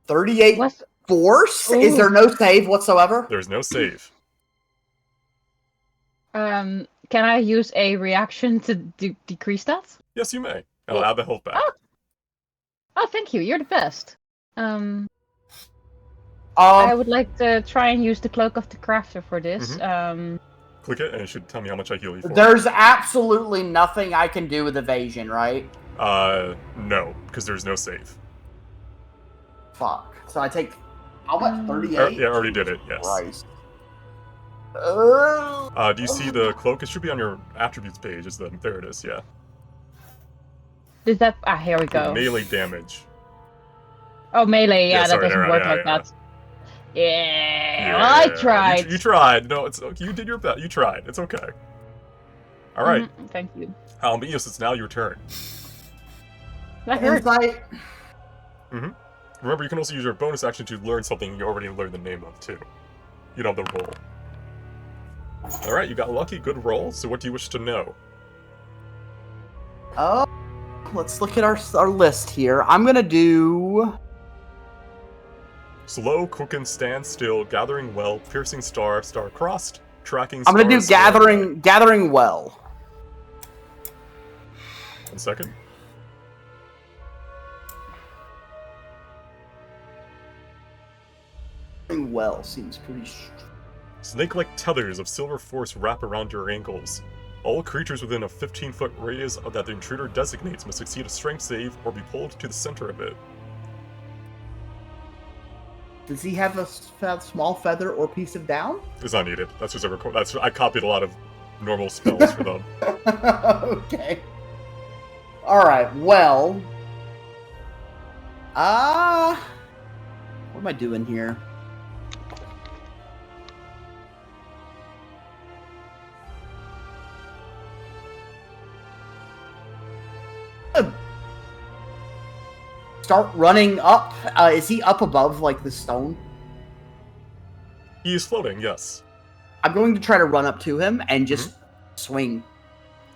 38 What's force? Ooh. Is there no save whatsoever? There's no save. can I use a reaction to decrease that? Yes, you may. I'll add the health back. Oh, thank you. You're the best. I Um, would like to try and use the Cloak of the Crafter for this. Click it, and it should tell me how much I heal you for. there's absolutely nothing I can do with evasion, right? No, because there's no save. Fuck. So I take how much? 38. Yeah, I already did it. Yes. Christ. Do you see the cloak? It should be on your attributes page. There it is. Yeah. Is that? Here we go. Melee damage. Oh, melee. Yeah, that sorry, doesn't yeah, work yeah, like yeah. that. Yeah, well, I tried. You tried. No, it's you did your best. You tried. It's okay. All right. Thank you. Eos, it's now your turn. That hurt. Insight. Remember, you can also use your bonus action to learn something you already learned the name of too. You don't have to roll. All right, you got lucky. Good roll. So, what do you wish to know? Oh, let's look at our list here. I'm gonna do. Slow, quicken, stand still, gathering well, piercing star, star crossed, tracking. I'm gonna do star, gathering well. 1 second. Gathering well seems pretty. Snake-like tethers of silver force wrap around your ankles. All creatures within a 15-foot radius that the intruder designates must succeed a strength save or be pulled to the center of it. Does he have a small feather or piece of down? It's not needed. That's just a I copied a lot of normal spells for them. Okay. All right. Well. What am I doing here? start running up. Is he up above, like, the stone? He is floating, yes. I'm going to try to run up to him and just swing.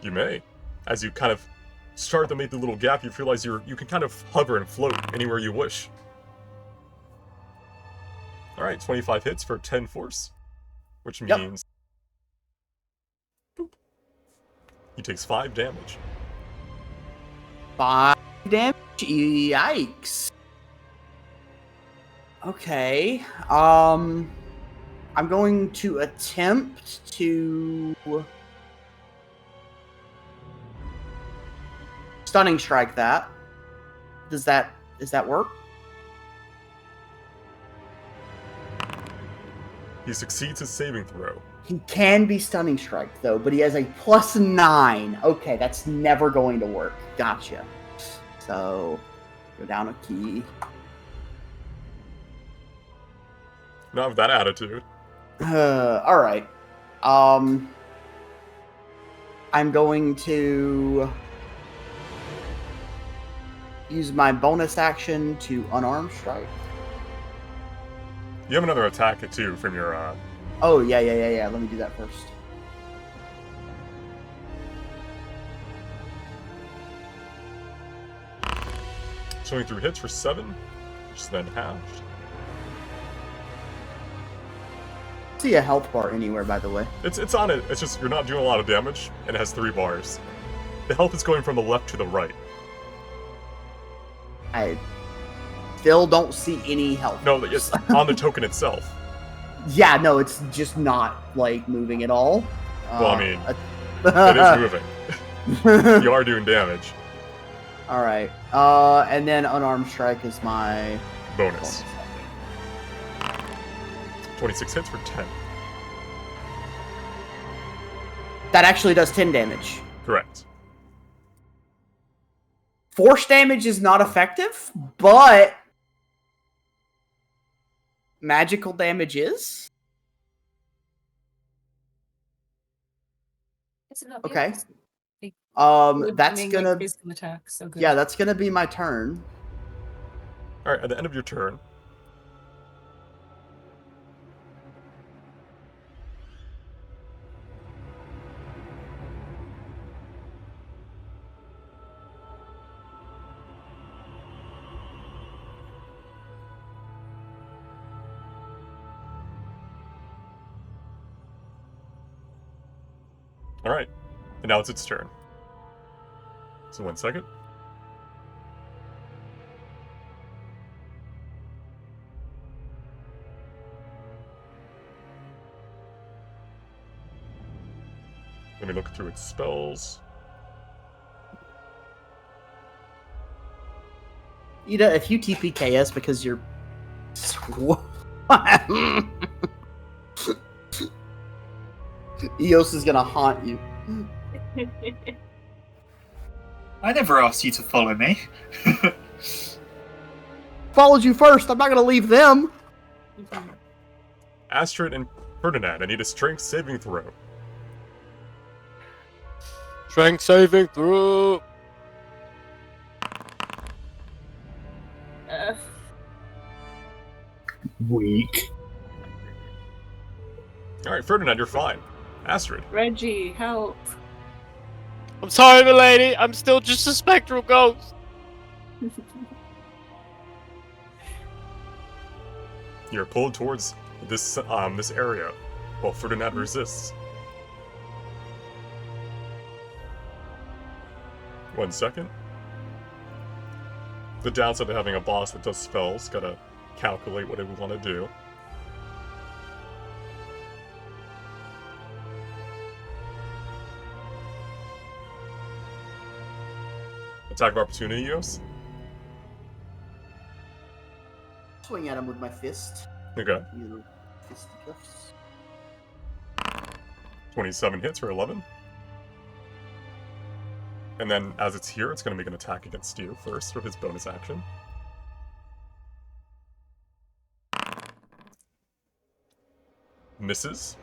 You may. As you kind of start to make the little gap, you realize you can kind of hover and float anywhere you wish. Alright, 25 hits for 10 force. Which means... Boop. He takes 5 damage. 5 damage? Yikes. Okay. I'm going to attempt to... Stunning strike that. Does that work? He succeeds his saving throw. He can be stunning strike though, but he has a +9. Okay, that's never going to work. Gotcha. So, go down a key. Not with that attitude. All right. I'm going to use my bonus action to unarmed strike. You have another attack too from your. Oh yeah. Let me do that first. Showing through hits for 7, which is then halved. See a health bar anywhere, by the way. It's on it. It's just you're not doing a lot of damage, and it has 3 bars. The health is going from the left to the right. I still don't see any health. No, it's on the token itself. Yeah, no, it's just not like moving at all. Well, I mean, it is moving. You are doing damage. All right, and then unarmed strike is my Bonus. 26 hits for 10. That actually does 10 damage. Correct. Force damage is not effective, but magical damage is. Okay. That's gonna. Physical attack, so good. Yeah, that's gonna be my turn. All right, at the end of your turn. All right, and now it's its turn. So 1 second. Let me look through its spells. Ida, if you TPKS because you're... Eos is gonna haunt you. I never asked you to follow me. Followed you first. I'm not gonna leave them. Astrid and Ferdinand, I need a strength saving throw. Strength saving throw. Weak. All right, Ferdinand, you're fine. Astrid. Reggie, help. I'm sorry, milady. I'm still just a spectral ghost. You're pulled towards this this area, while Ferdinand resists. 1 second. The downside of having a boss that does spells, gotta calculate what it would want to do. Attack of opportunity, Eos. Swing at him with my fist. Okay. You fisticuffs. 27 hits for 11. And then, as it's here, it's going to make an attack against you first with his bonus action. Misses.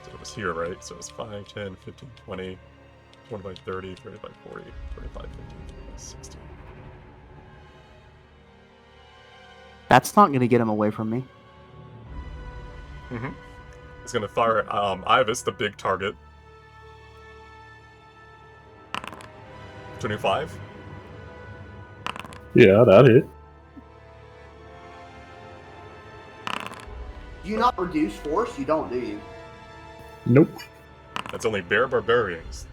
So it was here, right? So it's 5, 10, 15, 20. 25, 30, 35, 40, 45, 50, 60. That's not gonna get him away from me. Mm-hmm. He's gonna fire at Ivis, the big target. 25. Yeah, that hit. Do you not reduce force? You don't, do you? Nope. That's only bare barbarians.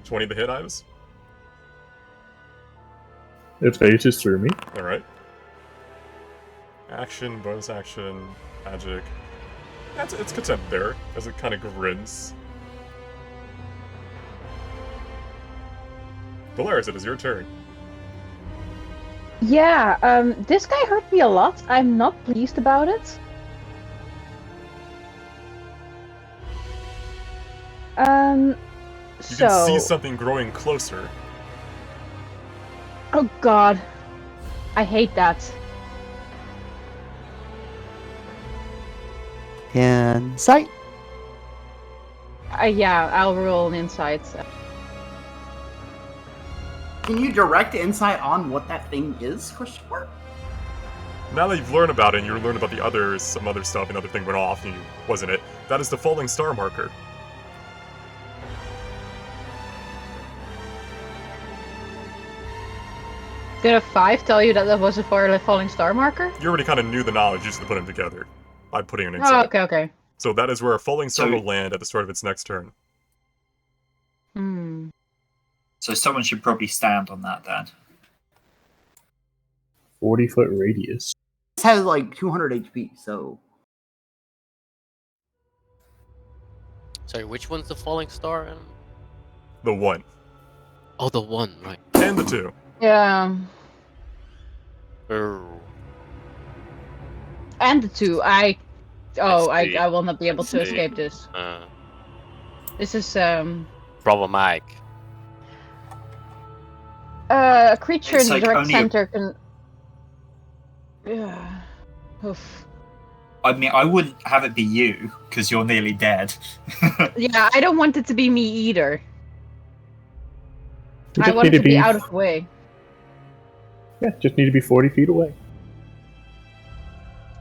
20 to hit, Ivis. It phases through me. Alright. Action, bonus action, magic. Yeah, it's content there, as it kind of grins. Polaris, it is your turn. Yeah, this guy hurt me a lot. I'm not pleased about it. You So... can see something growing closer. Oh god. I hate that. Insight. Yeah, I'll roll an insight. Can you direct insight on what that thing is? Question mark. Now that you've learned about it, and you learned about the others, some other stuff, another thing went off, and you wasn't it. That is the falling star marker. Did a 5 tell you that that was a falling star marker? You already kind of knew the knowledge, you just had to put them together by putting an Oh, insight. okay. So that is where a falling star So- will land at the start of its next turn. Hmm. So someone should probably stand on that then. 40-foot radius. This has like 200 HP, so Sorry, which one's the falling star? The 1. Oh, the one, right. And the 2. Yeah. Oh. And the 2. I see. will not be able to see. escape this. Uh, This is problematic. a creature It's in the like direct only a- center can. Yeah. Oof. I mean, I wouldn't have it be you, because you're nearly dead. Yeah, I don't want it to be me either. You I just want need it to be out of the way. Yeah, just need to be 40 feet away.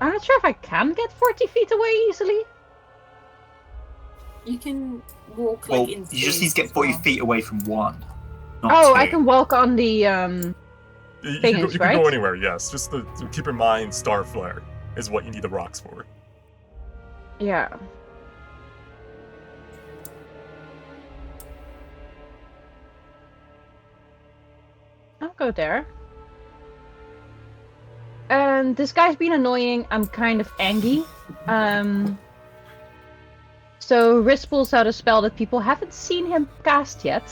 I'm not sure if I can get 40 feet away easily. You can walk Well, like in you just need to space get as 40 well. feet away from one. Not Oh, two. I can walk on the You can Thingies, go right? anywhere, yes. Just to keep in mind, star flare is what you need the rocks for. Yeah. I'll go there. And this guy's been annoying. I'm kind of angry. So Riz pulls out a spell that people haven't seen him cast yet.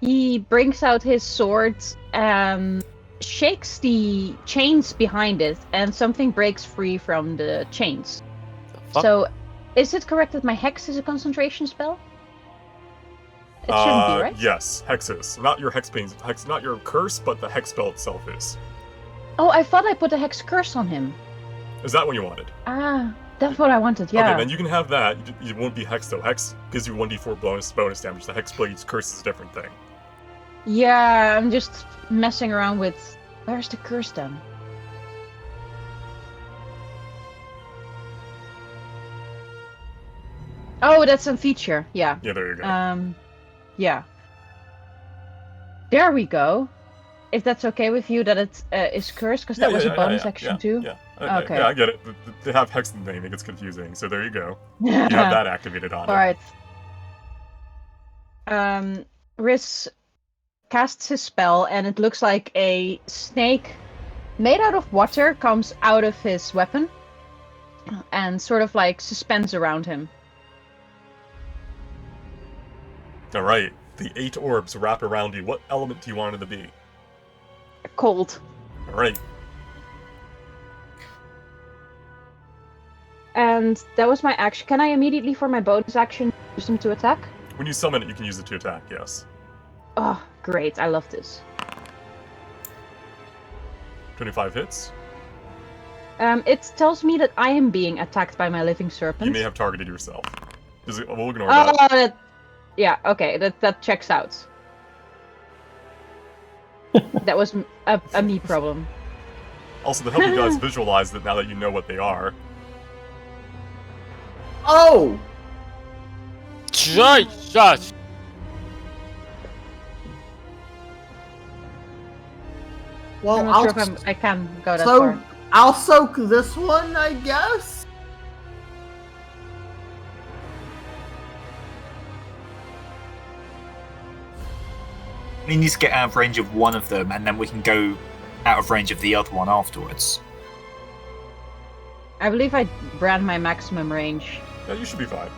He brings out his sword, shakes the chains behind it, and something breaks free from the chains. The fuck? So, is it correct that my hex is a concentration spell? It shouldn't be, right? Yes, hexes. Not your hex pains, not your curse, but the hex spell itself is. Oh, I thought I put a hex curse on him. Is that what you wanted? Ah, that's what I wanted, yeah. Okay, then you can have that. You won't be hex though. Hex gives you 1d4 bonus damage. The hex blade's curse is a different thing. Yeah, I'm just messing around with... Where's the curse then? Oh, that's a feature, yeah. Yeah, there you go. Yeah. There we go. If that's okay with you, that it is cursed, because that was a bonus action too. Yeah. Okay. Yeah, I get it. They have hex in the name, it gets confusing. So there you go. You have that activated on it. Alright. Riz casts his spell, and it looks like a snake made out of water comes out of his weapon and sort of like suspends around him. Alright. The 8 orbs wrap around you. What element do you want it to be? Cold. Alright. And that was my action. Can I immediately, for my bonus action, use him to attack? When you summon it, you can use it to attack, yes. Oh, great. I love this. 25 hits. It tells me that I am being attacked by my living serpent. You may have targeted yourself. We'll ignore that. Yeah, okay, that checks out. That was a me problem. Also, to help you guys visualize it now that you know what they are. Oh! Shush! Well, I'm not sure if I can go that so far. I'll soak this one, I guess. We need to get out of range of one of them, and then we can go out of range of the other one afterwards. I believe I ran my maximum range. Yeah, you should be fine.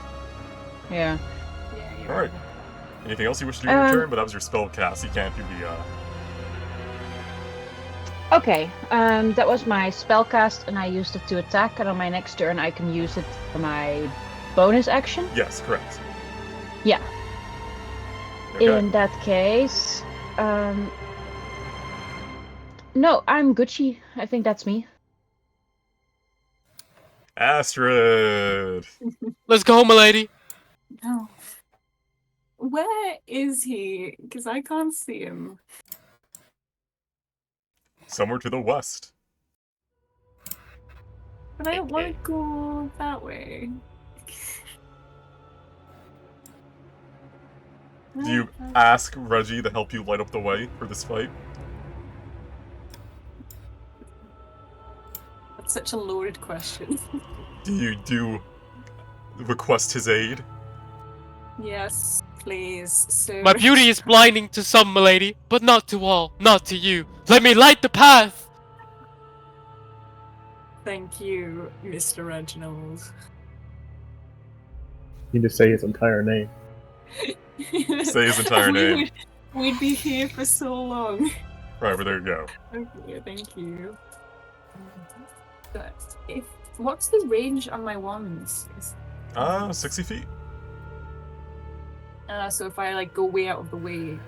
Yeah. Yeah, you're Alright. Anything else you wish to do in your turn? But that was your spell cast. You can't do the, Okay, that was my spell cast, and I used it to attack, and on my next turn I can use it for my bonus action. Yes, correct. Yeah. Okay. In that case, no, I'm Gucci. I think that's me. Astrid! Let's go, milady. No. Where is he? Because I can't see him. Somewhere to the west. But I don't want to go that way. Do you ask Reggie to help you light up the way for this fight? That's such a loaded question. Do you request his aid? Yes, please. So My beauty is blinding to some, milady, but not to all, not to you. Let me light the path! Thank you, Mr. Reginald. You need to say his entire name. Say his entire name. We'd be here for so long. Right, well, there you go. Okay, thank you. But what's the range on my wands? 60 feet. So if I like go way out of the way.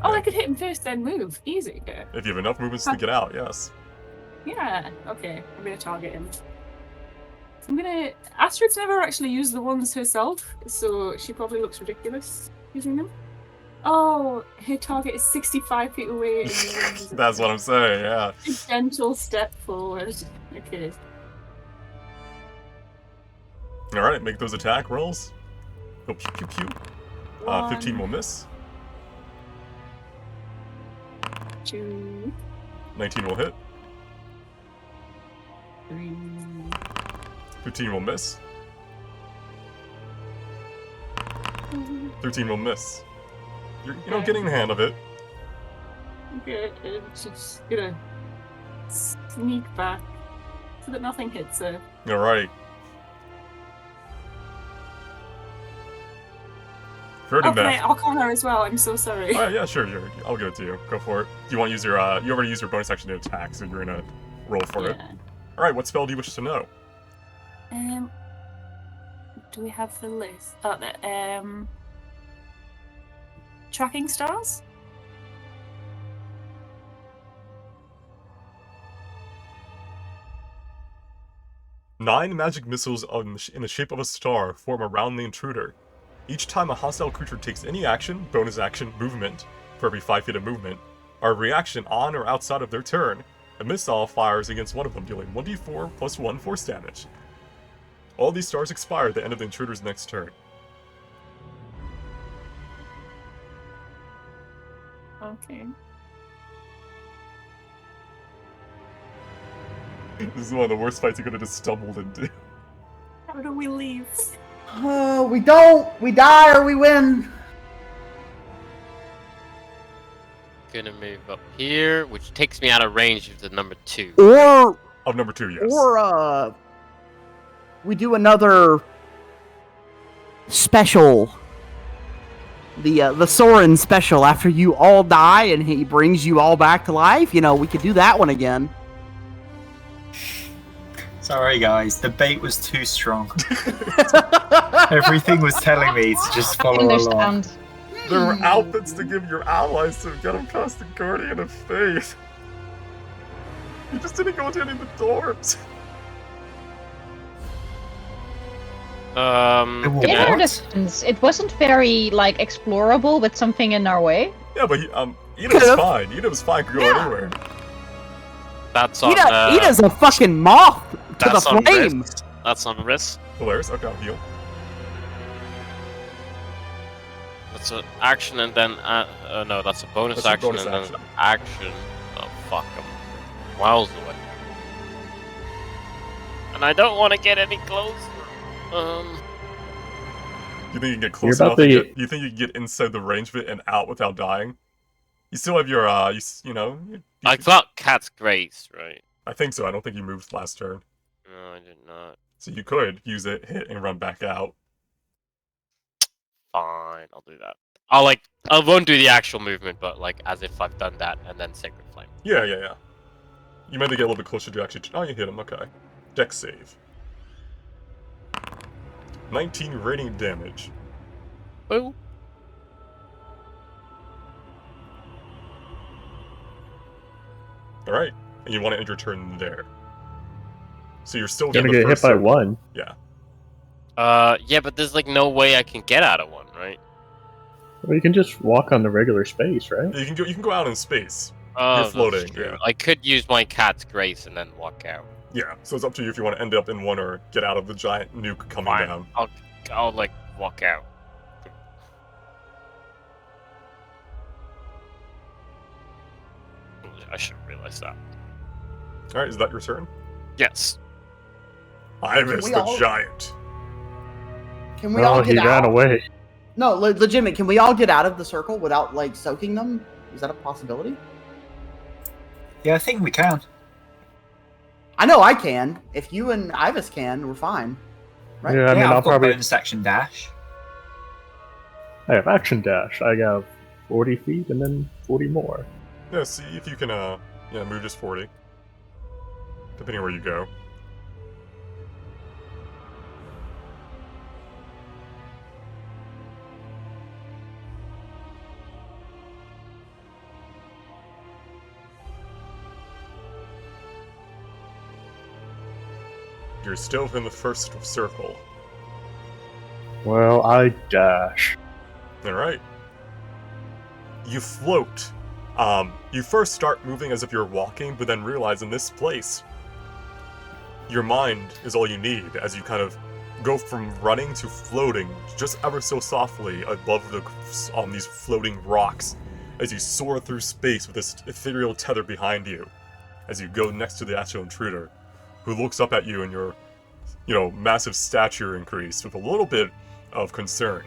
Oh, I could hit him first, then move. Easy. Yeah. If you have enough movements to get out, yes. Yeah. Okay, I'm gonna target him. Astrid's never actually used the wands herself, so she probably looks ridiculous using them. Oh, her target is 65 feet away. That's what I'm saying, yeah. A gentle step forward. Okay. Alright, make those attack rolls. Go pew pew pew. 15 will miss. 2, 19 will hit. 3. 15 will miss. 13 will miss. You're, getting the hang of it. Okay, it's just gonna sneak back so that nothing hits her. Alright. Ferdinand. I'll call her as well. I'm so sorry. Oh, yeah, sure. I'll give it to you. Go for it. Do you want to use your, you already used your bonus action to attack, so you're gonna roll for it. Alright, what spell do you wish to know? Do we have the list? Oh, the, tracking stars? Nine magic missiles in the shape of a star form around the intruder. Each time a hostile creature takes any action, bonus action, movement, for every 5 feet of movement, or a reaction on or outside of their turn, a missile fires against one of them, dealing 1d4 plus 1 force damage. All these stars expire at the end of the intruder's next turn. Okay. This is one of the worst fights you could have just stumbled into. How do we leave? We don't. We die or we win. Gonna move up here, which takes me out of range of the number 2. Or Of number 2, yes. Or we do another special. The Soren special after you all die and he brings you all back to life. We could do that one again. Sorry, guys. The bait was too strong. Everything was telling me to just follow along. There were outfits to give your allies to get them past the Guardian of Faith. You just didn't go into any of the dorms. What? In yeah. our defense, it wasn't very like explorable with something in our way. Yeah, but Ida was Could've. fine. Ida was fine. Could go Yeah. anywhere. That's on. Ida's a fucking moth to the that's on flame. Riss. That's on Riss. Hilarious. Okay, I'll heal. That's an action and then no, that's a bonus That's a action bonus and action. then action. Oh fuck, I'm miles away. And I don't want to get any closer. You think you can get You're close about enough? to- You think you can get inside the range of it and out without dying? You still have your you know. I got Cat's Grace, right? I think so. I don't think you moved last turn, No, I did not. so you could use it, hit, and run back out. Fine, I'll do that. I won't do the actual movement, but like as if I've done that and then Sacred Flame. Yeah. You might get a little bit closer to actually. Oh, you hit him. Okay. Dex save. 19 radiant damage. Boo. All right, and you want to end your turn there. So you're still Gonna getting get the hit first by circle. one. Yeah. Yeah, but there's like no way I can get out of one, right? Well, you can just walk on the regular space, right? You can go out in space. Oh, You're that's floating, true. yeah. I could use my Cat's Grace and then walk out. Yeah. So it's up to you if you want to end up in one or get out of the giant nuke coming Fine. down. I'll like walk out. I should have realized that. All right. Is that your turn? Yes. Ivis we the all- giant. Can we all Oh, get he out? ran away. No, legitimate. Can we all get out of the circle without like soaking them? Is that a possibility? Yeah, I think we can. I know I can. If you and Ivis can, we're fine. Right? Yeah, I mean, I've I'll got probably. bonus action dash. I have action dash. I have 40 feet and then 40 more. Yeah. See if you can move just 40. Depending on where you go. You're still within the first circle. Well, I dash. Alright. You float. You first start moving as if you're walking, but then realize in this place, your mind is all you need as you kind of go from running to floating just ever so softly above these floating rocks as you soar through space with this ethereal tether behind you as you go next to the astral intruder, who looks up at you and your, massive stature increase with a little bit of concern.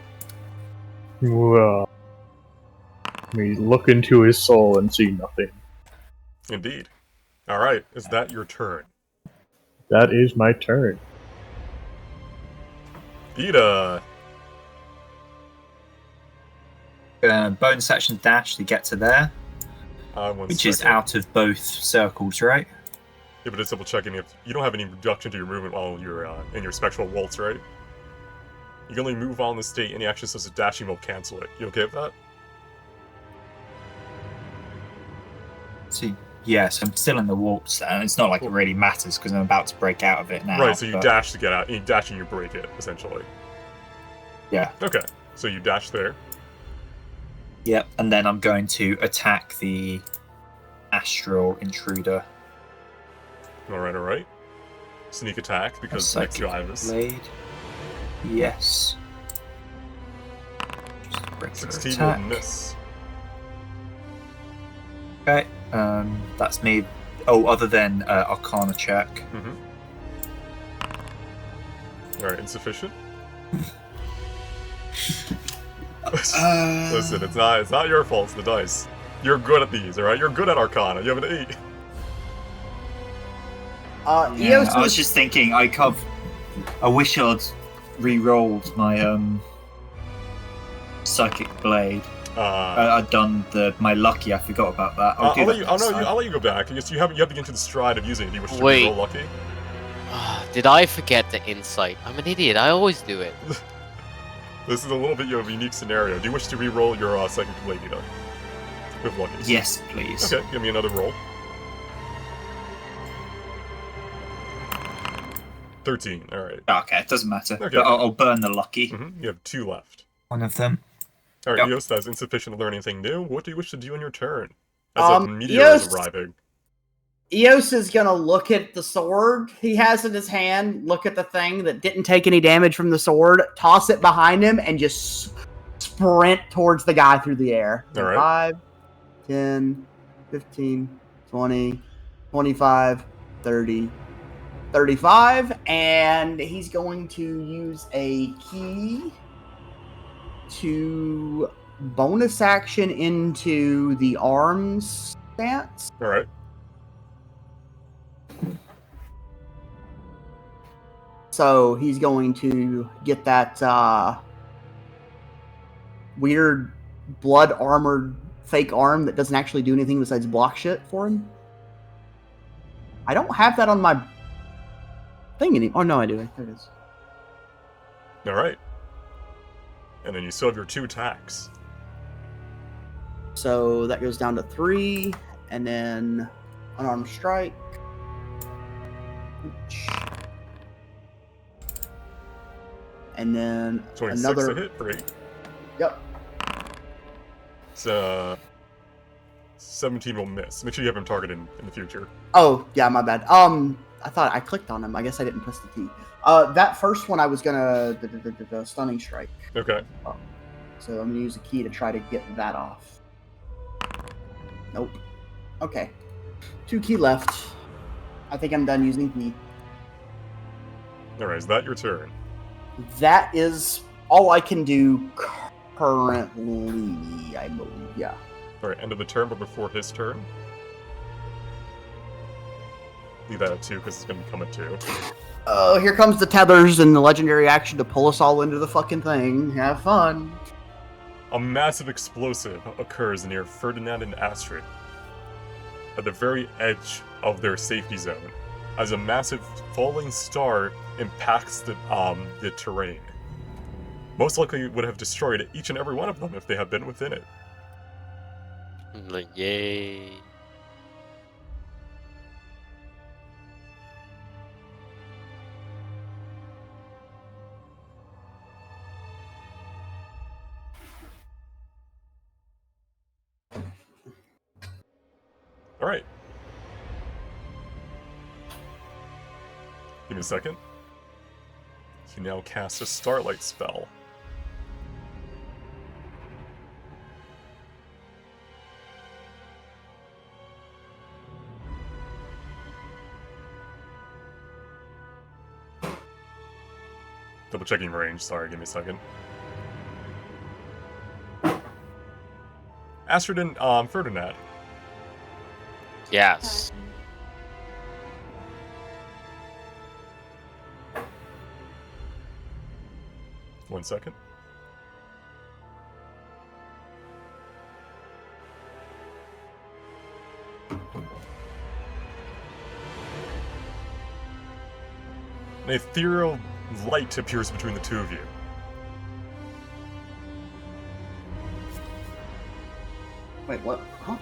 Well, we look into his soul and see nothing. Indeed. Alright, is that your turn? That is my turn. Ida! Bonus action dash to get to there, One which is second. out of both circles, right? Yeah, but it's double checking if you don't have any reduction to your movement while you're in your spectral waltz, right? You can only move while in the state. Any action such as dashing will cancel it. You okay with that? So yes, I'm still in the waltz, and it's not like it really matters because I'm about to break out of it now. Right, so you but- dash to get out. You dash and you break it, essentially. Yeah. Okay, so you dash there. Yep, and then I'm going to attack the astral intruder. Alright. Sneak attack, because next to Psychic Ivis. blade. Yes. Just regular 16 will attack. miss. Okay, that's me. Oh, other than Arcana check. Mm-hmm. Alright, insufficient. Listen, it's not your fault, it's the dice. You're good at these, alright? You're good at Arcana. You have an 8. Yeah, Eos I was just thinking, I wish I'd re-rolled my psychic blade. I'd done my lucky. I forgot about that. I'll do I'll that let you. next time. I'll let you go back. You have to get into the stride of using it. Do you wish to Wait. roll lucky? Did I forget the insight? I'm an idiot. I always do it. This is a little bit of a unique scenario. Do you wish to re-roll your psychic blade, Ida? With lucky. Yes, please. Okay, give me another roll. 13, alright. Okay, it doesn't matter. Okay. But I'll burn the lucky. You have 2 left. One of them. Alright, Yep. Eos, that's insufficient to learn anything new. What do you wish to do on your turn? As a meteor is arriving. Eos is gonna look at the sword he has in his hand, look at the thing that didn't take any damage from the sword, toss it behind him, and just sprint towards the guy through the air. All right. 5, 10, 15, 20, 25, 30, 35, and he's going to use a key to bonus action into the arms stance. All right. So he's going to get that weird blood armored fake arm that doesn't actually do anything besides block shit for him. I don't have that on my thing anymore. Oh, no, I do. There it is. All right. And then you still have your 2 attacks. So that goes down to 3, and then unarmed strike. And then 26 another to hit for 8. Yep. So 17 will miss. Make sure you have him targeted in the future. Oh, yeah, my bad. I thought I clicked on him. I guess I didn't press the key. That first one I was gonna stunning strike. Okay. So I'm gonna use a key to try to get that off. Nope. Okay. 2 key left. I think I'm done using key. Alright, is that your turn? That is all I can do currently, I believe. Yeah. Alright, end of the turn, but before his turn. Leave that at 2 because it's going to become a 2. Oh, here comes the tethers and the legendary action to pull us all into the fucking thing. Have fun. A massive explosive occurs near Ferdinand and Astrid, at the very edge of their safety zone, as a massive falling star impacts the terrain. Most likely would have destroyed each and every one of them if they had been within it. Yay. Alright. Give me a second. You now cast a Starlight spell. Double checking range, sorry, give me a second. Astrid and Ferdinand. Yes. One second. An ethereal light appears between the two of you. Wait, what? Huh?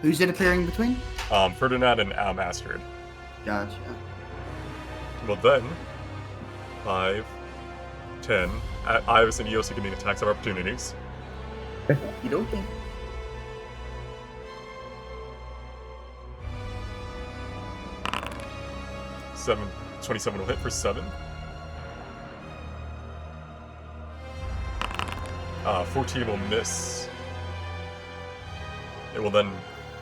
Who's it appearing between? Ferdinand and Astrid. Gotcha. Well then, 5, 10. Ivis and Eos can make attacks of opportunities. You don't think? 27 will hit for 7. 14 will miss. It will then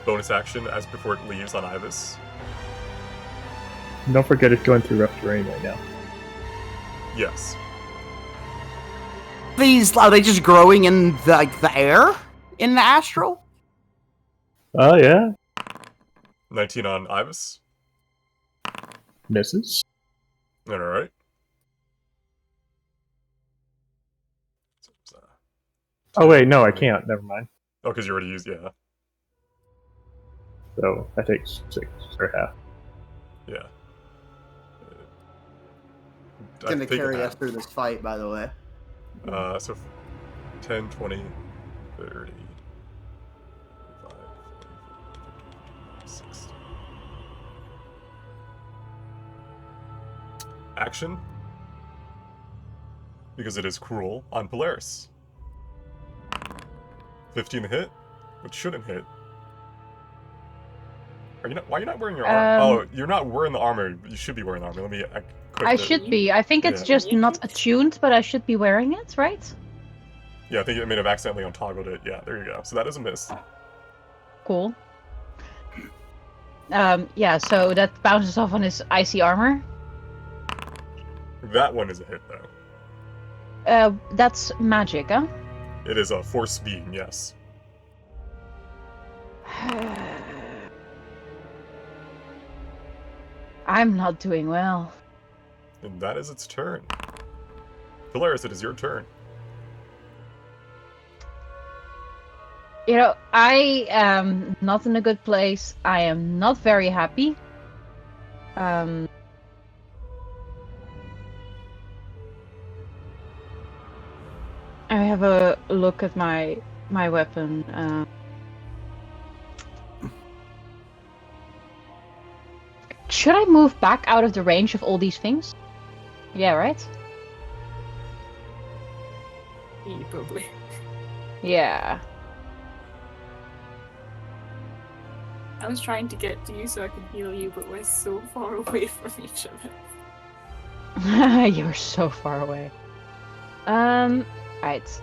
bonus action as before it leaves on Ivis. Don't forget it's going through rough terrain right now. Yes. These are they just growing in the air in the astral? Oh yeah, 19 on Ivis. misses. Alright. Oh wait, no, I can't. Never mind. Oh, because you already used, yeah. So I take 6 or half. Yeah. It's gonna carry us through this fight, by the way. So 10, 20, 30, 35, 40, 60, action. Because it is cruel on Polaris. 15 to hit, which shouldn't hit. Why are you not wearing your armor? Oh, you're not wearing the armor. You should be wearing the armor. Let me equip I it. should be. I think it's just not attuned, but I should be wearing it, right? Yeah, I think it may have accidentally untoggled it. Yeah, there you go. So that is a miss. Cool. Yeah, so that bounces off on his icy armor. That one is a hit, though. That's magic, huh? It is a force beam, yes. I'm not doing well. And that is its turn. Polaris, it is your turn. You know, I am not in a good place. I am not very happy. I have a look at my weapon. Should I move back out of the range of all these things? Yeah, right? Yeah, probably. Yeah. I was trying to get to you so I could heal you, but we're so far away from each other. You're so far away. Right.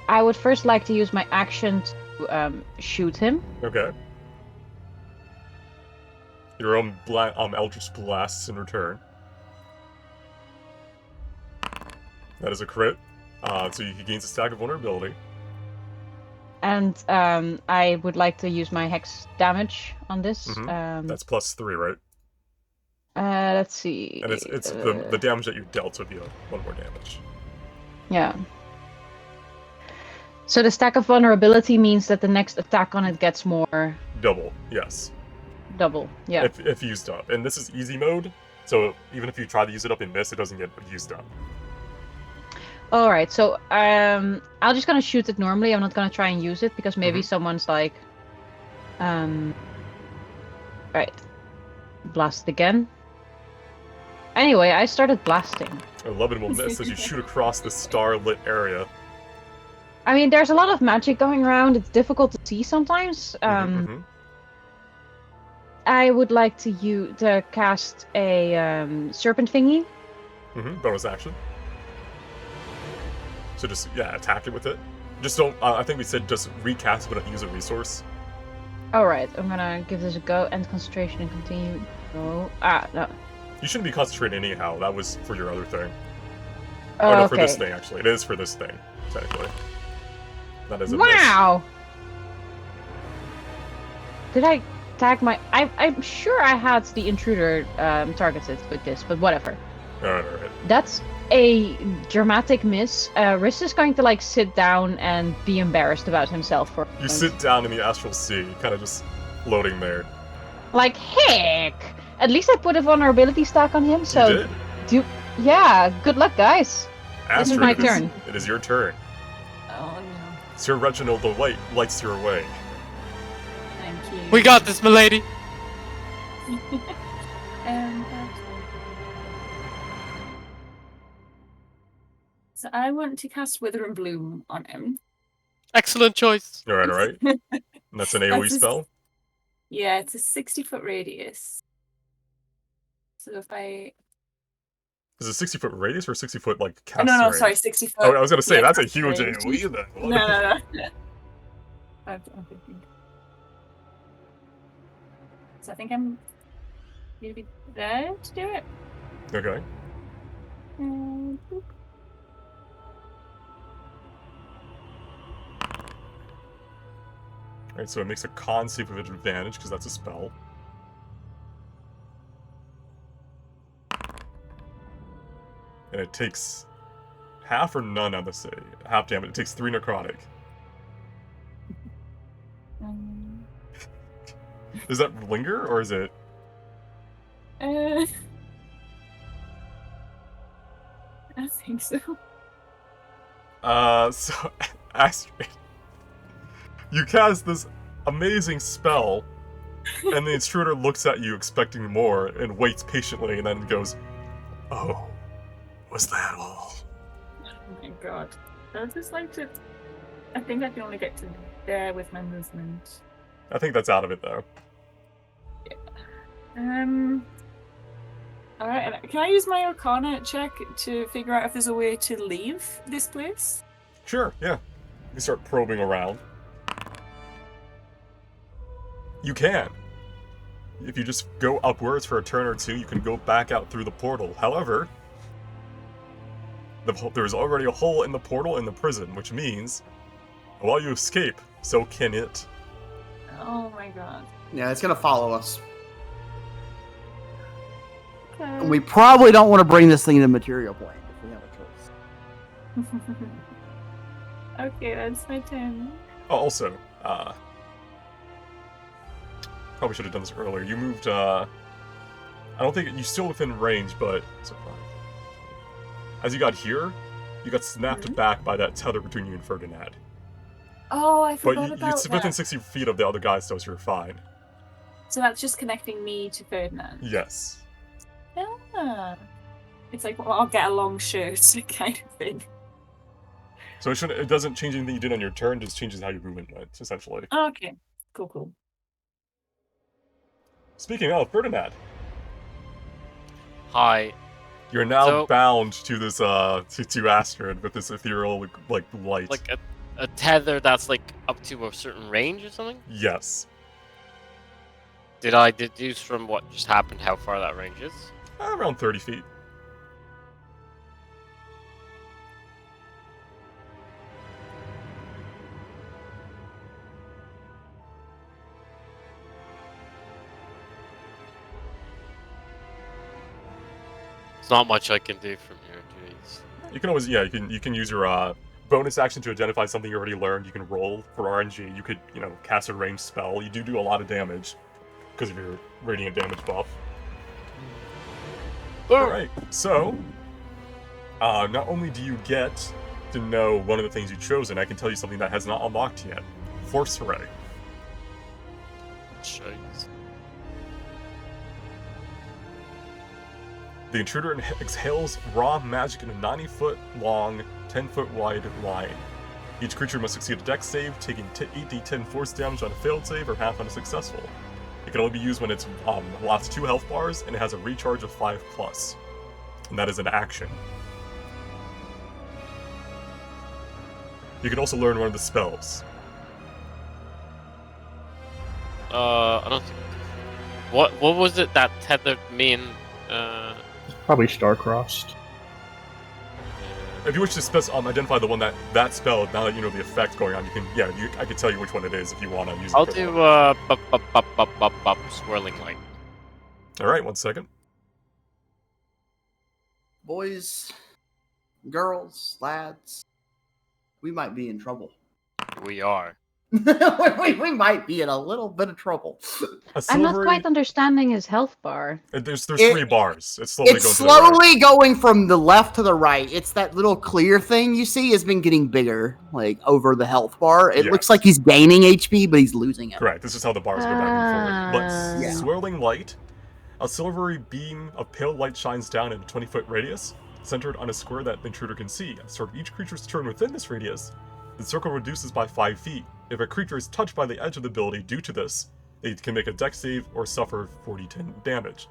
I would first like to use my action to shoot him. Okay. Your own Eldritch blasts in return. That is a crit. So he gains a stack of vulnerability. And I would like to use my hex damage on this. That's +3, right? Let's see. And it's the damage that you dealt would be 1 more damage. Yeah. So the stack of vulnerability means that the next attack on it gets more. Double, yes. Double, yeah. If used up. And this is easy mode, so even if you try to use it up and miss, it doesn't get used up. Alright, so I'm just gonna shoot it normally. I'm not gonna try and use it because maybe someone's like right. Blast again. Anyway, I started blasting. 11 will miss as you shoot across the starlit area. I mean, there's a lot of magic going around. It's difficult to see sometimes. I would like to cast a serpent thingy. Bonus action. So just, attack it with it. Just don't, I think we said just recast but not use a resource. Alright, I'm gonna give this a go. End concentration and continue. No. No. You shouldn't be concentrating anyhow. That was for your other thing. Oh, no, okay. for this thing, actually. It is for this thing, technically. That is a Wow! Did I tag my... I'm sure I had the intruder targeted with this, but whatever. Alright. That's a dramatic miss. Riss is going to, like, sit down and be embarrassed about himself for a You moment. sit down in the astral sea, kind of just floating there. Like, heck! At least I put a vulnerability stack on him, so... You did? Yeah, good luck, guys. This is my turn. It is your turn. Oh no. Sir Reginald the White lights your way. Thank you. We got this, milady. So I want to cast Wither and Bloom on him. Excellent choice. Alright. And that's an AoE spell? Yeah, it's a 60-foot radius. So if I... Is it 60-foot radius or 60-foot, like, cast No, range? sorry, 60-foot. Oh, I was going to say, that's a cast huge range. AoE then. No. I'm thinking. So I think I'm going to be there to do it. Okay. Boop. Alright, so it makes a con save with advantage, because that's a spell. And it takes half or none on the save. Half damage. It takes 3 necrotic. Does that linger, or is it... I think so. So, Astrid, you cast this amazing spell, And the intruder looks at you expecting more and waits patiently and then goes, "Oh, was that all?" Oh my god. I'd just like to... I think I can only get to there with my movement. I think that's out of it, though. Alright, can I use my Arcana check to figure out if there's a way to leave this place? Sure, yeah. You start probing around. You can. If you just go upwards for a turn or two, you can go back out through the portal. However, there's already a hole in the portal in the prison, which means while you escape, so can it. Oh my god. Yeah, it's gonna follow us. Okay. And we probably don't want to bring this thing to material plane if we have a choice. Okay, that's my turn. Oh, also, probably should have done this earlier. You moved, I don't think, you're still within range, but as you got here, you got snapped back by that tether between you and Ferdinand. Oh, I But forgot about it's within that. 60 feet of the other guy, so you're fine. So that's just connecting me to Ferdinand. Yes. Ah. It's like, well, I'll get a long shirt kind of thing. So it doesn't change anything you did on your turn, just changes how your movement went, essentially. Okay. Cool. Speaking of, Ferdinand, Hi. you're now So- bound to this, to Astrid with this ethereal, like, light. Like a tether that's like up to a certain range or something? Yes. Did I deduce from what just happened how far that range is? Around 30 feet. It's not much I can do from here, jeez. You can always, you can use your bonus action to identify something you already learned. You can roll for RNG. You could, cast a ranged spell. You do a lot of damage because of your radiant damage buff. Alright, so, not only do you get to know one of the things you've chosen, I can tell you something that has not unlocked yet. Force Ray. Jeez. The intruder exhales raw magic in a 90-foot long, 10-foot wide line. Each creature must succeed a dex save, taking 8d10 force damage on a failed save or half on a successful. It can only be used when it's lost 2 health bars and it has a recharge of 5+. And that is an action. You can also learn one of the spells. I don't think... What was it that tethered me and, Probably star-crossed. If you wish to identify the one that spell, now that you know the effect going on, you can, I can tell you which one it is if you want to use it. I'll for do, that. swirling light. Alright, 1 second. Boys, girls, lads, we might be in trouble. We are. we might be in a little bit of trouble. I'm not quite understanding his health bar. There's 3 bars. It's slowly going It's to the right. slowly going from the left to the right. It's that little clear thing you see has been getting bigger, like over the health bar. It looks like he's gaining HP, but he's losing it. Correct. This is how the bars go back and forth. But Yeah. swirling light, a silvery beam of pale light shines down in a 20-foot radius, centered on a square that the intruder can see. At the start of each creature's turn within this radius, the circle reduces by 5 feet. If a creature is touched by the edge of the ability due to this, they can make a dex save or suffer 4d10 damage.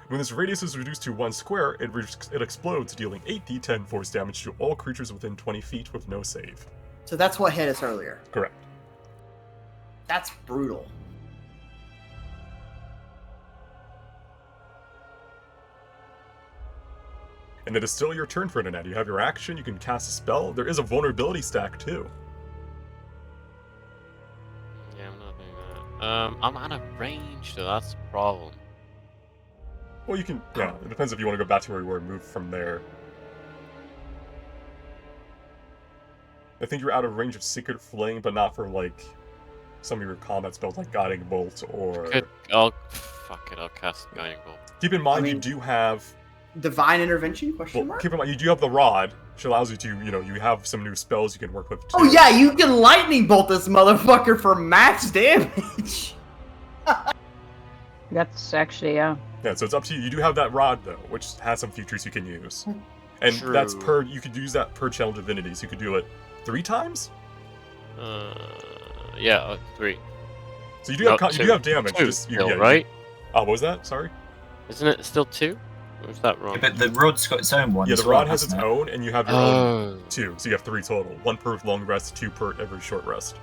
When this radius is reduced to 1 square, it explodes, dealing 8d10 force damage to all creatures within 20 feet with no save. So that's what hit us earlier. Correct. That's brutal. And it is still your turn, Ferdinand. You have your action, you can cast a spell. There is a vulnerability stack, too. Yeah, I'm not doing that. I'm out of range, so that's the problem. Well, you can, it depends if you want to go back to where you were and move from there. I think you're out of range of Secret Flame, but not for, like, some of your combat spells, like Guiding Bolt or... Fuck it, I'll cast Guiding Bolt. Keep in mind, you do have... Divine Intervention, question mark? Keep in mind, you do have the Rod, which allows you to, you have some new spells you can work with, too. Oh yeah, you can lightning bolt this motherfucker for max damage. That's actually, yeah. Yeah, so it's up to you. You do have that rod though, which has some features you can use, and that's True. you could use that per channel divinities. You could do it 3 times. Yeah, 3. So you do No, have you do have damage. 2 Just still, yeah, right? Oh, what was that? Sorry. Isn't it still 2? Or is that wrong? Yeah, but the rod's got its own one. Yeah, as the well, rod has its hasn't it? own, and you have your own 2. So you have 3 total. 1 per long rest, 2 per every short rest.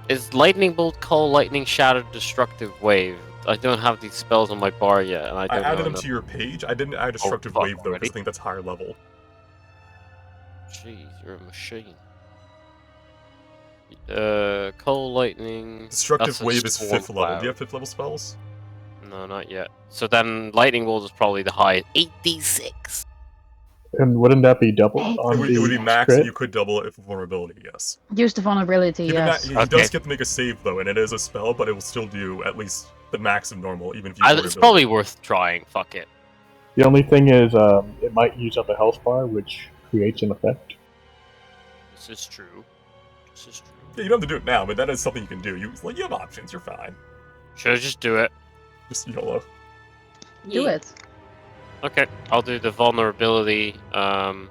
Is Lightning Bolt, Call, Lightning Shatter, Destructive Wave? I don't have these spells on my bar yet, and I don't added know them to your page. I didn't add Destructive fuck Wave though, already. because I think that's higher level. Jeez, you're a machine. Cold Lightning. Destructive that's a Wave is storm 5th level. cloud. Do you have 5th level spells? No, not yet. So then Lightning Bolt is probably the highest. 8d6! And wouldn't that be double It on It would be the max, crit? and you could double it if vulnerability. Yes. Use the vulnerability, He yes. does Okay. get to make a save though, and it is a spell, but it will still do at least the max of normal, even if you. It's probably worth trying. Fuck it. The only thing is, it might use up a health bar, which creates an effect. This is true. This is true. Yeah, you don't have to do it now, but that is something you can do. You have options. You're fine. Should I just do it? Just YOLO. Do Yeah. it. Okay, I'll do the vulnerability, and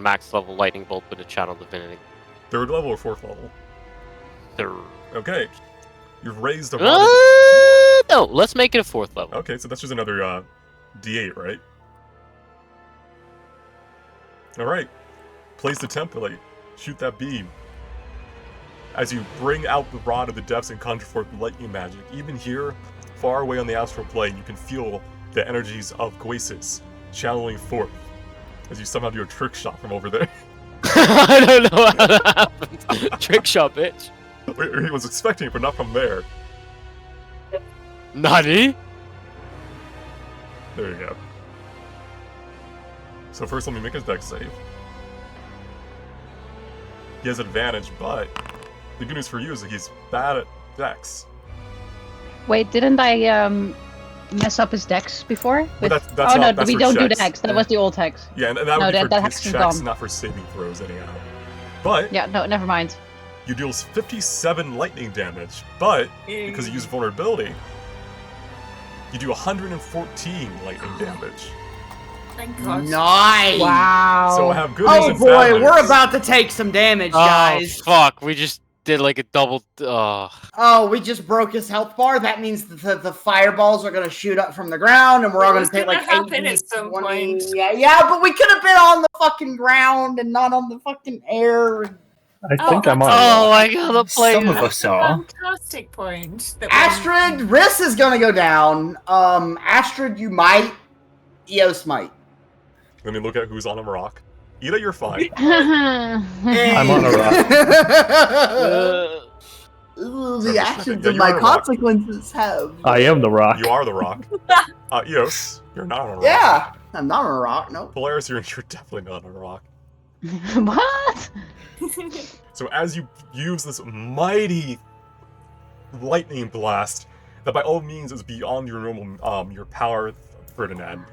max level Lightning Bolt with a Channel Divinity. 3rd level or 4th level? 3rd. Okay. You've raised the No, let's make it a 4th level. Okay, so that's just another D8, right? Alright. Place the template. Shoot that beam. As you bring out the rod of the depths and conjure forth lightning magic, even here, far away on the astral plane, you can feel the energies of Goesis channeling forth as you somehow do a trick shot from over there. I don't know how that happened. Trick shot, bitch. He was expecting it, but not from there. Nani? There you go. So first, let me make his dex save. He has advantage, but the good news for you is that he's bad at dex. Wait, didn't I mess up his dex before? Well, With- that's oh not- no, that's we for don't do checks. the hex. That was the old hex. Yeah, and that No, would be that for his hex is checks, gone. not for saving throws anyhow. But Yeah, no, never mind. you deal 57 lightning damage, but because you use vulnerability, you do 114 lightning damage. Thank God. Nice. Wow. So I have good news Oh and bad boy, news. we're about to take some damage, guys. Oh, fuck. We just did like a double. Oh, we just broke his health bar. That means the fireballs are gonna shoot up from the ground, and we're all It gonna was take gonna like happen 80, at some 20. point. Yeah, but we could have been on the fucking ground and not on the fucking air. I think I'm on. Oh my god, the play. Some of us are. Fantastic point. That Astrid, Riss is gonna go down. Astrid, you might. Eos might. Let me look at who's on a rock. Ida, you're fine. I'm on a rock. Ooh, So, the actions yeah, of you're my on a rock. consequences have. I am the rock. You are the rock. Eos, you're not on a rock. Yeah, I'm not on a rock. No. Polaris, you're definitely not on a rock. What? So as you use this mighty lightning blast, that by all means is beyond your normal your power, Ferdinand.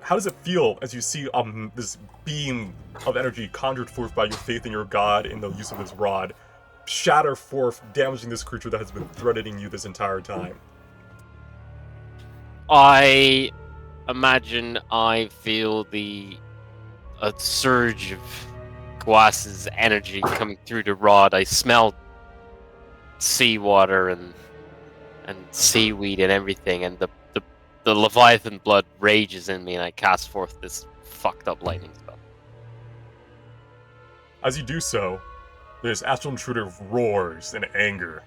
How does it feel as you see this beam of energy conjured forth by your faith in your god in the use of this rod shatter forth, damaging this creature that has been threatening you this entire time? I imagine I feel a surge of Guas's energy coming through the rod. I smell seawater and seaweed and everything, and the Leviathan blood rages in me, and I cast forth this fucked up lightning spell. As you do so, this astral intruder roars in anger,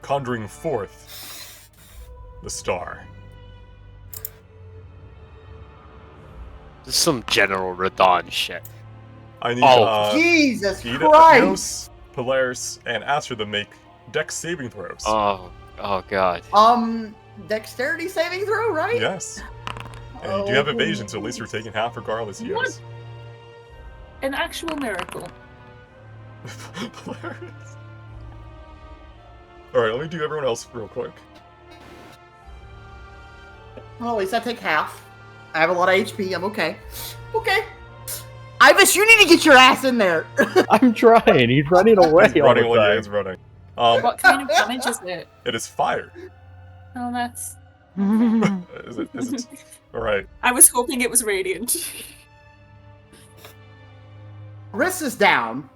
conjuring forth the star. This is some General Radon shit. I need Jesus Ida, Christ! Eos, Polaris, and Astrid to make dex saving throws. Oh god. Dexterity saving throw, right? Yes. And you do have evasion, so at least you're taking half regardless, yes. An actual miracle. Polaris. Alright, let me do everyone else real quick. Well, at least I take half. I have a lot of HP. I'm okay. Okay. Ibis, you need to get your ass in there. I'm trying. He's running away He's all running the away. time. He's running. What kind of damage is it? It is fire. Oh, that's. Is it? All right. I was hoping it was radiant. Riss is down.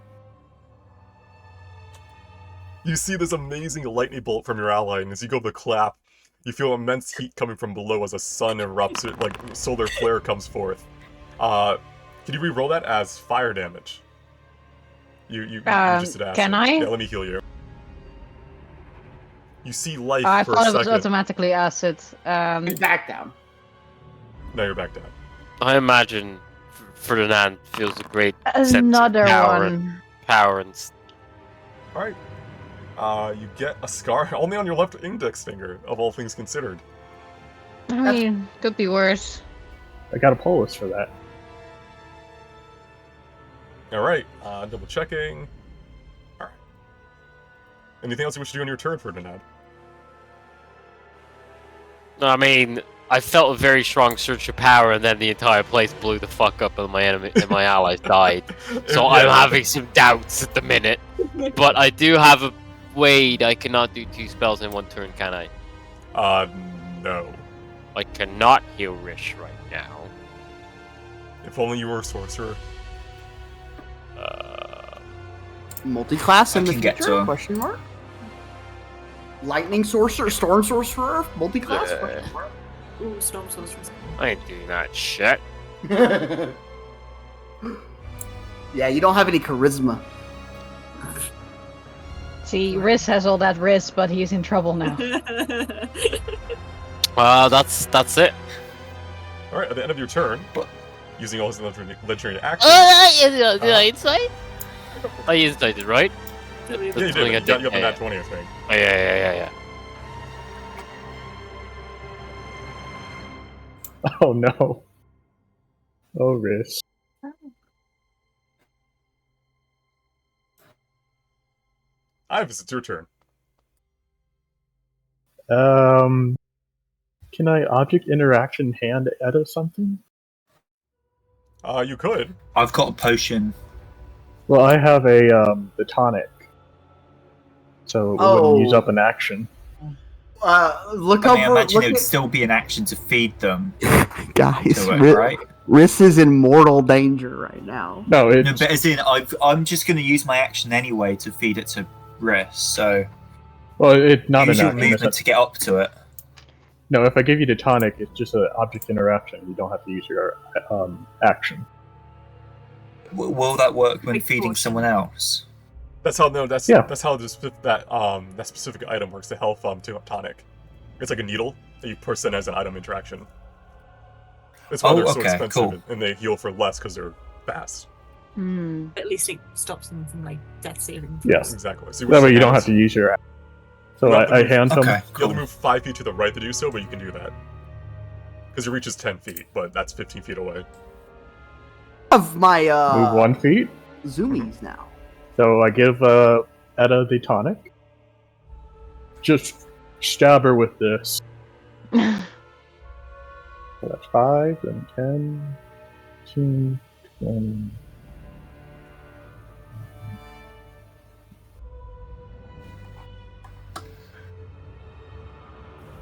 You see this amazing lightning bolt from your ally, and as you go to clap, you feel immense heat coming from below as a sun erupts, like solar flare comes forth. Can you re-roll that as fire damage? You just did acid. Can I? Yeah, let me heal you. You see life I for a thought it second. was automatically acid. He's back down. Now you're back down. I imagine Ferdinand feels a great sense of Another power one. power and Alright. You get a scar only on your left index finger, of all things considered. I mean, could be worse. I got a polis for that. Alright, double checking. Alright. Anything else you wish to do on your turn, Ferdinand? No, I mean, I felt a very strong surge of power, and then the entire place blew the fuck up, and my enemy and my allies died. So Yeah. I'm having some doubts at the minute. But I do have a wait. I cannot do 2 spells in 1 turn, can I? No. I cannot heal Rish right now. If only you were a sorcerer. Multi-class in I the can get future? to him. Question mark. Lightning sorcerer, storm sorcerer, multi-class? Yeah. Question mark? Ooh, storm sorceress. I ain't doing that shit. Yeah, you don't have any charisma. See, Riz has all that Riz, but he's in trouble now. That's it. Alright, at the end of your turn, using all his legendary actions. Did I insight? I insighted, right? Yeah, you That's did. something You I got you up in yeah. that 20, I think. Oh, yeah. Oh no. Oh, Riz. Ivis, it's your turn. Can I object interaction hand Edda something? You could. I've got a potion. Well, I have the tonic, so it wouldn't use up an action. Look I mean, I over. imagine Look it would at, still be an action to feed them guys, to it, right? Riss is in mortal danger right now. No, No, it's but as in, I'm just going to use my action anyway to feed it to Riss, so well, it's not use an your action. movement to get up to it. No, if I give you the tonic, it's just an object interaction. You don't have to use your action. Will that work when Big feeding portion. someone else? That's how that's Yeah. how that specific item works. The health tonic. It's like a needle that you person as an item interaction. That's why Oh, they're so okay, expensive, cool. and they heal for less because they're fast. Hmm. At least it stops them from like death saving. Yes. Exactly. So That way you don't have to use your action. So You don't have to I move- hand them. Okay, You have cool. to move 5 feet to the right to do so, but you can do that. Because your reach is 10 feet, but that's 15 feet away. Of my Move 1 feet. zoomies now. So I give Edda the tonic. Just stab her with this. So that's 5, and 10, 15, 20.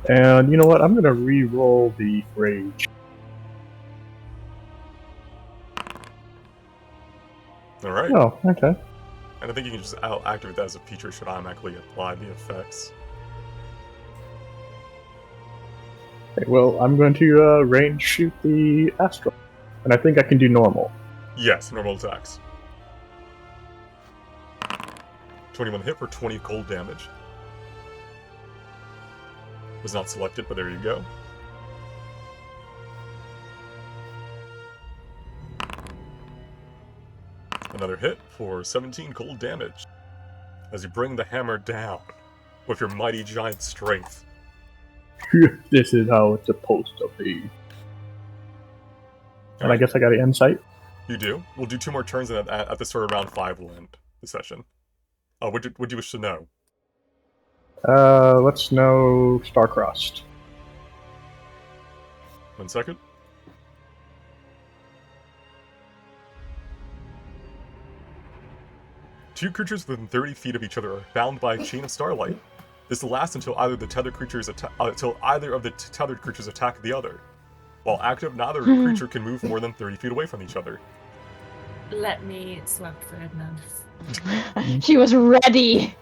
And you know what? I'm going to re-roll the rage. Alright. Oh, okay. And I think you can just activate that as a feature should automatically apply the effects. Okay, well, I'm going to range shoot the astral. And I think I can do normal. Yes, normal attacks. 21 hit for 20 cold damage. Was not selected, but there you go. Another hit for 17 cold damage. As you bring the hammer down with your mighty giant strength. This is how it's supposed to be. And I guess I got an insight. You do. We'll do 2 more turns, and at the start of round 5 we'll end the session. What do you wish to know? Let's know Starcrossed. 1 second. Two creatures within 30 feet of each other are bound by a chain of starlight. This lasts until either of the tethered creatures attack the other. While active, neither creature can move more than 30 feet away from each other. Let me slap Ferdinand. She was ready,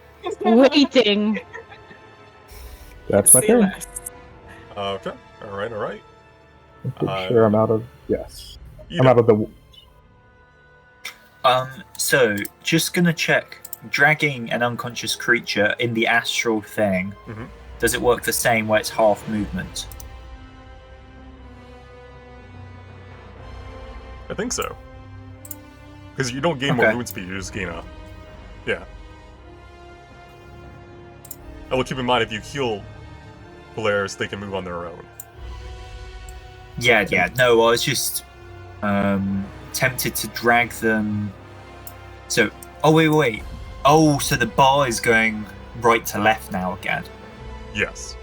waiting. That's my See you turn. last. Okay. Alright. I'm pretty sure I'm out of... Yes. You I'm know, out of the... So just gonna check. Dragging an unconscious creature in the astral thing, Mhm. does it work the same where it's half movement? I think so. Because you don't gain more Okay. movement speed, you just gain a... Yeah. I will keep in mind, if you heal players, they can move on their own. Yeah. No, I was just tempted to drag them. So, wait. Oh, so the bar is going right to left now again. Yes.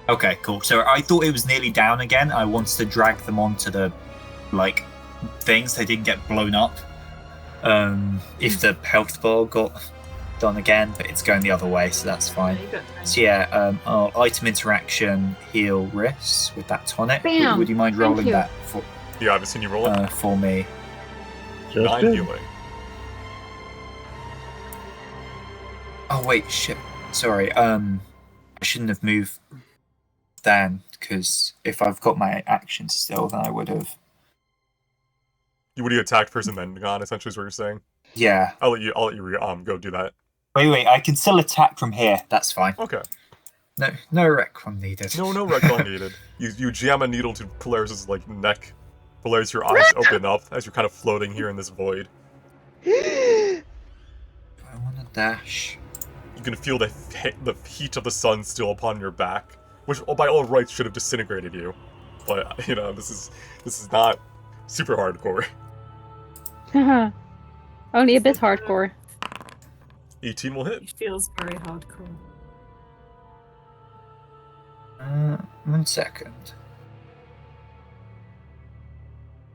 Okay, cool. So I thought it was nearly down again. I wanted to drag them onto the, things. They didn't get blown up. If the health bar got done again, but it's going the other way, so that's fine. Yeah, you got time. So yeah, item interaction, heal risks with that tonic. Bam. Would you mind Thank rolling you. that Yeah, I've seen you roll it. for me? Just 9 did. healing. Oh wait, shit. Sorry. I shouldn't have moved then, because if I've got my action still, then I would have. Would you attack first and then gone, essentially is what you're saying? Yeah. I'll let you go do that. Wait. I can still attack from here. That's fine. Okay. No retcon needed. No retcon needed. You jam a needle to Polaris' neck. Polaris, your eyes open up as you're kind of floating here in this void. I want to dash. You can feel the heat of the sun still upon your back, which by all rights should have disintegrated you. But this is not super hardcore. Only a bit hardcore. 18 will hit. It feels very hardcore. 1 second.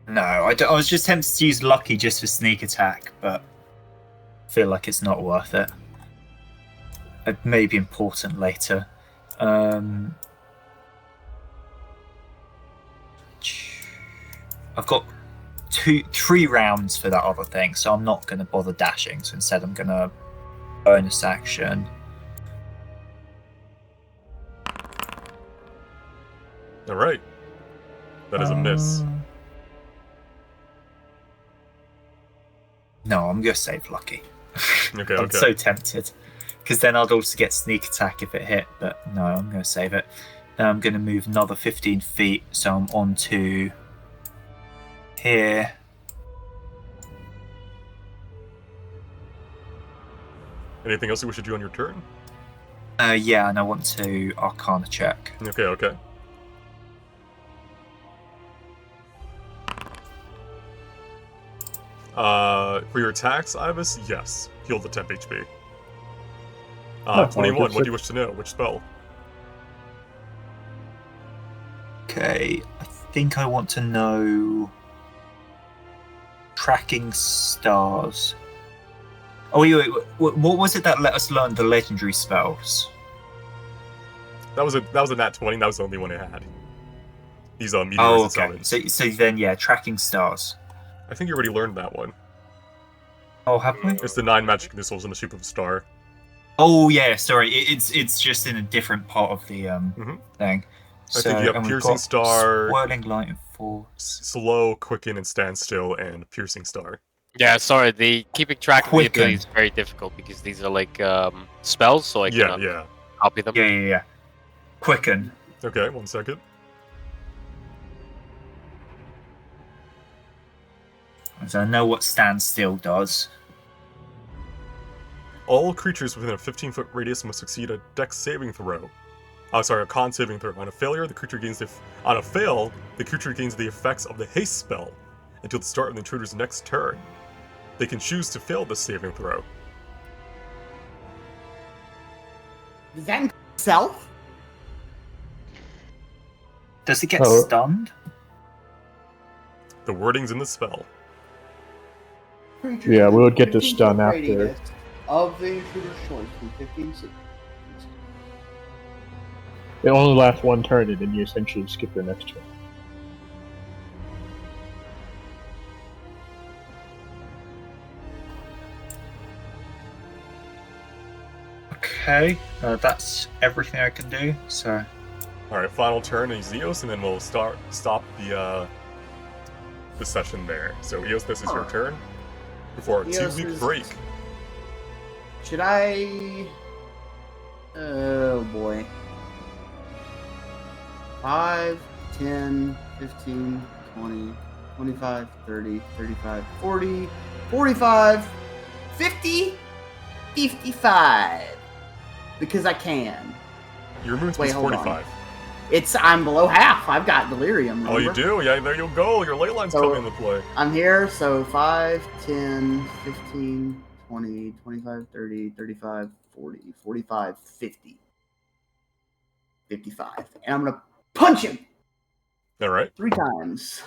No, I was just tempted to use lucky just for sneak attack, but I feel like it's not worth it. It may be important later. I've got 3 rounds for that other thing, so I'm not going to bother dashing. So instead, I'm going to bonus action. All right. That is a miss. No, I'm going to save lucky. Okay. I'm so tempted. Because then I'd also get sneak attack if it hit, but no, I'm going to save it. Then I'm going to move another 15 feet, so I'm on to here. Anything else you wish to do on your turn? Yeah, and I want to Arcana check. Okay. For your attacks, Ibis, yes. Heal the temp HP. 21, what do you wish to know? Which spell? Okay, I think I want to know tracking stars. Oh wait, what was it that let us learn the legendary spells? That was a nat 20. That was the only one it had. These meteors Oh, and okay. summons. So then, yeah, tracking stars. I think you already learned that one. Oh, have we? It's the 9 magic missiles in the shape of a star. Oh yeah, sorry. It's just in a different part of the thing. I think you have and we've piercing got star, swirling light, and force. slow, quicken, and stand still, and piercing star. Yeah, sorry. The keeping track of the Quicken. ability is very difficult because these are spells, so I cannot Yeah. copy them. Yeah. Quicken. Okay, 1 second. So I know what stand still does. All creatures within a 15-foot radius must succeed a dex saving throw. A con saving throw. On a fail, the creature gains the effects of the haste spell until the start of the intruder's next turn. They can choose to fail this saving throw. Does that include self? Does it get Oh. stunned? The wording's in the spell. Creatures Yeah, within we'll get 15 this done foot after. radius of the intruder's choice from 15 to. It only lasts one turn, and then you essentially skip your next turn. Okay, that's everything I can do. So Alright, final turn is Eos, and then we'll stop the session there. So Eos, this is your turn before a Eos 2-week is- break. Should I? Oh boy. 5, 10, 15, 20, 25, 30, 35, 40, 45, 50, 55. Because I can. Your moon Wait, speed's hold on. 45. I'm below half. I've got delirium. Oh, you remember? do? Yeah, there you go. Your ley line's So- coming into play. I'm here, so 5, 10, 15, 20, 25, 30, 35, 40, 45, 50. 55. And I'm gonna punch him All right. 3 times.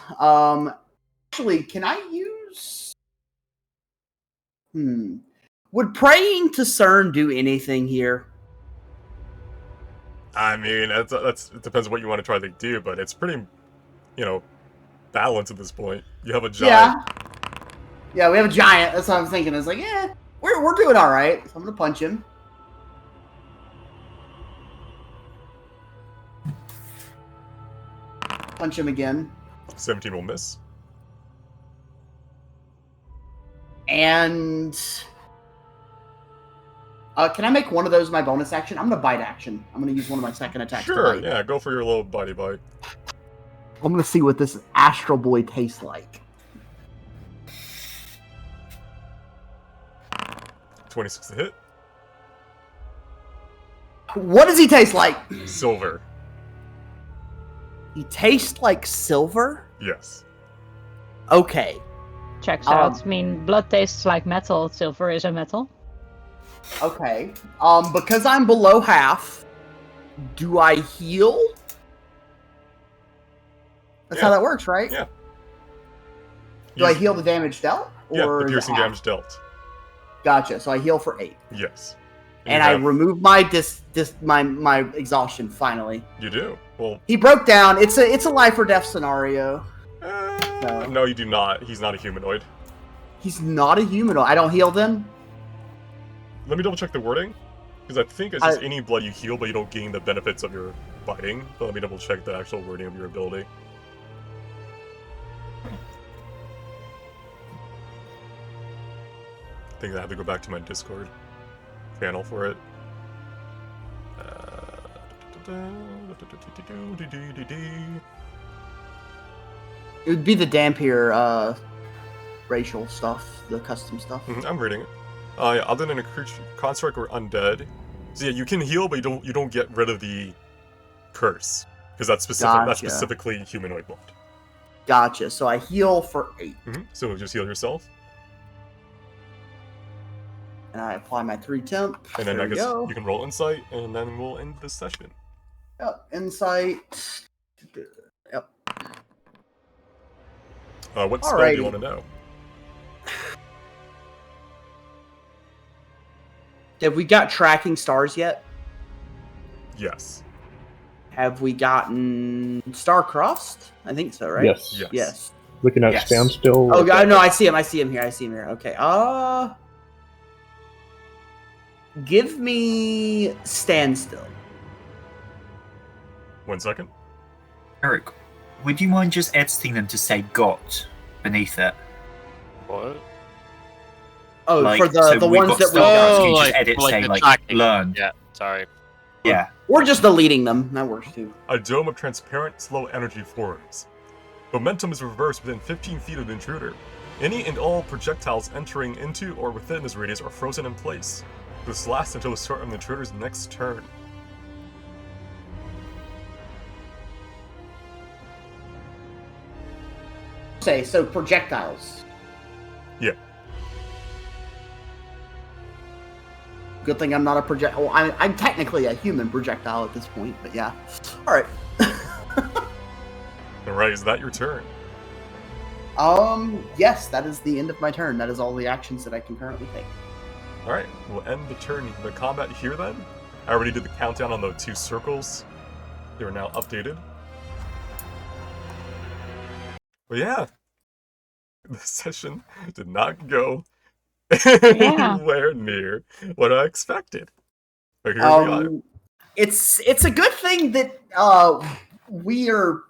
Actually, can I use? Would praying to CERN do anything here? I mean, it depends on what you want to try to do, but it's pretty, balanced at this point. You have a giant. Yeah, we have a giant. That's what I'm thinking. It's like, we're doing all right. So I'm gonna punch him. Punch him again. 17 will miss. And can I make one of those my bonus action? I'm gonna bite action. I'm gonna use one of my second attacks. Sure, to bite. yeah, go for your little bitey bite. I'm gonna see what this Astral Boy tastes like. 26 to hit. What does he taste like? Silver. He tastes like silver? Yes. Okay. Checks out. I mean, blood tastes like metal. Silver is a metal. Okay. Because I'm below half, do I heal? That's how that works, right? Yeah. Do I heal the damage dealt? Yeah, Or the is it piercing half? damage dealt. Gotcha. So I heal for 8. Yes. And you I have- remove my my exhaustion finally. You do. Well, He broke down. It's a life or death scenario. no, you do not. He's not a humanoid. He's not a humanoid. I don't heal them. Let me double check the wording, because I think it's just any blood you heal, but you don't gain the benefits of your biting. But let me double check the actual wording of your ability. I think I have to go back to my Discord channel for it. It would be the Dampier racial stuff, the custom stuff. I'm reading it. Yeah, other than a creature, construct, or undead. So yeah, you can heal, but you don't get rid of the curse, because that's specifically humanoid blood. Gotcha. So I heal for 8. So just heal yourself. And I apply my 3 temp. And then There I we guess go. you can roll insight, and then we'll end this session. Yep. Insight. Yep. What spell do Alrighty. you want to know? Have we got tracking stars yet? Yes. Have we gotten star-crossed? I think so, right? Yes. Yes. Looking at Yes. standstill. Oh, God, no, I see him. I see him here. Okay. Give me standstill. 1 second. Eric, would you mind just editing them to say "got" beneath it? What? Oh, Like, for the so the we've ones got that we stars, got. can you just edit say the like tracking. "learn"? Yeah, sorry. Yeah. Or just deleting them. That works too. A dome of transparent, slow energy forms. Momentum is reversed within 15 feet of the intruder. Any and all projectiles entering into or within this radius are frozen in place. This lasts until the start of the intruder's next turn. So projectiles. Yeah. Good thing I'm not a projectile. Well, I'm technically a human projectile at this point, but yeah. All right. Alright, is that your turn? Yes, that is the end of my turn. That is all the actions that I can currently take. Alright, we'll end the combat here then. I already did the countdown on the 2 circles. They are now updated. But yeah, the session did not go anywhere near what I expected. But here we are. It's a good thing that we are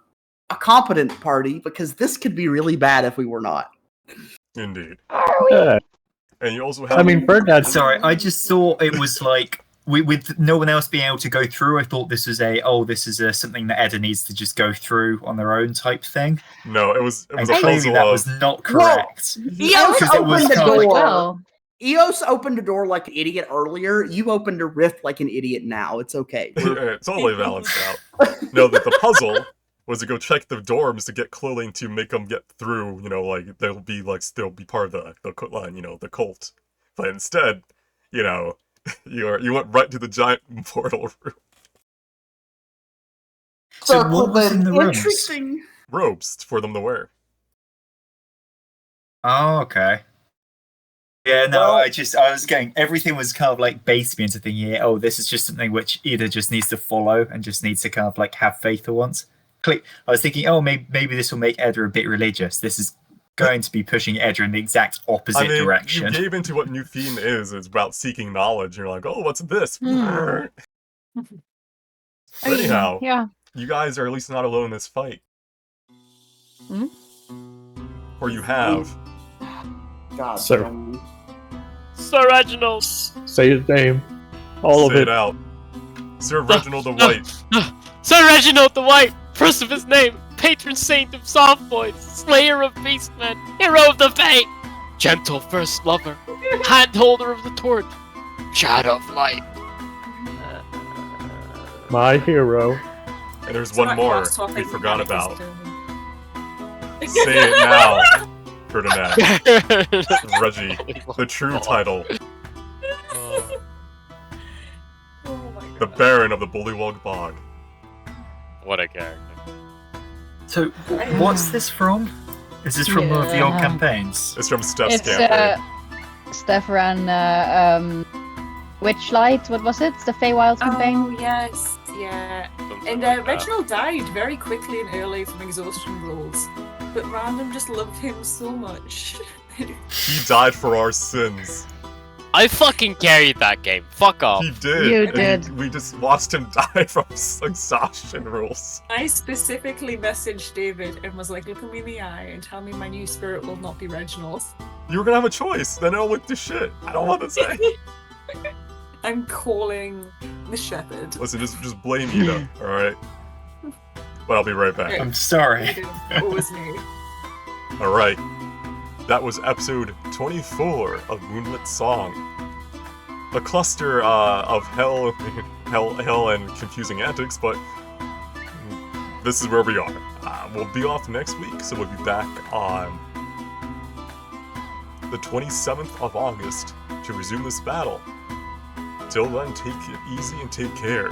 a competent party, because this could be really bad if we were not. Indeed. Yeah. And you also have... I mean, Bird had... Sorry, I just thought it was like, with no one else being able to go through, I thought this was something that Edda needs to just go through on their own type thing. No, it was And a clearly puzzle that of... was not correct. Eos Because it was opened the kind of like- door. Eos opened the door like an idiot earlier. You opened a rift like an idiot now. It's okay. It's totally balanced out. No, that the puzzle was to go check the dorms to get Clilling to make them get through, you know, like, they'll be part of the cult. But instead, you know, you went right to the giant portal room. So what was in the rooms? Interesting. Robes for them to wear. Oh, okay. Yeah, no, I was getting, everything was kind of like based me into thinking, oh, this is just something which Ida just needs to follow and just needs to kind of like have faith for once. I was thinking, oh, maybe this will make Edda a bit religious. This is going to be pushing Edda in the exact opposite direction. You gave into what New Theme is about seeking knowledge. You're like, oh, what's this? But anyhow, Yeah. you guys are at least not alone in this fight. Hmm? Or you have. God, Sir. damn. Sir Reginald! Say his name. All Say of it out. Sir Reginald the White. Sir Reginald the White! First of his name, patron saint of soft boys, slayer of beastmen, hero of the Fae, gentle first lover, hand holder of the torch, shadow of light. My hero. And there's So one that more crosswalk we thing forgot mechanic is about. doing. Say it now, Ferdinand. Reggie, the true title. Oh my god. The Baron of the Bullywug Bog. What a character. So, what's this from? Is this from one of the old Yeah. campaigns? It's from Steph's It's campaign. Steph ran Witchlight. What was it? The Feywild campaign. Oh, yes, yeah. And Reginald died very quickly and early from exhaustion blows. But Random just loved him so much. He died for our sins. I fucking carried that game. Fuck off. He did. You and did. we just watched him die from exhaustion rules. I specifically messaged David and was like, look at me in the eye and tell me my new spirit will not be Reginald. You were gonna have a choice. Then it'll look to shit. I don't want to say. I'm calling the shepherd. Listen, just blame Ida, alright? But I'll be right back. I'm sorry. It was me. Alright. That was episode 24 of Moonlit Song. A cluster of hell and confusing antics, but this is where we are. We'll be off next week, so we'll be back on the 27th of August to resume this battle. Till then, take it easy and take care.